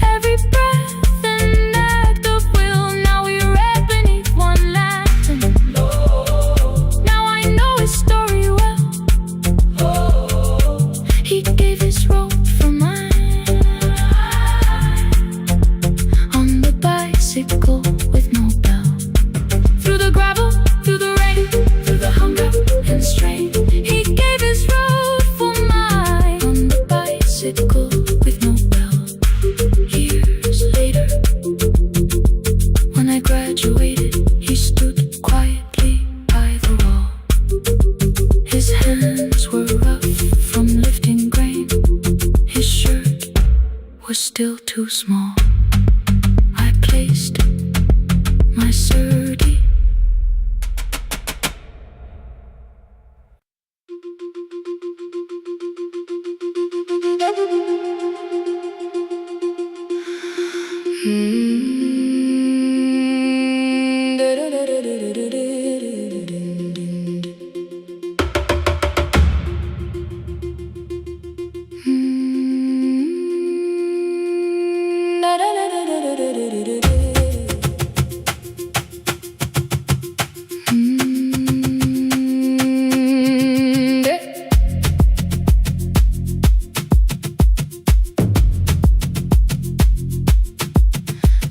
B: every breath an act of will. Now we read beneath one lantern. Now I know his story well. He gave his rope for mine. On the bicycle with no bell, through the gravel, through the rain, through the hunger and strain, he gave his road for mine. On the bicycle with no bell. Years later, when I graduated, he stood quietly by the wall. His hands were rough from lifting grain. His shirt was still too small. I placed my surdie.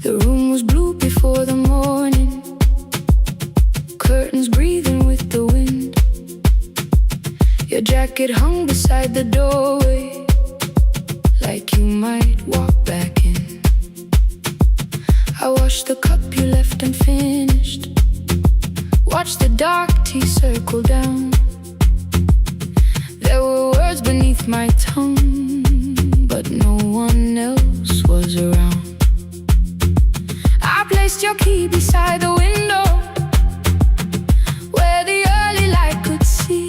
B: The room was blue before the morning, curtains breathing with the wind. Your jacket hung beside the doorway, like you might walk back in. I washed the cup you left unfinished, watched the dark tea circle down. There were words beneath my tongue, but no one else was around. I placed your key beside the window, where the early light could see.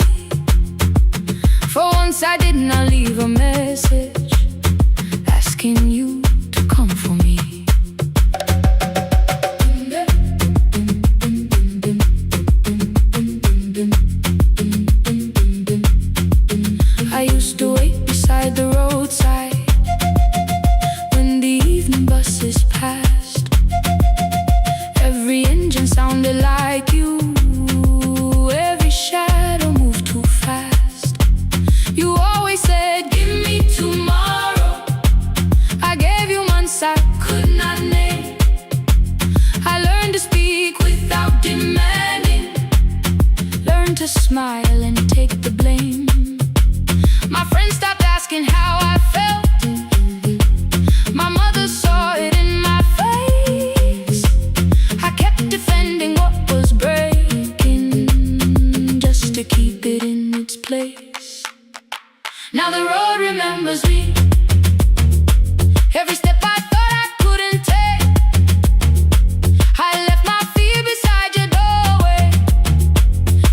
B: For once I did not leave a message asking you to come for me. I used to wait beside to smile and take the blame. My friends stopped asking how I felt. My mother saw it in my face. I kept defending what was breaking, just to keep it in its place. Now the road remembers me. Every step I thought I couldn't take, I left my fear beside your doorway,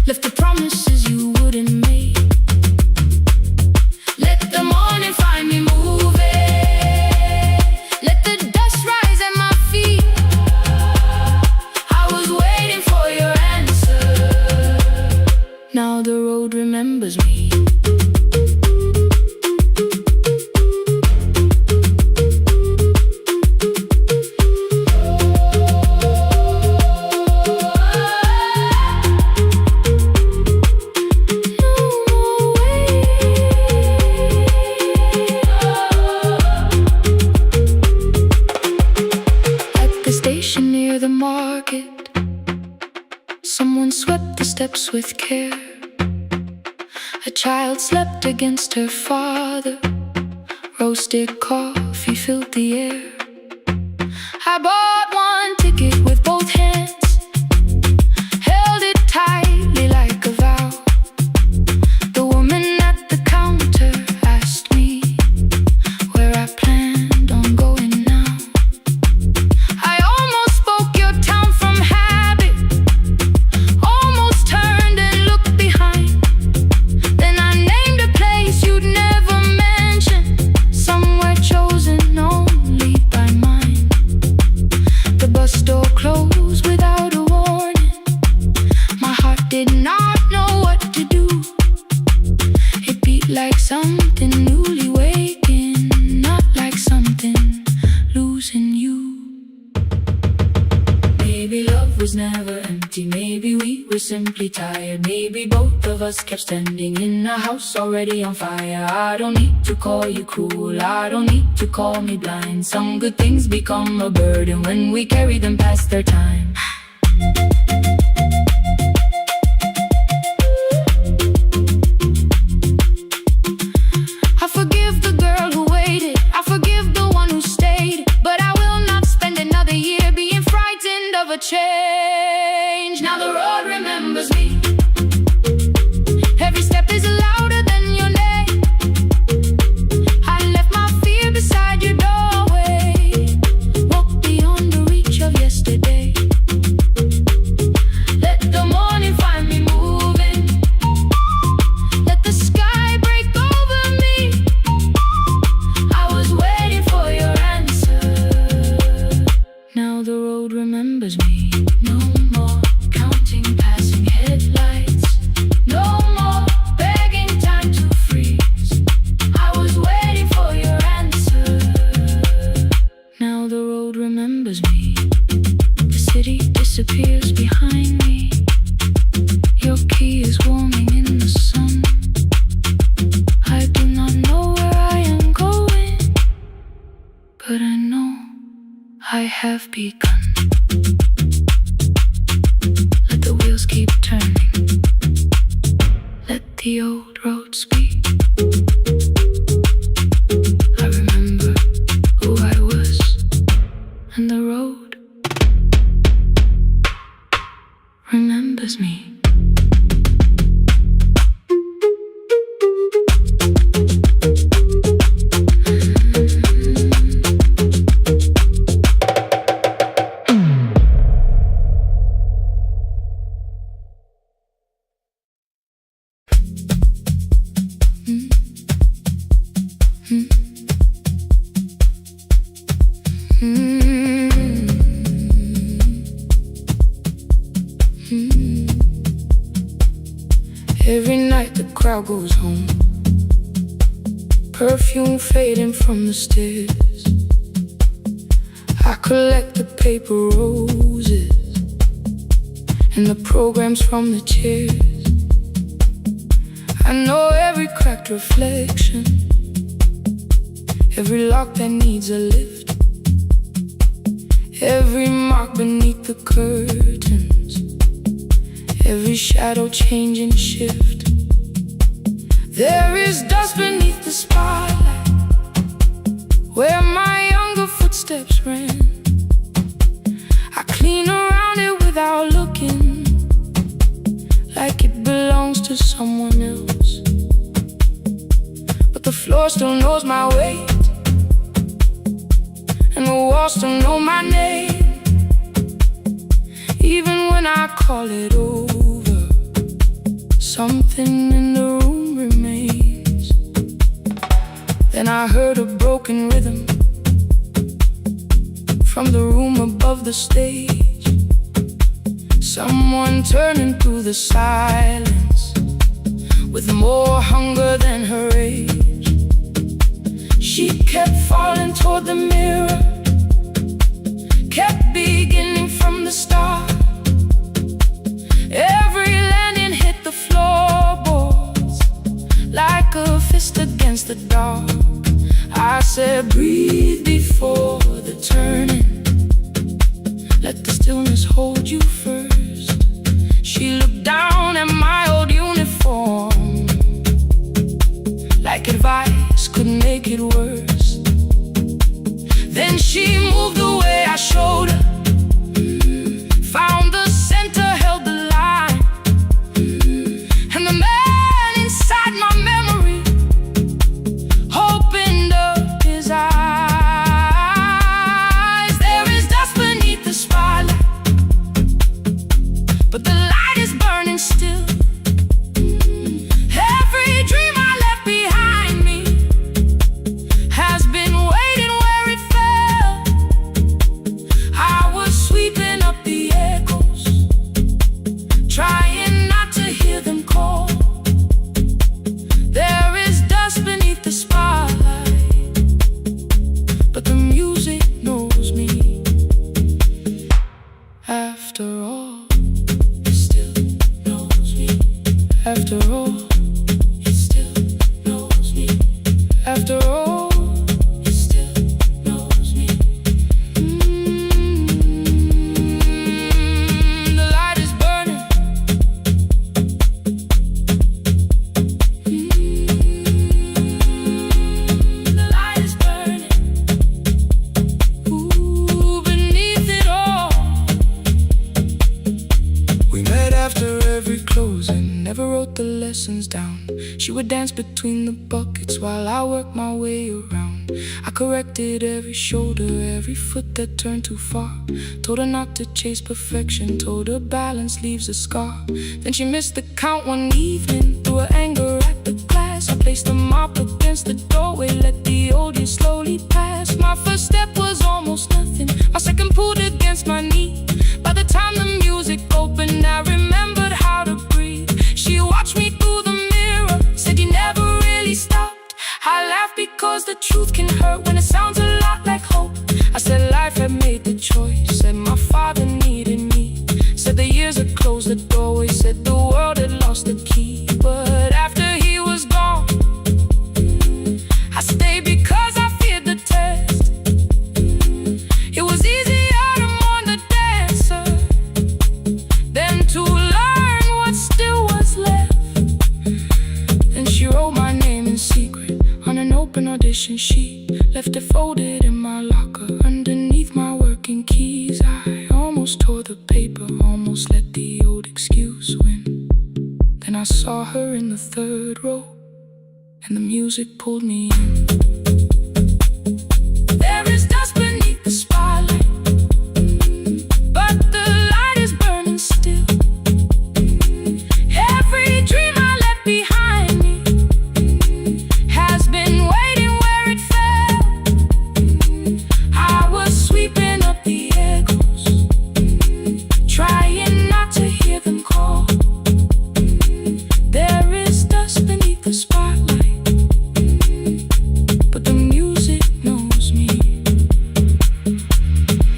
B: left the promises you wouldn't make. Let the morning find me moving, let the dust rise at my feet. I was waiting for your answer. Now the road remembers me. Someone swept the steps with care. A child slept against her father. Roasted coffee filled the air. I bought one ticket with both hands, held it tightly like a vow. The woman at the counter asked me where I planned on going now. I almost spoke your town from habit, almost turned and looked behind. Then I named a place you'd never mention, somewhere chosen only by mine. The bus door closed without a warning. My heart did not know what to do. It beat like something newly waking, not like something losing you. Maybe love was never empty, maybe we were simply tired. Maybe both of us kept standing in a house already on fire. I don't need to call you cruel, I don't need to call me blind. Some good things become a burden when we carry them past their time. I forgive the girl who waited, I forgive the one who stayed, but I will not spend another year being frightened of a change. Now the road remembers me. Every step is louder than your name. I left my fear beside your doorway, walked beyond the reach of yesterday. Let the morning find me moving, let the sky break over me. I was waiting for your answer. Now the road remembers me. No more counting passing headlights, no more begging time to freeze. I was waiting for your answer. Now the road remembers me. The city disappears behind me. Your key is warming in the sun. I do not know where I am going, but I know I have begun. Let the wheels keep turning, let the old road speak. I remember who I was, and the road remembers me. Every night the crowd goes home, perfume fading from the stairs. I collect the paper roses and the programs from the chairs. I know every cracked reflection, every lock that needs a lift, every mark beneath the curtains, every shadow change and shift. There is dust beneath the spotlight, where my younger footsteps ran. I clean around it without looking, like it belongs to someone else. But the floor still knows my weight, and the walls still know my name. Even when I call it over, something in the room remains. Then I heard a broken rhythm from the room above the stage. Someone turning through the silence with more hunger than her age. She kept falling toward the mirror, kept beginning from the start. Every landing hit the floorboards like a fist against the dark. I said, breathe before the turning, let the stillness hold you first. She looked down at my old uniform, like advice could make it worse. Then she moved the way I showed her, found the center, held the line, and the man inside my memory opened up his eyes. There is dust beneath the spotlight, but the light is burning still. Every dream I left behind me has been waiting where it fell. I was sweeping up the echoes, trying not to hear them call. There is dust beneath the spotlight, but the music knows me. After all, it still knows me. After all, it still knows me. After all, it still knows me. The light is burning. The light is burning. Ooh, beneath it all. We met after every closing, never wrote the lessons down. She would dance between the buckets while I worked my way around. I corrected every shoulder, every foot that turned too far. Told her not to chase perfection, told her balance leaves a scar. Then she missed the count one evening, threw her anger at the glass. I placed the mop against the doorway, let the old years slowly pass. My first step was almost nothing, my second pulled against my knee. By the time the music opened, I remembered how to breathe. She watched me through the mirror, said you never really stopped. I laughed because the truth can hurt when it sounds a lot like hope. I said life had made the choice, said my father needed me, said the years had closed the doorway, said the world had lost the key. But after he was gone, I stayed because I feared the test. It was easier to mourn the dancer than to learn what still was left. Then she wrote my name in secret on an open audition sheet, left it folded in my locker underneath my working keys. I almost tore the paper, almost let the old excuse win. Then I saw her in the third row, and the music pulled me in. There is dust beneath the spotlight, but the light is burning still. Every dream I left behind me has been waiting where it fell. I was sweeping up the echoes, trying not to hear them call. There is dust beneath the spotlight, but the music knows me.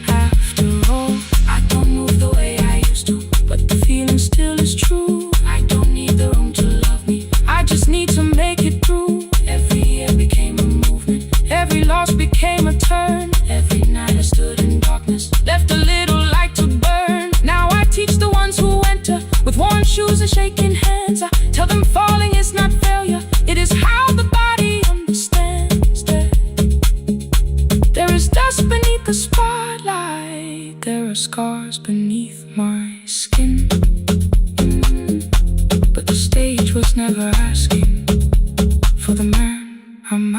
B: After all, I don't move the way I used to, but the feeling still is true. I don't need the room to love me, I just need to make it through. Every year became a movement, every loss became a turn. Every night I stood in darkness, left a little light to burn. Now I teach the ones who enter with one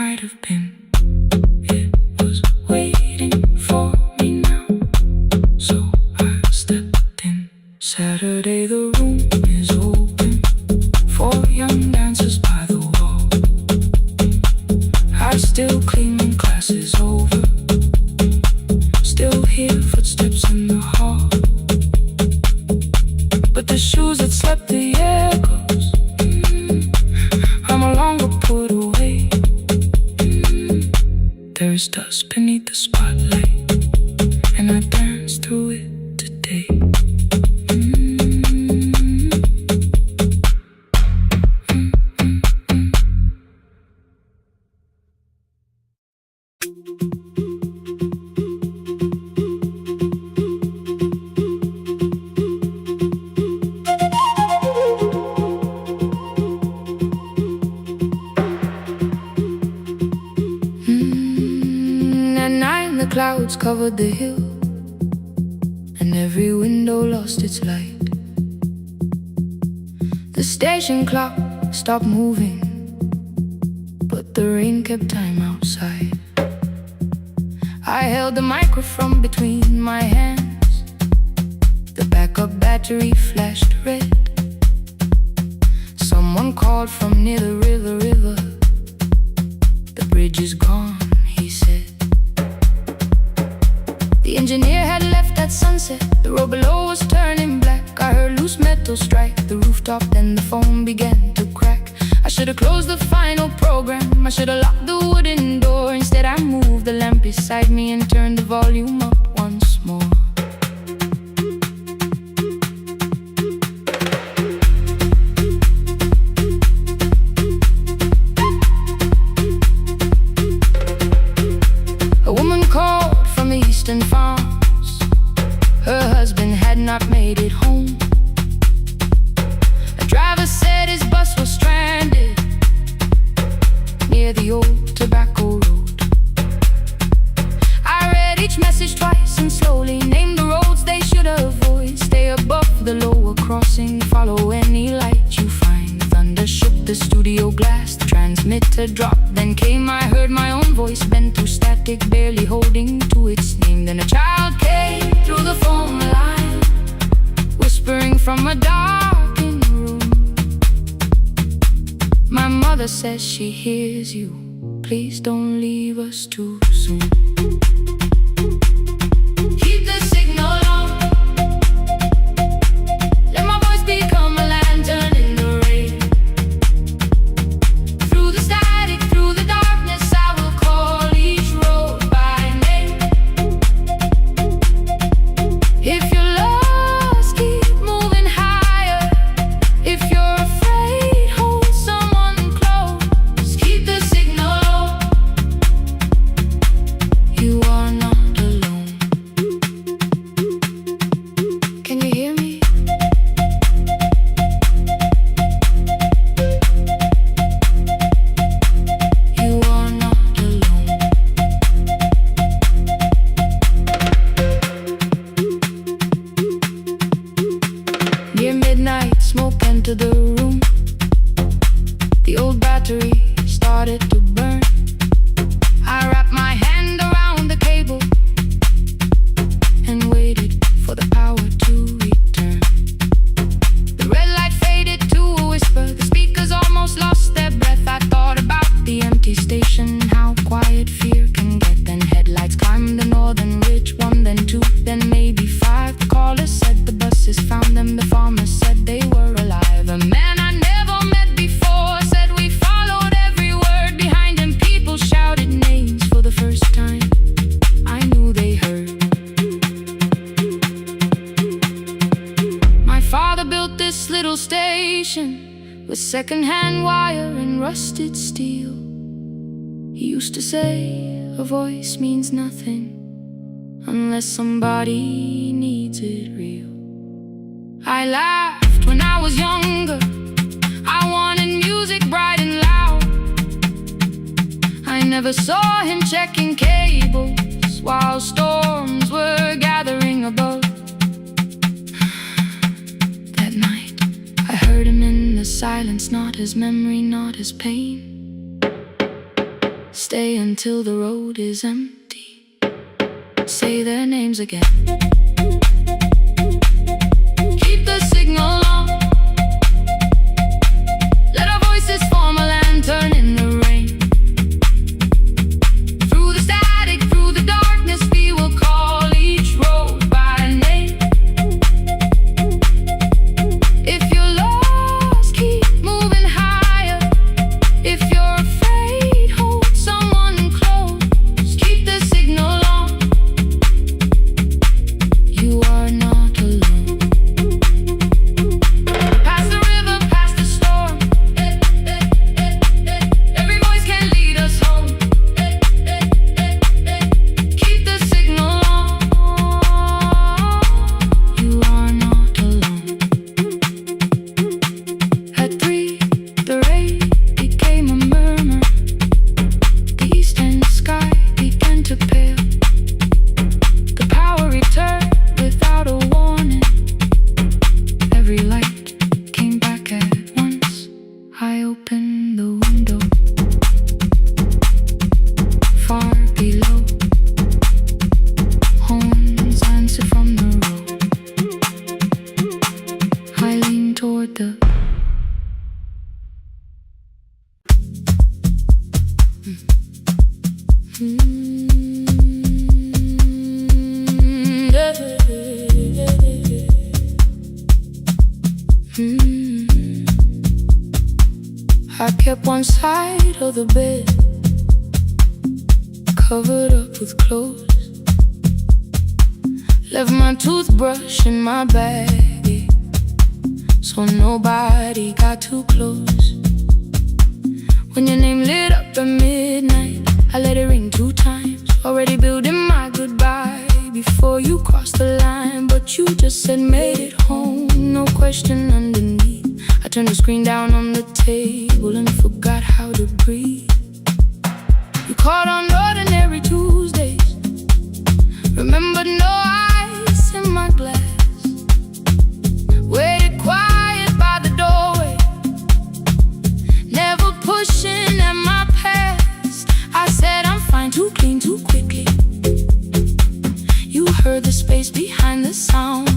A: might have been. It was waiting for me now, so I stepped in. Saturday the room is open for young dancers by the wall. I still clean when class is over, still hear footsteps in the hall. But the shoes that slept the echoes, are no longer put away. There's dust beneath the spotlight, and I dance through it today. At night the clouds covered the hill, and every window lost its light. The station clock stopped moving, but the rain kept time outside. I held the microphone between my hands. The backup battery flashed red. Someone called from near the river. The bridge is gone, he said. The engineer had left at sunset. The road below was turning black. I heard loose metal strike the rooftop, then the phone began to crack. I should have closed the final program. I should have locked the wooden door. Instead I moved the lamp beside me and turned the volume up once more. A woman called from the eastern farms. Her husband had not made it home. A driver said his bus was stranded near the old tobacco road. I read each message twice and slowly named the roads they should avoid. Stay above the lower crossing, follow any light you find. Thunder shook the studio glass, the transmitter dropped. Then came, I heard my own voice bent through static, barely holding to its name. Then a child came through the phone line, whispering from a darkened room. My mother says she hears you. Please don't leave us too soon. Keep the signal on. Let my voice become a lantern in the rain. Through the static, through the darkness, I will call each road by name. If you're lost, keep moving higher. If you're afraid, hold someone close. Keep the signal on. You are not alone. Can you hear me? You are not alone. Near midnight, smoke entered the room. The old battery started to burn. I wrapped my hand around the cable and waited for the power to return. The red light faded to a whisper. The speakers almost lost their breath. I thought about the empty station, how quiet fear can get. Then headlights climbed the northern ridge. One, then two, then maybe five. The caller said the buses found them. The farmer said they were alive. A man I never met before said we followed every word. Behind him people shouted names for the first time. I knew they heard. My father built this little station with second-hand wire and rusted steel. He used to say a voice means nothing unless somebody needs it real. I laughed when I was younger. I wanted music bright and loud. I never saw him checking cables while storms were gathering above. That night I heard him in the silence, not his memory, not his pain.
B: Stay until the road is empty. Say their names again. Keep the signal on. Let our voices form a lantern in the rain. Through the static, through the darkness, we will call each road by name. If you're lost, keep moving higher. If you're afraid, hold someone close. Keep the signal on. You are not alone. Past the river, past the storm. Every voice can lead us home. Keep the signal on. You are not alone. At 3, the rain became a murmur. The eastern sky began to pale. The power returned without a warning. Every light came back at once. I opened the window. Far below, horns answered from the road. I leaned toward the I kept one side of the bed covered up with clothes. Left my toothbrush in my bag, so nobody got too close. When your name lit up at midnight, I let it ring 2 times. Already building my goodbye before you crossed the line, but you just said made it home, no question underneath. I turned the screen down on the table and forgot how to breathe. You called on ordinary Tuesdays. Remembered no ice in my glass. Waited quiet by the doorway, never pushing at my past. I said I'm fine, too clean, too quickly. You heard the space behind the sound.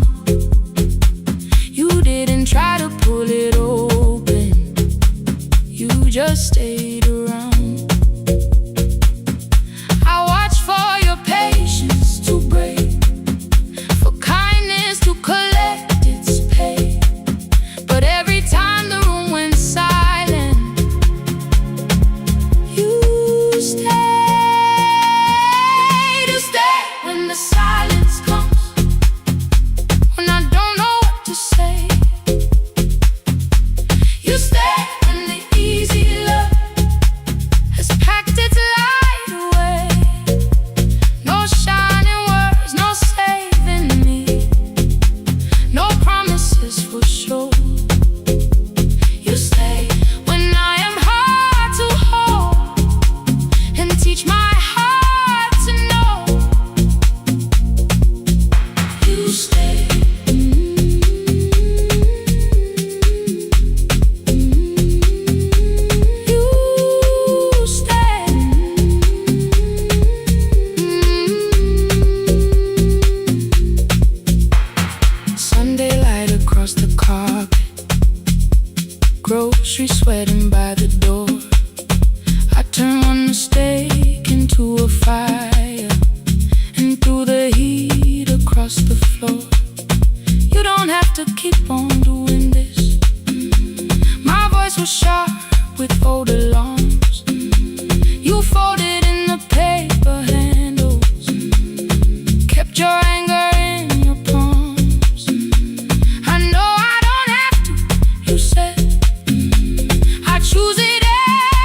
B: You didn't try to pull it open. You just stayed around. I watched for your patience to break, for kindness to collect its pay. But every time the room went silent, you stayed. You stayed when the silence comes, when I don't know what to say. You stay when the easy love has packed its light away. No shining words, no saving me, no promises for sure. You stay when I am hard to hold and teach my heart to know. You stay. Sunday light across the carpet, grocery sweating by the door. I turn one mistake into a fire, and through the heat across the floor. You don't have to keep on doing this. My voice was sharp with old alarms. You folded in the paper handles, kept your anger in your palms. I know I don't have to, you said. I choose it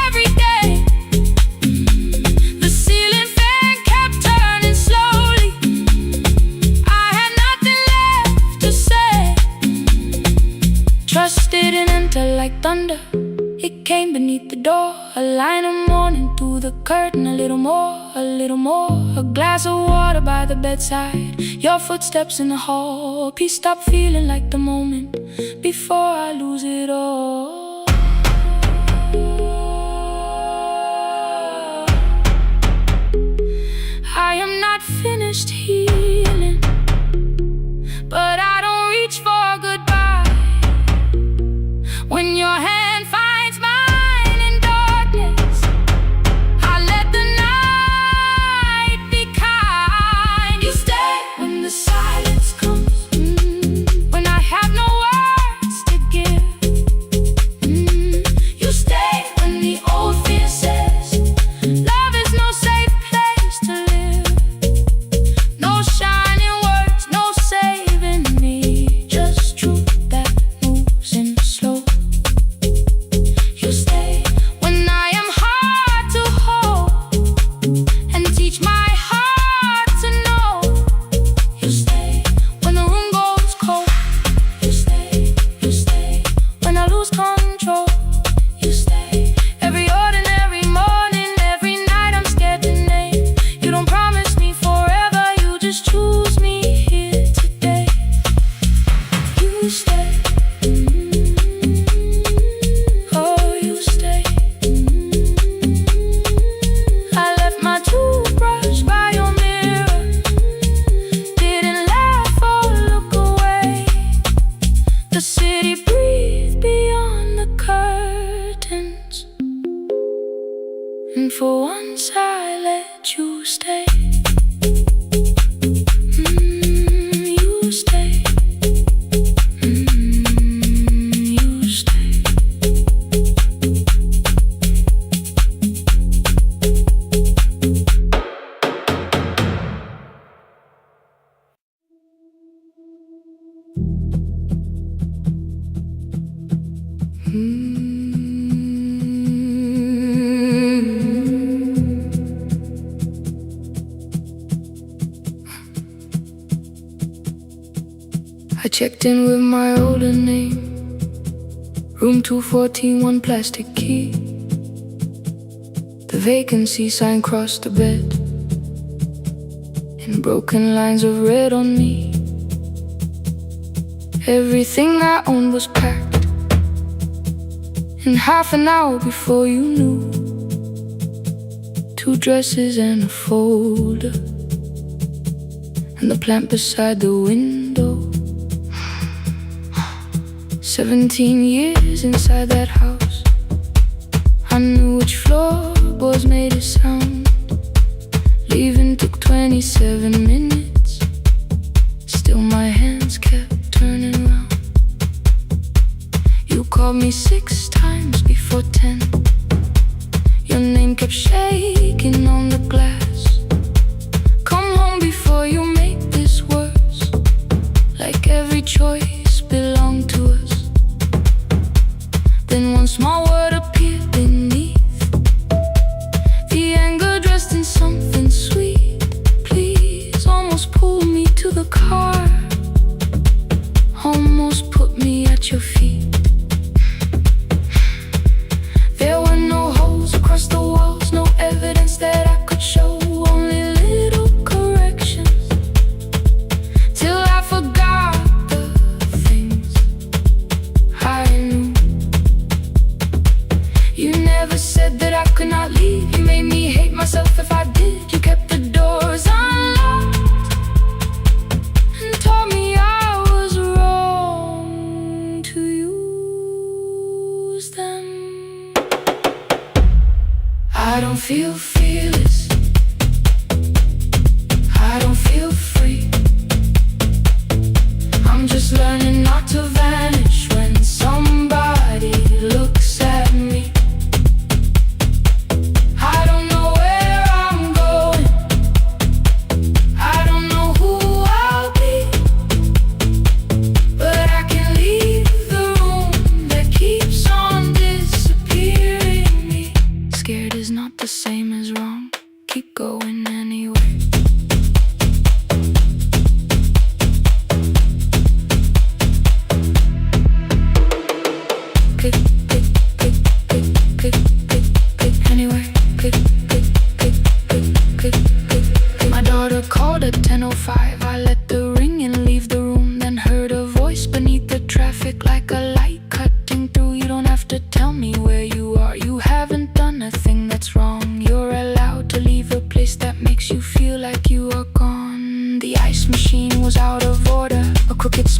B: every day. The ceiling fan kept turning slowly. I had nothing left to say. Trusted and enter like thunder. It came beneath the door, a line of mourning through the curtain. A little more, a little more. A glass of water by the bedside. Your footsteps in the hall. Peace stopped feeling like the moment before I lose it all. finished healing, but I don't reach for goodbye. When your hand finds mine in darkness, I let the night be kind. You stay when the silence comes, when I have no words to give. You stay when the old fear says love is no safe place to live. No shining words, no saving me, just truth that moves in slow. You stay when I am hard to hold and teach my heart to know. You stay when the room goes cold. You stay when I lose control. You stay every ordinary morning, every night I'm scared to name. You don't promise me forever, you just choose me here today. You stay. Oh, you stay. I left my toothbrush by your mirror, didn't laugh or look away. The city breathed beyond the curtains, and for once I let you stay. You stay. You stay. I checked in with my older name, room 214, one plastic key. The vacancy sign crossed the bed, and broken lines of red on me. Everything I owned was packed in half an hour before you knew. 2 dresses and a folder, and the plant beside the window. 17 years inside that house, I knew which floorboards made it sound. Leaving took 27 minutes, still my hands kept turning round. You called me 6 times before 10. Your name kept shaking on the glass. Come home before you make this worse, like every choice belonged to us. Then one small word appeared beneath, the anger dressed in something sweet. Please, almost pulled me to the car, almost put me at your feet. There were no holes across the walls, no evidence that I could show, only little corrections, till I forgot the things I knew. You never said that I could not leave. You made me hate myself if I did. You kept the doors unlocked and told me I was wrong to use them. I don't feel fearless, I don't feel free. I'm just learning not to vanish when somebody looks at me. I don't know where I'm going, I don't know who I'll be, but I can leave the room that keeps on disappearing me. Scared is not the same as wrong, keep going anyway. Click, click, click, click, click, click, click, anyway. Click, click, click, click, click, click, click. My daughter called at 10:05. I let the ring and leave the room, then heard a voice beneath the traffic like a light cutting through. You don't have to tell me where you are, you haven't done a thing that's wrong. You're allowed to leave a place that makes you feel like you are gone.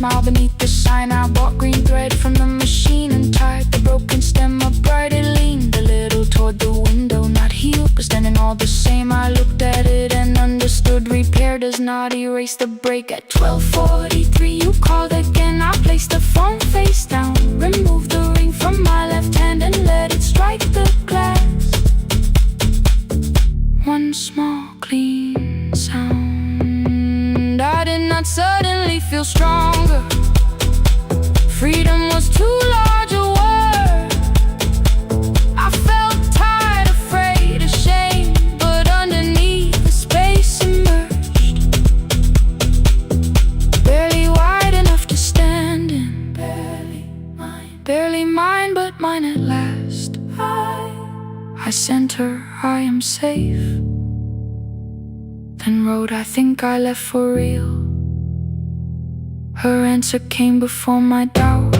B: smile beneath the sign. I bought green thread from the machine and tied the broken stem upright. It leaned a little toward the window, not healed but standing all the same. I looked at it and understood. Repair does not erase the break. At 12:43 you called again. I placed the phone face down, removed the ring from my left hand and let it strike the glass. One small clean sound. I did not suddenly feel stronger. Freedom was too large a word. I felt tired, afraid, ashamed, but underneath the space emerged, barely wide enough to stand in. Barely mine, but mine at last. I sent her, I am safe. Then wrote, I think I left for real. Her answer came before my doubt.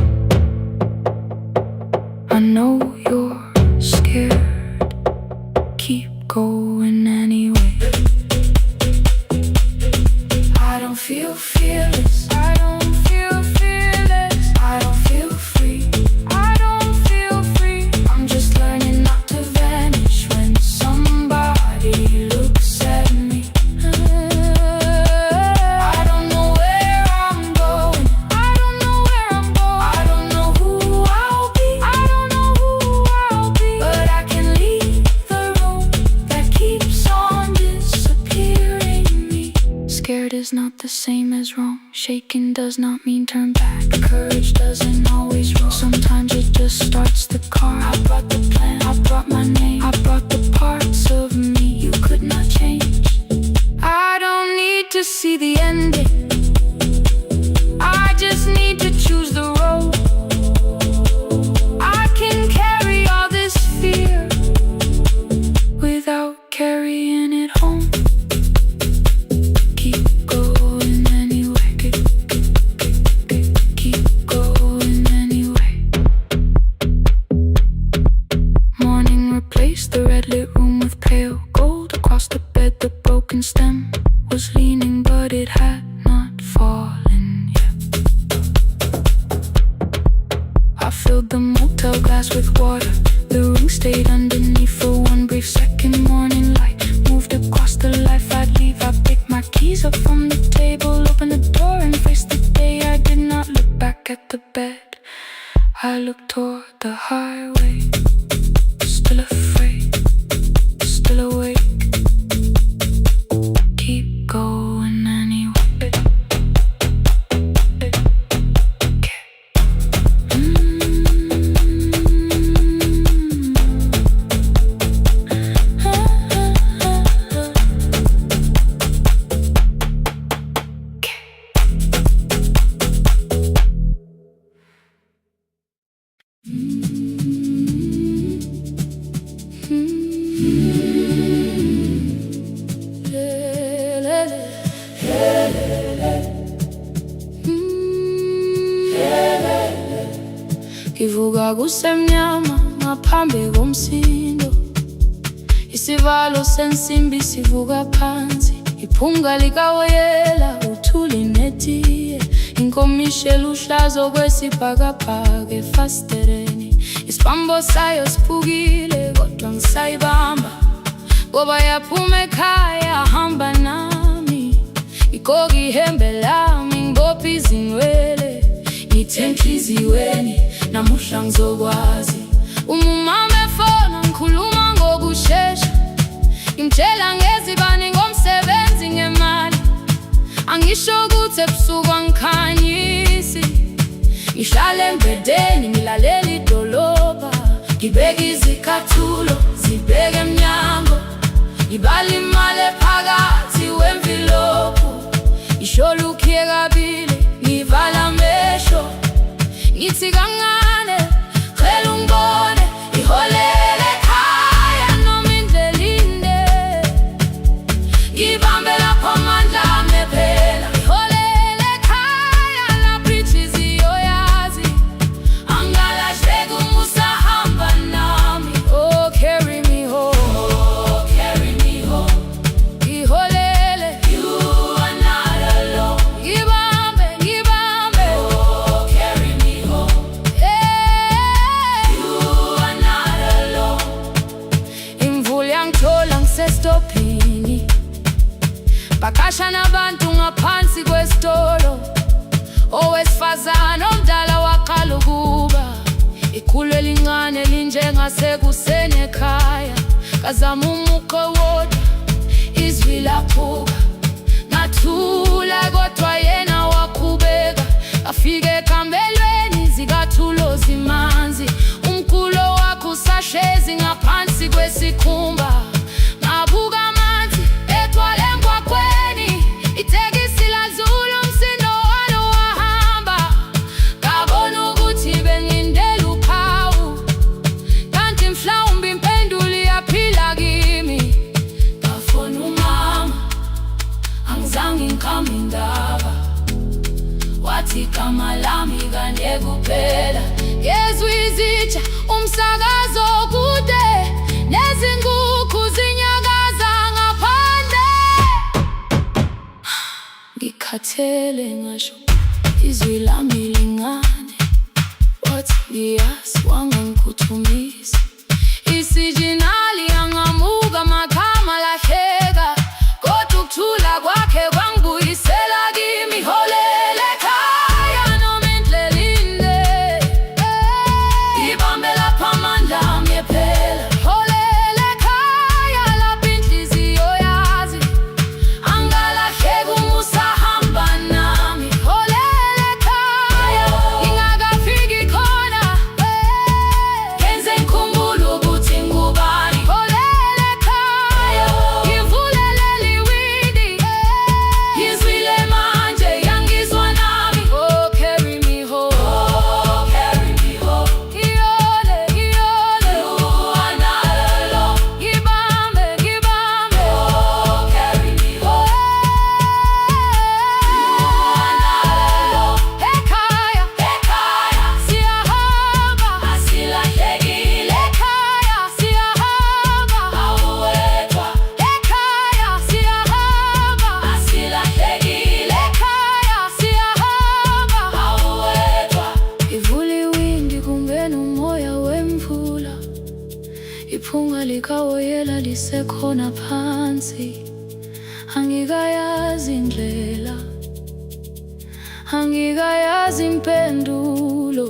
B: I know you're scared. Keep going anyway. I don't feel fearless. I don't feel fearless. I don't feel free. I don't feel free. I'm just learning not to vanish when somebody looks at me. I don't know where I'm going. I don't know where I'm going. I don't know who I'll be. I don't know who I'll be. But I can leave the room that keeps on disappearing me. Scared is not the same as wrong. Shaken does not mean turn back. Courage doesn't always roll. Sometimes it just starts the car. I brought the plan, I brought my name, I brought the parts of me you could not change. I don't need to see the ending. I just need to choose the road. I can carry all this fear without carrying it home. Keep going anyway. Keep going anyway. Morning replaced the red lit room with pale gold. Across the bed the broken stem was leaning, but it had not fallen yet. I filled the motel glass with water. The ring stayed underneath for one brief second. Morning light moved across the life I'd leave. I picked my keys up from the table, opened the door and faced the day. I did not look back at the bed. I looked toward the highway, still afraid, still awake. Keep going anyway. Kivuga kusemnyama ngaphambi komsindo. Isivalo sensimbi sivuka phansi. Iphunga likawoyela uthuli netiye. Inkomishe luhlazo kwesibhakabhaka efasitereni. Isibambo sayo siphukile kodwa ngisayibamba, ngoba yaphuma ekhaya hamba nami. Ikoki ihembe lami ngibopha izinwele. Ngithe enhliziyweni namuhla ngizokwazi. Umama efona ngikhuluma ngokushesha. Ngimtshela ngezibani ngomsebenzi ngemali. Angisho ukuthi ebusuku angikhanyisi. Ngihlala embedeni ngilalela idolobha. Ngibeka izikhathulo zibheke emnyango. Ngibala imali phakathi wemvilophu. Isho lukhiye kabili ngivala amehlo. Ngithi kancane cela ungibone. Iholele ekhaya noma indlela inde. Ngibambe lapho amandla ami ephela. Iholele ekhaya lapho inhliziyo yazi. Angalahleki uma usahamba nami. Oh carry me home, oh carry me home. Iholele, you are not alone. Ngibambe, ngibambe, oh bakashana abantu ngaphansi kwesitolo. Owesifazane omdala waqala ukuba ikhulu elincane linjengasekuseni ekhaya. Kazama umuqo wodwa, izwi laphuka. Ngathula kodwa yena waqhubeka. Afike ekambelweni zikathulo zimanzi. Umkhulo wakhe usahlezi ngaphansi kwesikhumba. Ngabuka amanzi ethwala emgwaqweni. Itekisi ladlula umsindo walo wahamba. Ngabona ukuthi bengindela uphawu, kanti mhlawumbe impendulo iyaphila kimi. Ngafona umama, angizange ngikhambe indaba. Wathi igama lami kanye kuphela. Yezwa izitsha, umsakazo kude, nezinkukhu zinyakaza ngaphandle. Ngikhathele ngasho izwi lami lingane. Wathi ngiyasi, wangangiphuthumisa. Isijinali angamuka magama lahleka, kodwa ukuthula kwakhe kwangibuyisela kimi. Holele ekhaya noma indlela inde, ibambe lapha amandla ami ephela. Holele ekhaya lapha inhliziyo yazi, angalahleki uma usahamba nami. Holele ekhaya ngingakafiki khona, kenze ngikhumbule ukuthi ngubani. Holele ekhaya ngivulelele iwindi, ngizwile manje yangizwa nami. Oh, carry me home, oh, carry me home. Iyole, iyole, you are not alone. Ngibambe, ngibambe, oh, carry me home. You are not alone. Ekhaya, ekhaya siyahamba, asilahlekile. Ekhaya siyahamba, awuwedwa. Ekhaya siyahamba, asilahlekile. Ekhaya siyahamba, awuwedwa. Ivula iwindi kungena umoya wemvula. Iphunga likawoyela lisekhona phansi. Angikayazi indlela, angikayazi impendulo,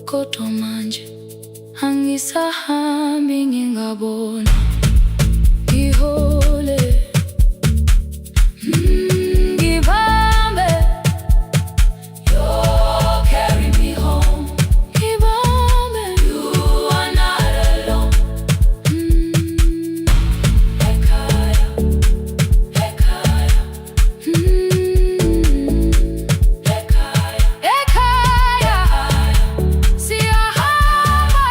B: kodwa manje angisahambi ngingabona. Ngihole, ngibambe, you carry me home. Ngibambe, you are not alone. Ekhaya, ekhaya, ekhaya, ekhaya siyahamba.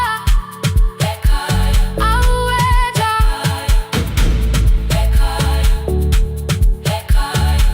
B: Ekhaya, awuwedwa. Ekhaya, ekhaya.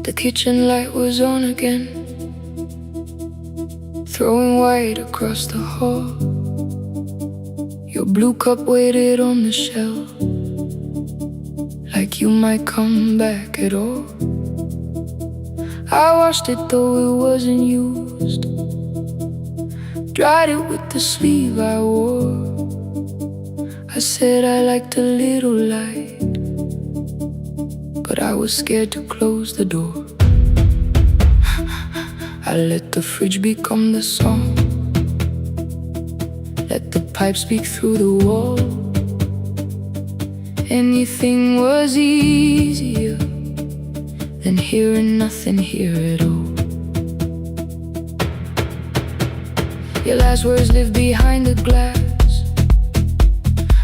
B: The kitchen light was on again, throwing white across the hall. Your blue cup waited on the shelf, like you might come back at all. I washed it though it wasn't used, dried it with the sleeve I wore. I said I liked a little light, but I was scared to close the door. I let the fridge become the song, let the pipe speak through the wall. Anything was easier than hearing nothing here at all. Your last words live behind the glass,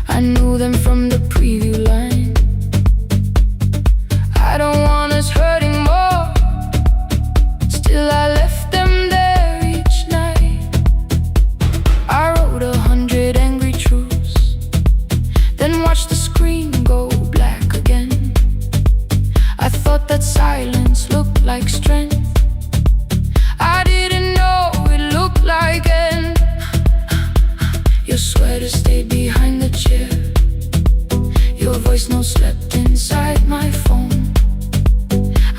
B: I knew them from the preview line. I don't want us hurting more, still I left them there each night. I wrote 100 angry truths, then watched the screen go black again. I thought that silence like strength. I didn't know it looked like end. Your sweater stayed behind the chair. Your voice no slept inside my phone.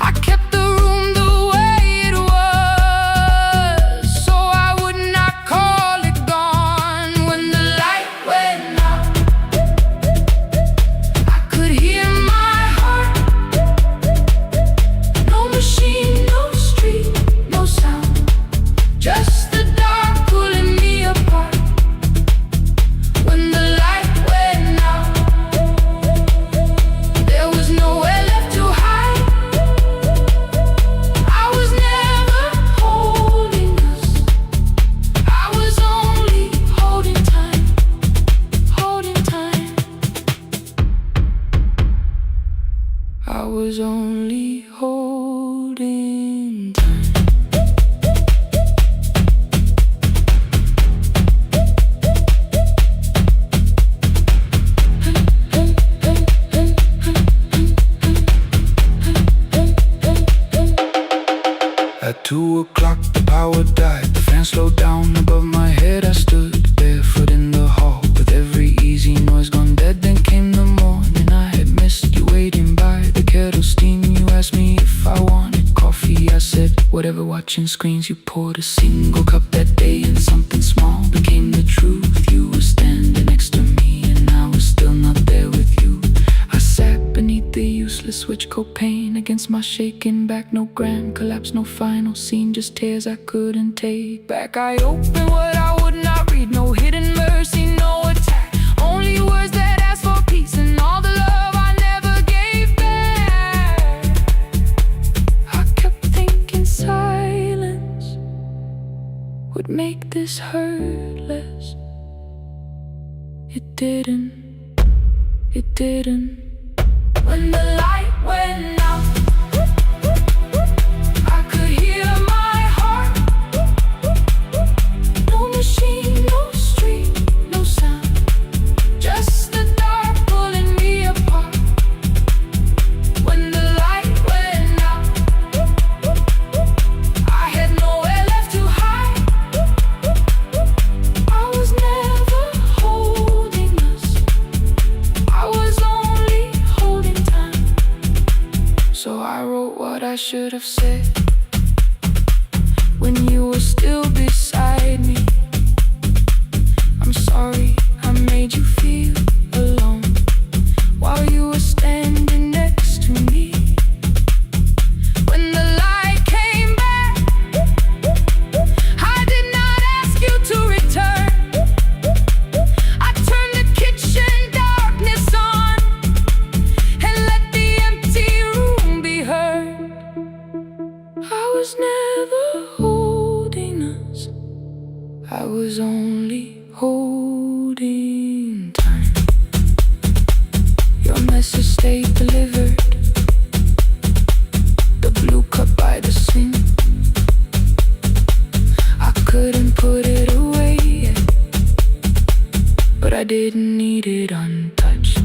B: I kept the room the way it was, so I would not call it gone. When the light went out, I could hear my heart. No machine, no street, no sound, just the dark pulling me apart. When the light went out, there was nowhere left to hide. I was never holding us, I was only holding time, holding time. I was only holding time.
A: At 2 o'clock the power died, the fan slowed down above my head. I stood barefoot in the hall with every easy noise gone dead. Then came the morning, I had missed you waiting by the kettle steam. You asked me if I wanted coffee, I said whatever. Watching screens, you poured a single cup that day, and something small became the truth. You were standing next to me and I was still not there with you. I sat beneath the useless switch, copain against my shaking back. No grand collapse, no final scene, just tears I couldn't take back. I opened what I would not read, no hidden mercy, no attack, only words that ask for peace and all the love I never gave back. I kept thinking silence would make this hurt less. It didn't, it didn't. When the light went out, I could hear my heart. No machine, no street, no sound, just the dark pulling me apart. When the light went out, I had nowhere left to hide. I was never holding us, I was only holding time. So I wrote what I should have said when you were still beside me. I'm sorry I made you feel alone while you were standing next to me. When the light came back, I did not ask you to return. I turned the kitchen darkness on and let the empty room be heard. I was never holding us, I was only holding time. Your message stayed delivered, the blue cup by the sink. I couldn't put it away yet, but I didn't need it untouched.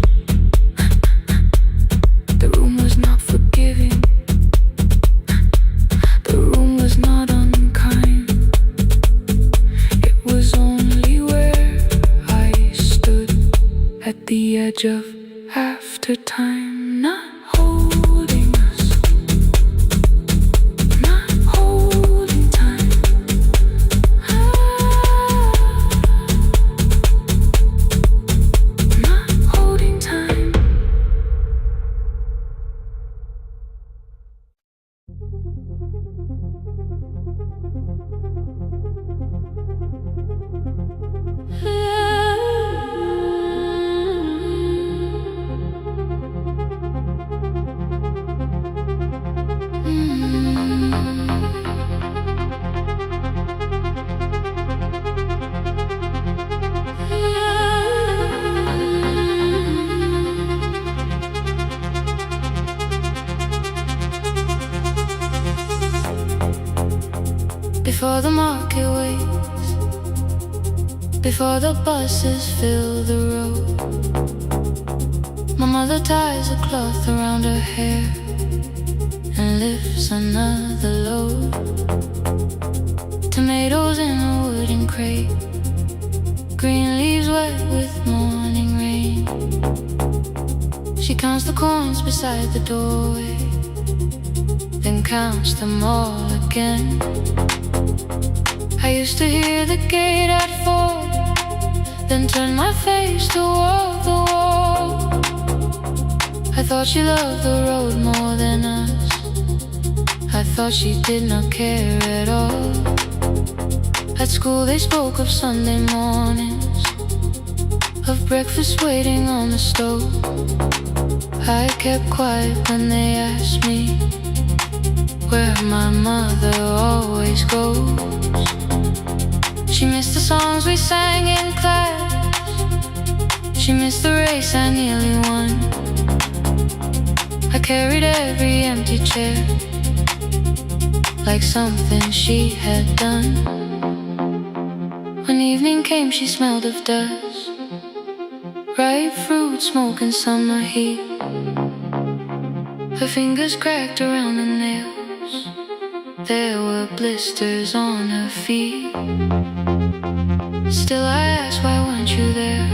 A: The room was not forgiving, the room was not unkind. It was only where I stood at the edge of after time, not holding us, not holding time. Not holding time. Before the market waits, before the buses fill the road, my mother ties a cloth around her hair and lifts
B: lifts another load. Tomatoes in a wooden crate, green leaves wet with morning rain. She counts the coins beside the doorway, then counts them all again. I used to hear the gate at 4, then turn my face toward the wall. I thought she loved the road more than us. I thought she did not care at all. At school they spoke of Sunday mornings, of breakfast waiting on the stove. I kept quiet when they asked me where my mother always goes. She missed the songs we sang in class, she missed the race I nearly won. I carried every empty chair like something she had done. When evening came she smelled of dust, ripe fruit, smoke and summer heat. Her fingers cracked around the nails, there were blisters on her feet. Still I asked, why weren't you there?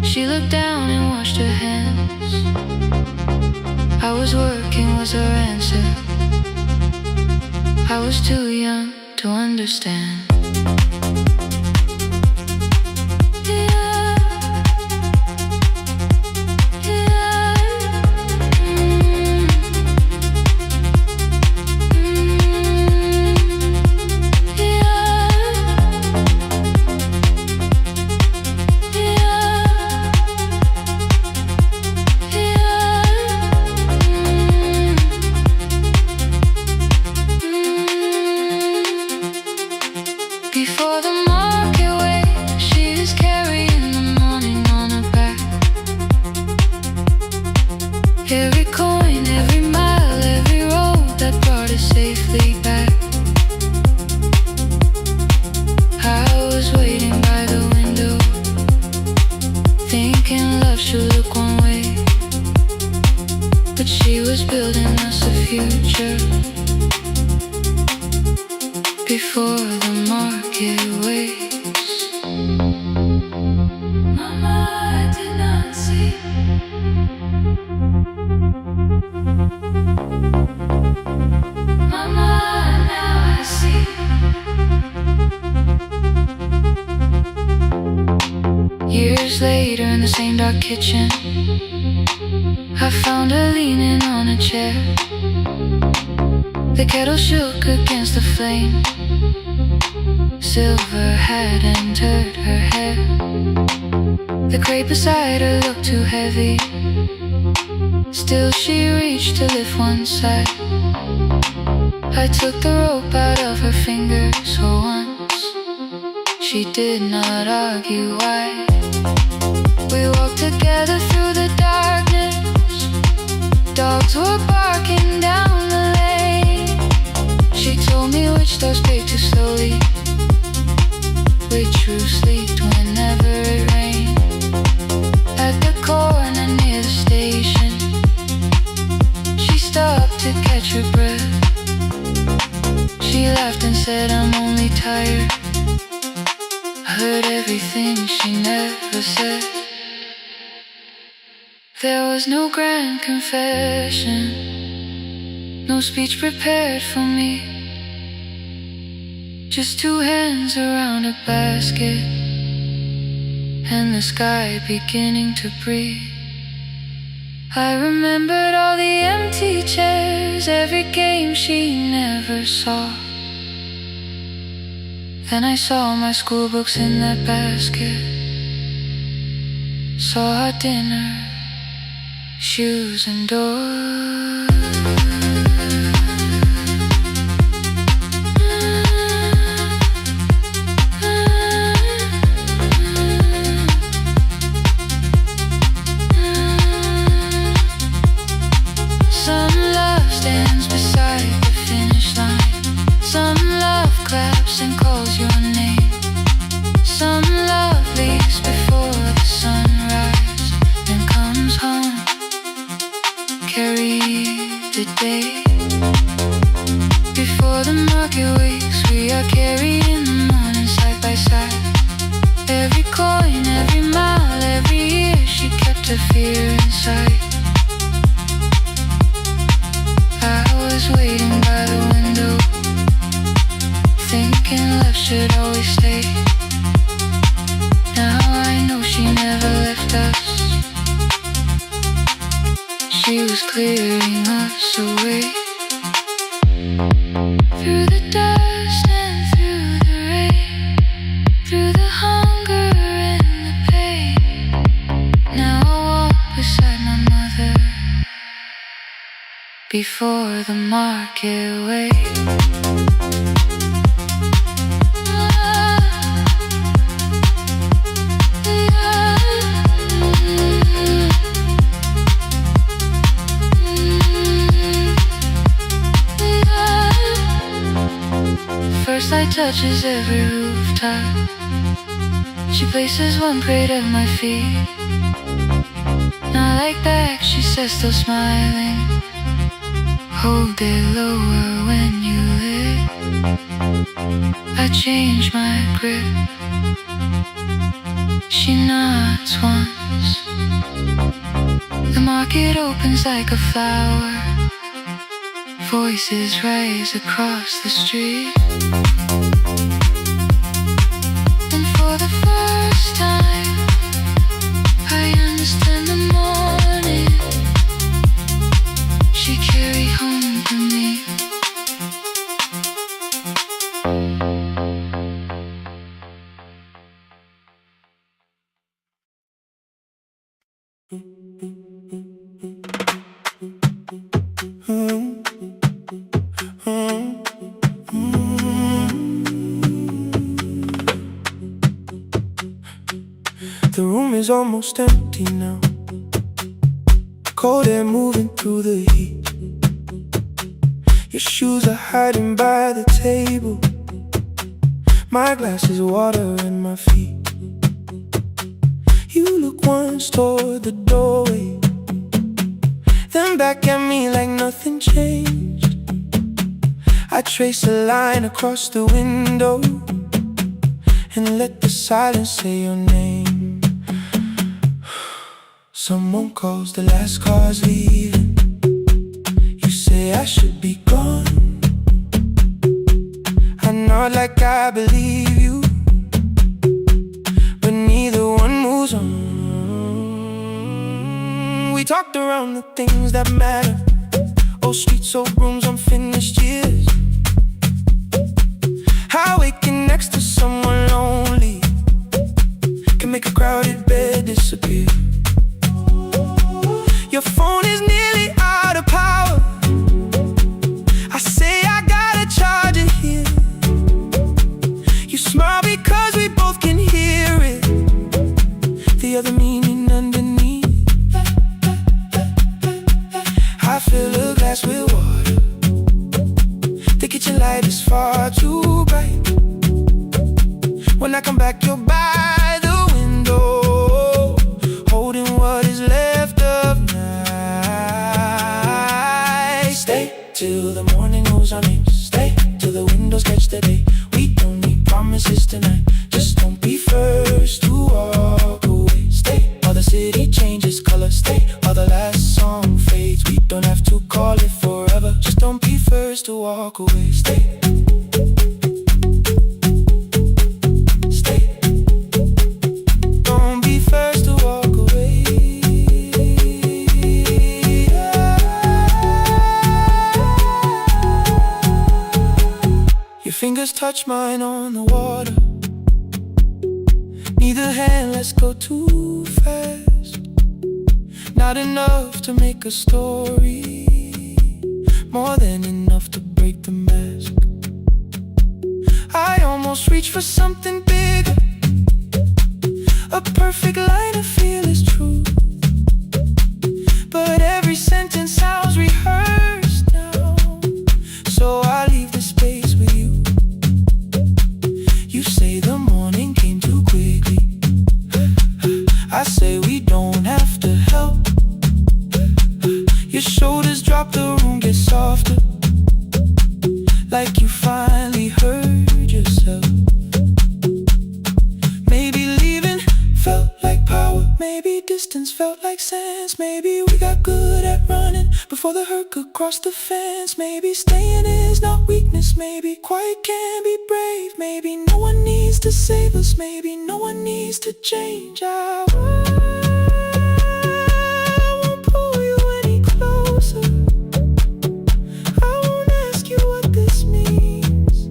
B: She looked down and washed her hands. I was working was her answer. I was too young to understand. Before the market wakes, she is carrying the morning on her back. Every coin, every mile, every road that brought us safely back. I was waiting by the window, thinking love should look one way, but she was building us a future. Before the market wakes, Mama, I did not see. Mama, now I see. Years later in the same dark kitchen, I found her leaning on a chair. The kettle shook against the flame, silver had entered her hair. The crate beside her looked too heavy, still she reached to lift one side. I took the rope out of her fingers for once, she did not argue why. We walked together through the darkness, dogs were barking down the lane. She told me which doors paved too slowly, which roofs leaked whenever it rained. At the corner near the station, she stopped to catch her breath. She laughed and said, I'm only tired. I heard everything she never said. There was no grand confession, no speech prepared for me, just two hands around a basket and the sky beginning to breathe. I remembered all the empty chairs, every game she never saw. Then I saw my school books in that basket, saw our dinner, shoes and doors.
A: the day.
B: Before the market wakes, we are carried in the morning side by side. Every coin, every mile, every year, she kept her fear inside. I was waiting by the window, thinking love should always stay. Now I know she never left us. She was clearing us away. Through the dust and through the rain, through the hunger and the pain. Now I walk beside my mother before the market wakes. First light touches every rooftop. She places one crate at my feet. Not like back, she says, still smiling. Hold it lower when you lit. I change my grip. She nods once. The market opens like a flower. Voices rise across the street. And for the first time, I understand the morning she carried home for me.
A: The room is almost empty now. Cold air moving through the heat. Your shoes are hiding by the table. My glass is water in my feet. You look once toward the doorway, then back at me like nothing changed. I trace a line across the window and let the silence say your name. Someone calls, the last car's leaving. You say I should be gone. I nod like I believe you, but neither one moves on. We talked around the things that matter. Old streets, old rooms, unfinished years. How waking next to someone lonely can make a crowded bed disappear. Your phone is nearly out of power. I say I gotta charge it here. You smile because we both can hear it, the other meaning underneath. I fill a glass with water. The kitchen light is far too bright. When I come back, you're by the window, holding what is left of night. Stay till the morning moves our names. Stay till the windows catch the day. We don't need promises tonight. Just don't be first to walk away. Stay while the city changes color. Stay while the last song fades. We don't have to call it forever. Just don't be first to walk away. Stay. Fingers touch mine on the water. Neither hand lets go too fast. Not enough to make a story, more than enough to break the mask. I almost reach for something bigger, a perfect line of fearless truth. But every sentence sounds rehearsed now, so I leave the space with you. You say the morning came too quickly. I say we don't have to help. Your shoulders drop, the room gets softer, like you across the fence. Maybe staying is not weakness. Maybe quiet can be brave. Maybe no one needs to save us. Maybe no one needs to change. I won't pull you any closer. I won't ask you what this means.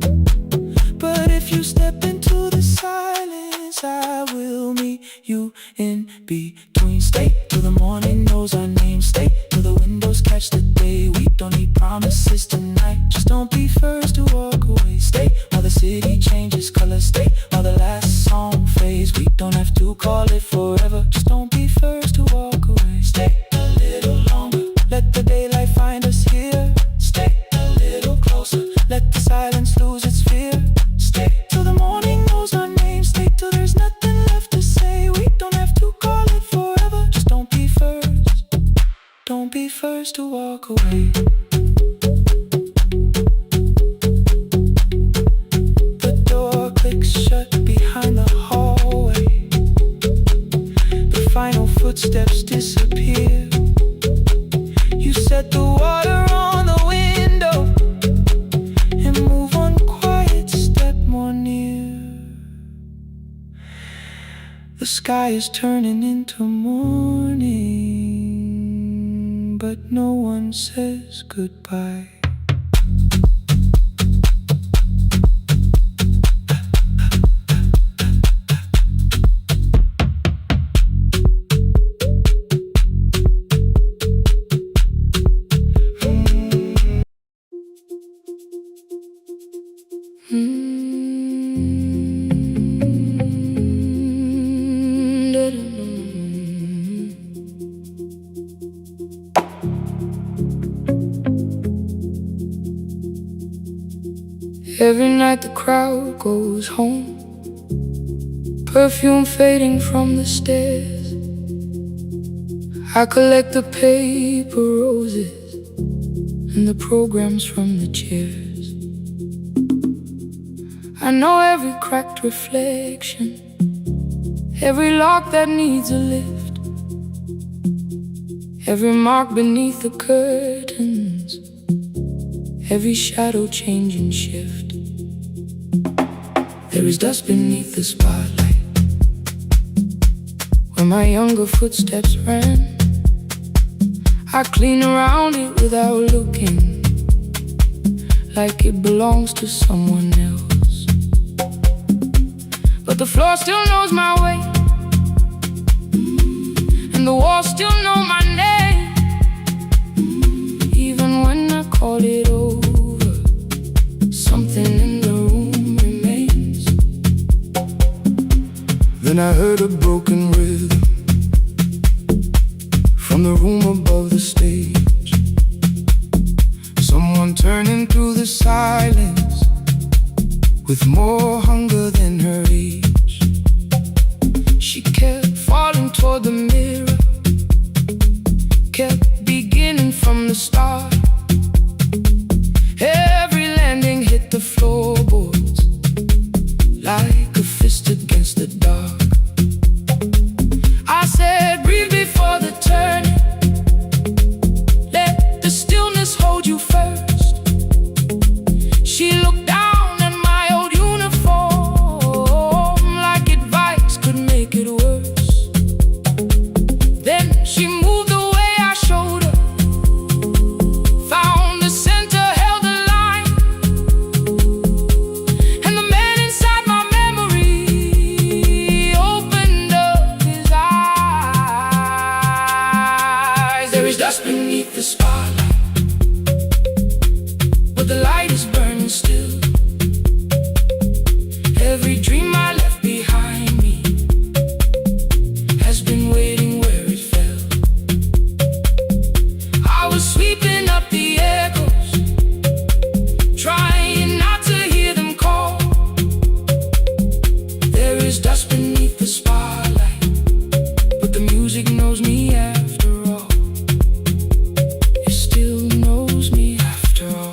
A: But if you step into the silence, I will meet you in between. Stay till the morning knows our name. Stay till the windows catch the day. We don't need promises tonight. Just don't be first to walk away. Stay while the city changes color. Stay while the last song fades. We don't have to call it forever. Just don't be first to walk away. Stay a little longer. Let the daylight find us here. Stay a little closer. Let the silence lose its fear. Stay till the morning knows our name. Stay till there's nothing left to say. We don't have to call it forever. Just don't be first. Don't be first to walk away. The door clicks shut behind the hallway. The final footsteps disappear. You set the water on the window and move one quiet step more near. The sky is turning into morning, but no one says goodbye. Every night the crowd goes home, perfume fading from the stairs. I collect the paper roses and the programs from the chairs. I know every cracked reflection, every lock that needs a lift, every mark beneath the curtains, every shadow change and shift. There is dust beneath the spotlight where my younger footsteps ran. I clean around it without looking, like it belongs to someone else. But the floor still knows my way, and the walls still know my name. Even when I call it over, something in the room remains. Then I heard a broken rhythm from the room above the stage. Someone turning through the silence with more hunger than her age. She kept falling toward the mirror, kept beginning from the start. Every landing hit the floorboards like a fist against the dark. I said, breathe before the turning. Let the stillness hold you first. She looked down at my old uniform like advice could make it worse. Then she moved the way I showed her, found the center, held the line, and the man inside my memory opened up his eyes. There is dust beneath the spotlight, but the light is burning still. Every dream I left behind me has been waiting where it fell. I was sweeping up the echoes, trying not to hear them call. There is dust beneath the spotlight, but the music knows me after all. It still knows me after all.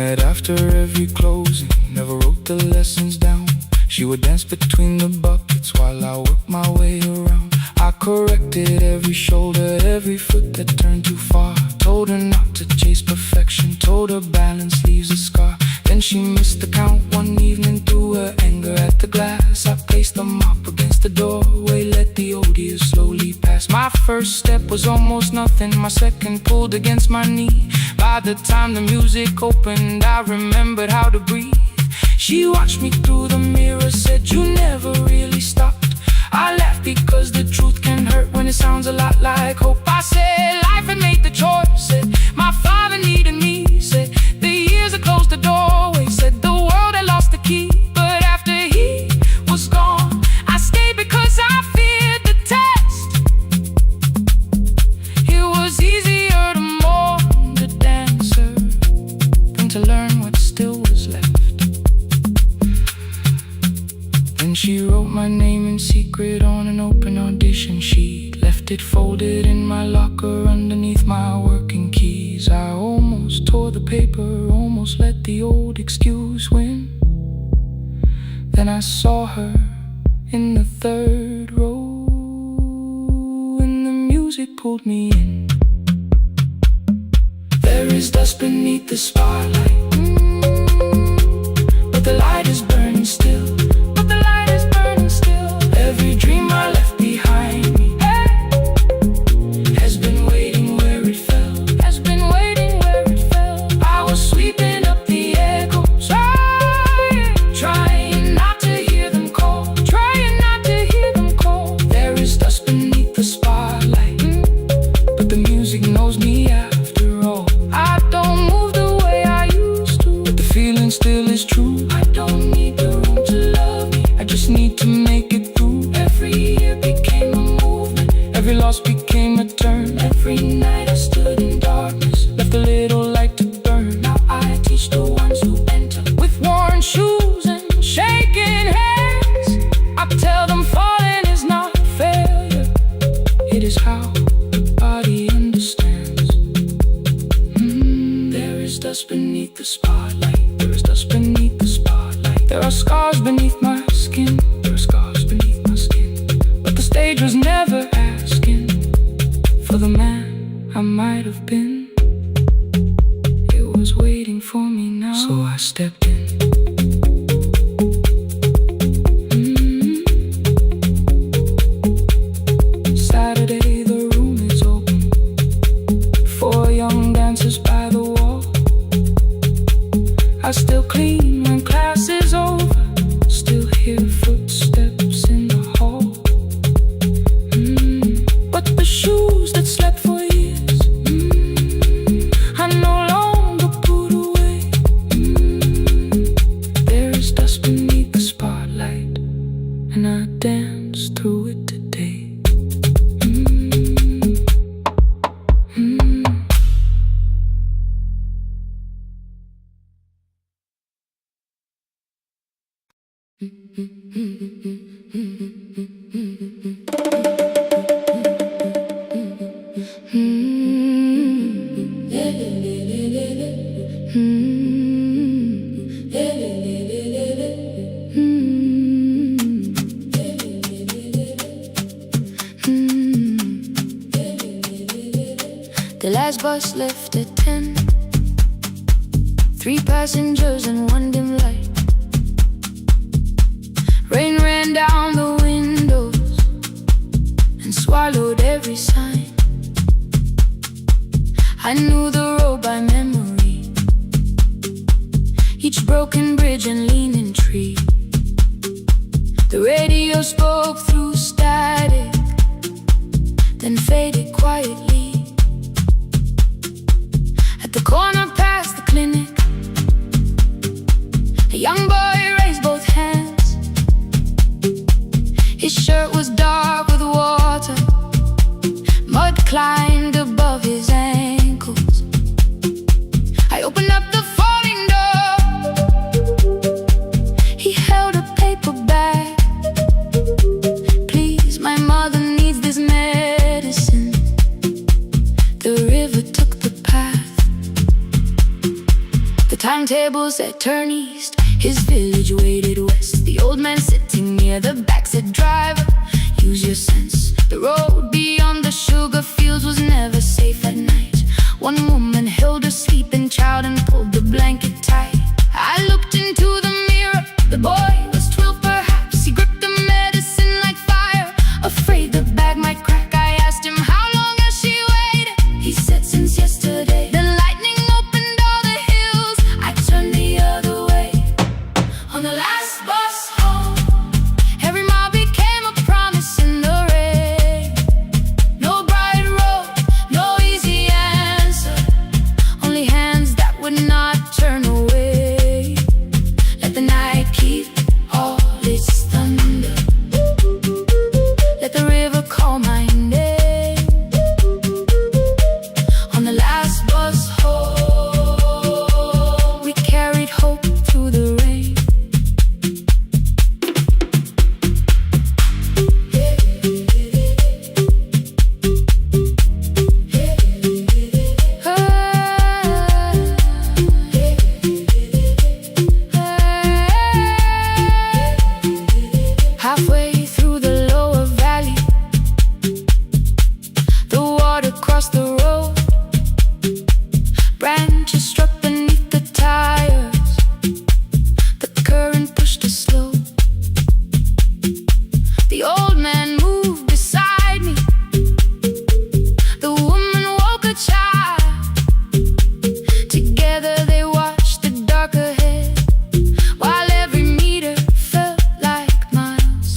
A: met after every closing, never wrote the lessons down. She would dance between the buckets while I worked my way around. I corrected every shoulder, every foot that turned too far. Told her not to chase perfection, told her balance leaves a scar. Then she missed the count one evening, threw her anger at the glass. I placed the mop against the doorway, let the odious slowly pass. My first step was almost nothing, my second pulled against my knee. By the time the music opened, I remembered how to breathe. She watched me through the mirror, said, "You never really stopped." I laughed because the truth can hurt when it sounds a lot like hope. I said life had made the choice, said my father needed me, said the years had closed the doorway, said the world had lost the key. But after he was gone, I stayed because I feared the test. It was easier to mourn the dancer than to learn what still was left. Then she wrote my name in secret on an open audition sheet, left it folded in my locker underneath my working keys. I almost tore the paper, almost let the old excuse win. Then I saw her in the third row, and the music pulled me in. There is dust beneath the spotlight, but the light is burning still. Every dream I left behind me has been waiting where it fell, has been waiting where it fell. I was sweeping up the echoes, trying not to hear them call, trying not to hear them call. There is dust beneath the spotlight, but the music knows me after all. I don't move the way I used to, but the feeling still is true. I don't need the room to love me, I just need to make it through. Every year became a movement, every loss became a turn. Every night I stood in darkness, left a little light to burn. Now I teach the ones who enter with worn shoes and shaking hands. I tell them falling is not failure, it is how the body understands. There is dust beneath the spotlight, there is dust beneath the spotlight. There are scars beneath my skin, there are scars beneath my skin. But the stage was never asking for the man I might have been. It was waiting for me now, so I stepped in. Saturday, the room is open, 4 young dancers by the wall. I still clean when class is over, still hear footsteps in the hall. But the shoes that slept for years, I no longer put away. There is dust beneath the spotlight, and I dance through it today.
B: The last bus left at 10, 3 passengers and 1 dim light. Rain ran down the windows and swallowed every sign. I knew the road by memory, each broken bridge and leaning tree. The radio spoke through static, then faded quietly. At the corner past the clinic, a young boy raised both hands. His shirt was dark with water, mud climbed above his ankles. I opened up the folding door, he held a paper bag. "Please, my mother needs this medicine." The river took the path, the timetable said turn east, his village waited west. The old man sitting near the back said, driver, use your sense. The road beyond the sugar fields was never safe at night. One woman held her sleeping child and pulled the blanket tight. I looked into the mirror, the boy was 12 perhaps. He gripped the medicine like fire, afraid the bag might crack. I asked him, how long has she waited? He said, since yesterday. The lightning opened all the hills. I turned the other way. On the last bus home, every mile became a promise in the rain. No bright road, no easy answer, only hands that would not turn away. Let the night keep all its thunder, let the river call my name. On the last bus home, we carried hope through the rain. Halfway through the lower valley, the water crossed the road. Branches struck beneath the tires, the current pushed us slow. The old man moved beside me, the woman woke a child. Together they watched the dark ahead, while every meter felt like miles.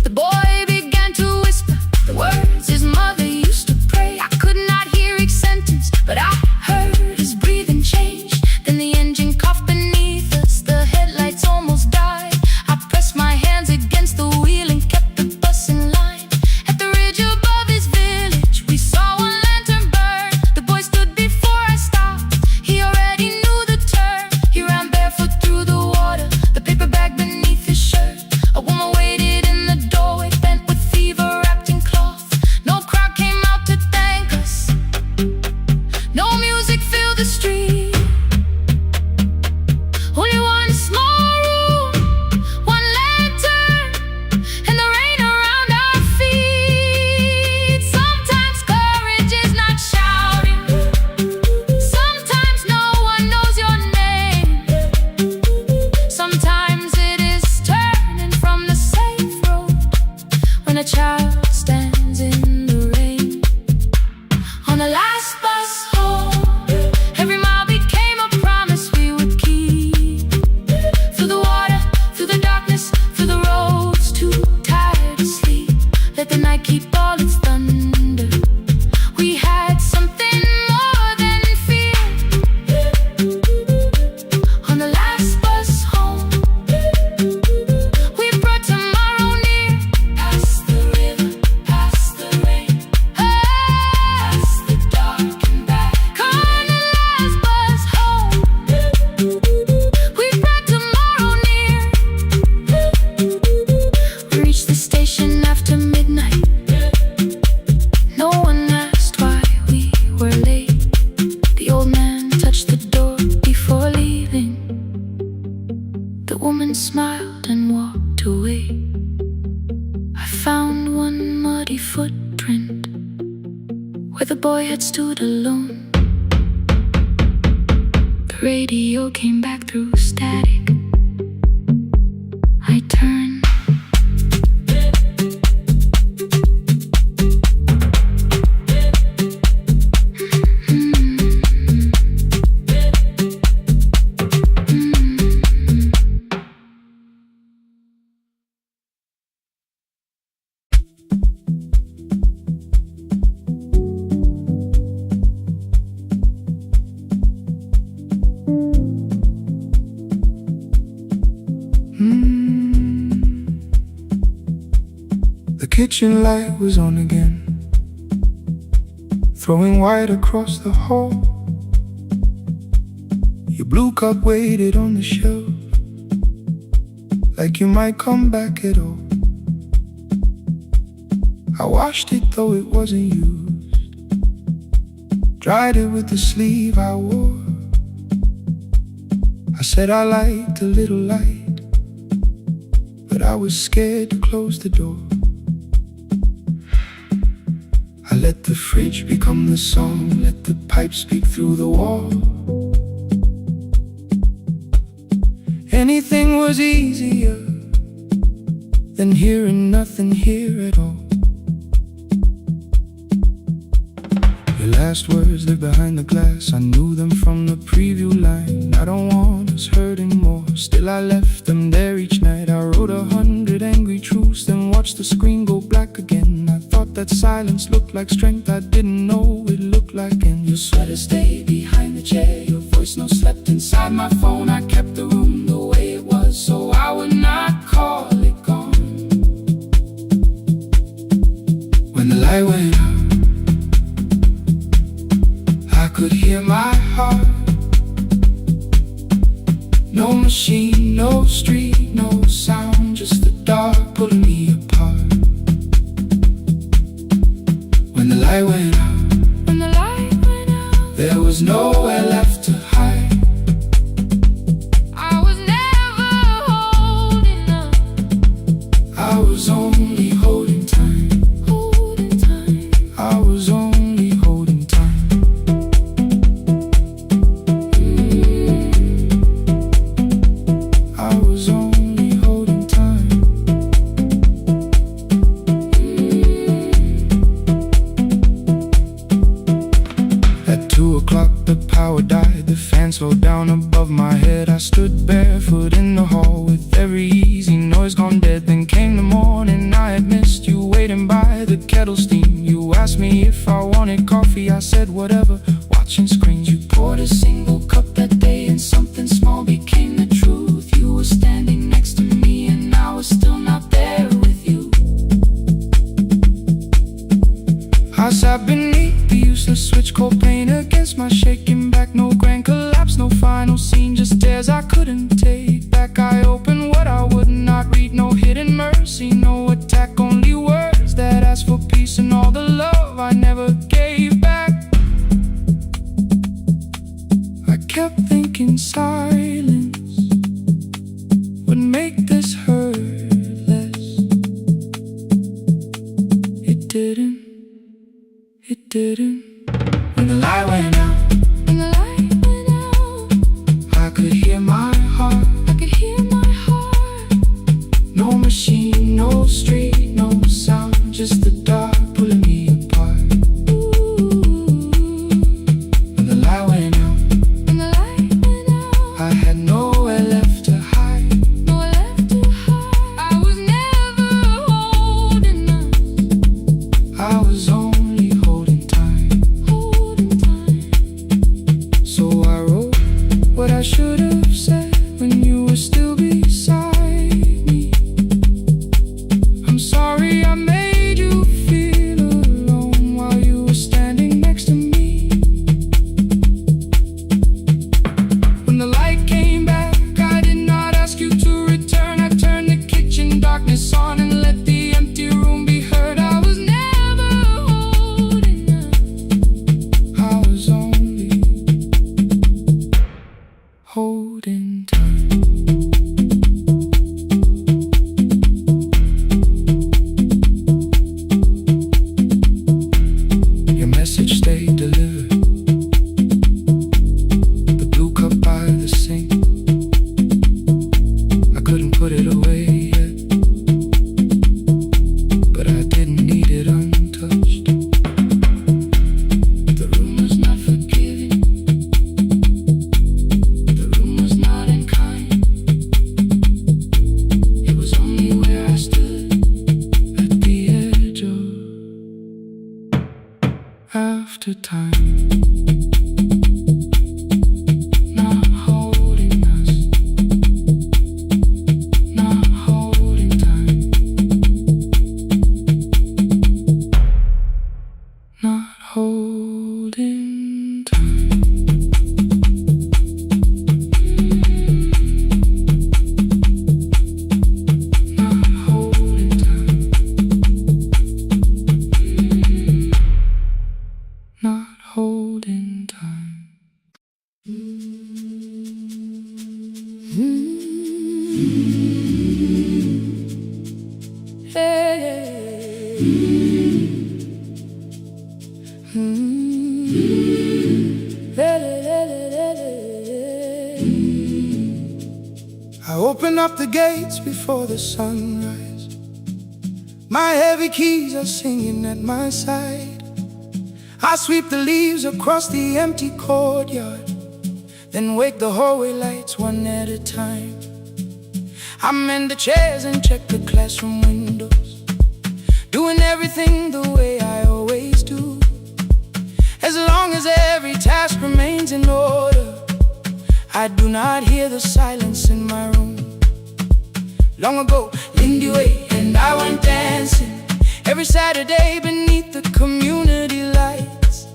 B: The boy began to whisper the words his mother used to pray. I could not hear each sentence, but I heard his breathing change. Then the engine coughed beneath us, the headlights almost died. I pressed my hands against the wheel and kept the bus in line. At the ridge above his village, we saw one lantern burn. The boy stood before I stopped, he already knew the turn. He ran barefoot through the water, the paper bag beneath his shirt. A woman waited in the doorway, bent with fever, wrapped in cloth. No crowd came out to thank us, no music filled the street. Only one small room, one lantern, and the rain around our feet. Sometimes courage is not shouting, sometimes no one knows your name. Sometimes it is turning from the safe road when a child stands in the rain. On the last bus home, every mile became a promise we would keep. Through the water, through the darkness, through the roads too tired to sleep. Let the night keep all its thunder. We had something more than fear. On the last bus home, we brought tomorrow near. Past the river, past the rain, past the dark and back. On the last bus home, we brought tomorrow near. We reached the station after midnight. No one asked why we were late. The old man touched the door before leaving. The woman smiled and walked away. I found one muddy footprint where the boy had stood alone. The radio came back through static. I turned.
A: The kitchen light was on again, throwing white across the hall. Your blue cup waited on the shelf, like you might come back at all. I washed it though it wasn't used, dried it with the sleeve I wore. said I liked a little light, but I was scared to close the door. I let the fridge become the song, let the pipe speak through the wall. Anything was easier than hearing nothing here at all. Your last words live behind the glass, I knew them from the preview line. I don't want us hurting more, still I left them there each night. I wrote 100 angry truths, then watched the screen go black again. I thought that silence looked like strength, I didn't know it looked like end. Your sweater stayed behind the chair, your voice no slept inside my phone. I kept the room the way it was, so I would not call it gone. When the light went out, I could hear my heart. No machine, no street, no sound, just the dark pulling me apart. When the light went out, there was nowhere left to hide.
B: I was never holding up,
A: I was only holding time. I was only holding time. I was only holding time. At 2 o'clock the power died, the fan slowed down above my head. I stood barefoot in the hall with every easy noise gone dead. Then came the morning, I had missed you waiting by the kettle steam. You asked me if I wanted coffee, I said whatever, watching screens. You poured a single cup that day and something small became the truth. You were standing next to me and I was still not there with you. I sat beneath the useless switch, cold pain against my shaking back. No grand collapse, no final scene, just tears I couldn't take back. I opened what I would not read, no hidden mercy, no attack, only words that asked for peace and all the love I never gave back. I kept thinking silence would make this hurt less. It didn't. When the light went out, I could hear my heart. No machine, no street, no sound, just the dark pulling me apart. When the light went out, I had nowhere left to hide.
B: I was never holding up,
A: I was only holding time. So I wrote what I should have said when you were still beside me. I'm sorry I made you feel alone while you were standing next to me. When the light came back, I did not ask you to return. I turned the kitchen darkness on and let the empty room be heard. I was never holding up, I was only holding I open up the gates before the sunrise. My heavy keys are singing at my side. I sweep the leaves across the empty courtyard, then wake the hallway lights one at a time. I mend the chairs and check the classroom windows, doing everything the way I always do. As long as every task remains in order, I do not hear the silence in my room. Long ago, Lindy Way and I went dancing every Saturday beneath the community lights.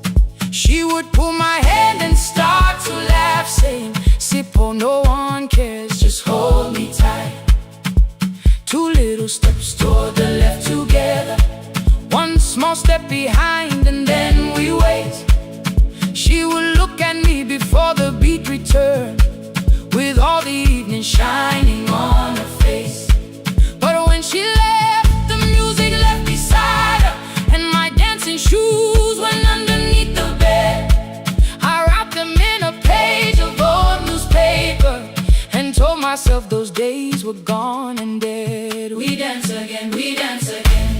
A: She would pull my hand and start to laugh, saying, "Sippo, no one cares, just hold me tight." Two little steps toward the left together, one small step behind, and then we wait. She would look at me before the beat returned, with all the evening shining on her face. But when she left, the music left beside her, and my dancing shoes went underneath the bed. I wrapped them in a page of old newspaper and told myself those days were gone and dead. We dance again, we dance again.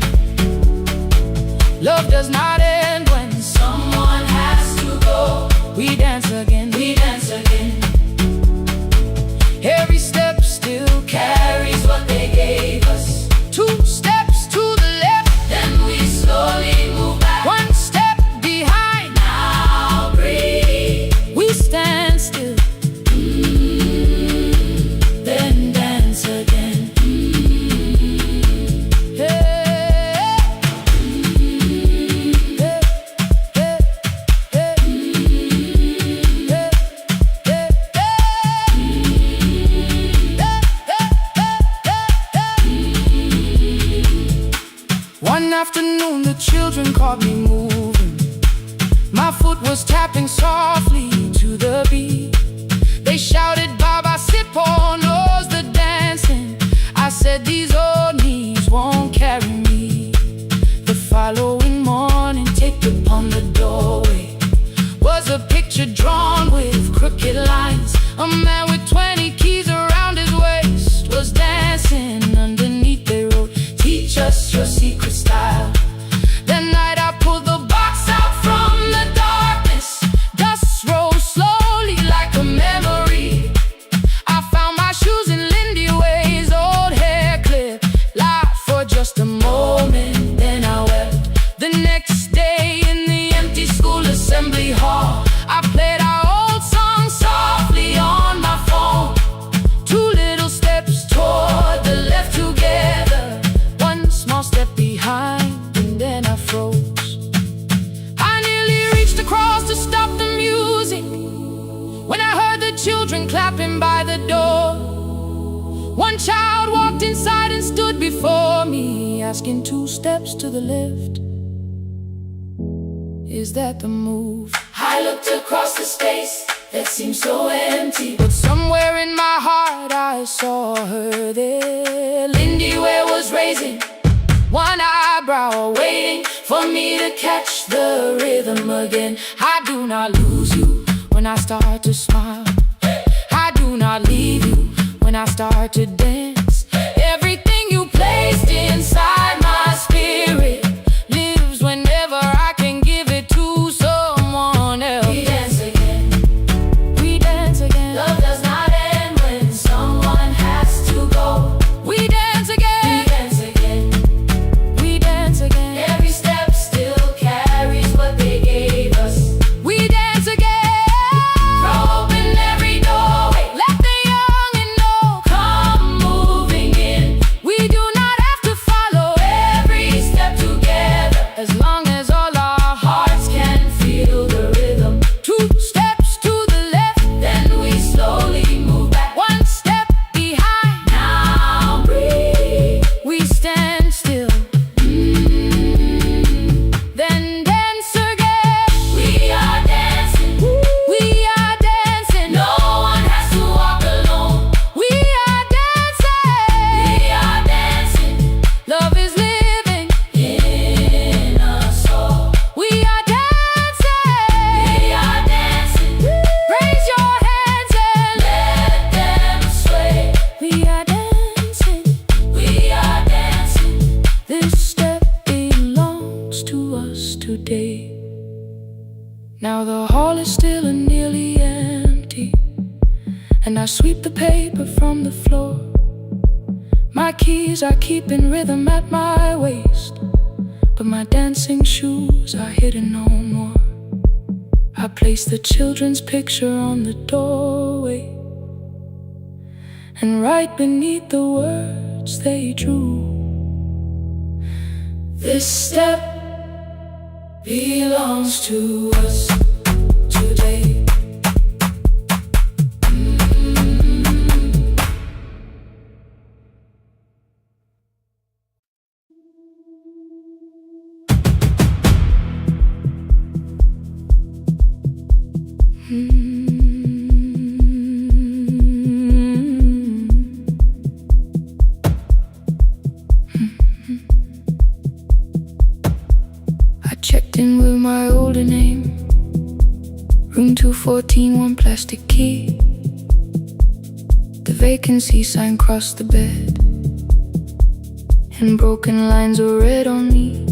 A: Love does not end when someone has to go. We dance again, we dance again. Every step still carries what they gave us. Two steps to the left, then we slowly move back. One step behind, now breathe. We stand still, then dance again. One afternoon the children caught me moving. My foot was tapping softly to the beat. They shouted, "Baba Sippo knows the dancing." I said, "These old knees won't carry me." The following morning, taped upon the doorway was a picture drawn with crooked lines. A man with 20 keys around his waist was dancing. Underneath they wrote, "Teach us your secret style." That night I pulled the box out from the darkness. Dust rose slowly like a memory. I found my shoes in Lindy Way's old hair clip. Laughed for just a moment, then I wept. The next day in the empty school assembly hall, I played our old song softly on my phone. Two little steps toward the left together, one small step behind, and then I froze. I nearly reached across to stop the music when I heard the children clapping by the door. One child walked inside and stood before me, asking, "Two steps to the left, is that the move?" I looked across the space that seemed so empty, but somewhere in my heart I saw her there. Lindy Ware was raising one eyebrow, waiting for me to catch the rhythm again. I do not lose you when I start to smile. I do not leave you when I start to dance. Everything you placed inside my spirit lives whenever I can give it to someone else. We dance again, we dance again. Love does not end when someone has to go. We dance again, we dance again. We dance again. Every step still carries what they gave us. We dance again. Throw open every doorway, let the young and old come moving in. We do not have to follow
B: and I sweep the paper from the floor. My keys are keeping rhythm at my waist, but my dancing shoes are hidden no more. I place the children's picture on the doorway, and right beneath the words they drew, this step belongs to us today. I checked in with my older name, room 214, one plastic key. The vacancy sign crossed the bed, and broken lines were read on me.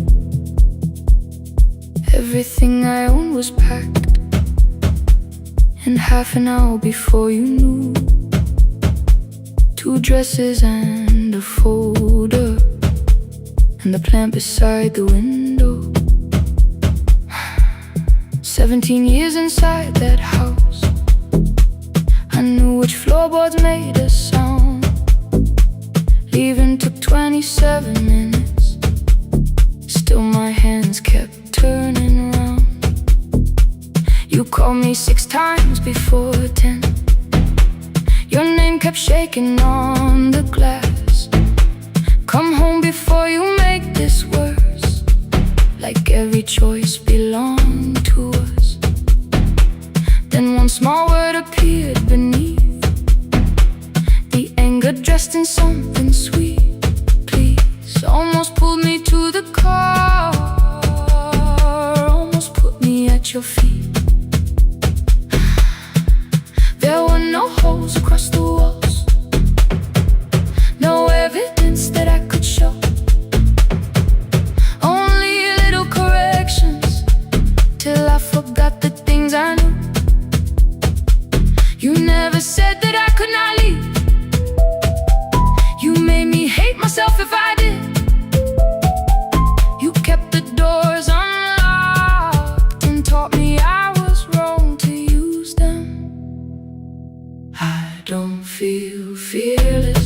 B: Everything I owned was packed, and half an hour before you knew, 2 dresses and a folder, and the plant beside the window. 17 years inside that house, I knew which floorboards made a sound. Leaving took 27 minutes, still my hands kept turning around. You called me 6 times before 10. Your name kept shaking on the glass. Come home before you make this worse, like every choice belonged to us. Then one small word appeared beneath, the anger dressed in something sweet. Please, almost pulled me to the car, almost put me at your feet. There were no holes across the walls, no evidence that I could show, only little corrections, till I forgot the things I knew. You never said that I could not leave. You made me hate myself if I did. You kept the doors unlocked and taught me I was wrong to use them. I don't feel fearless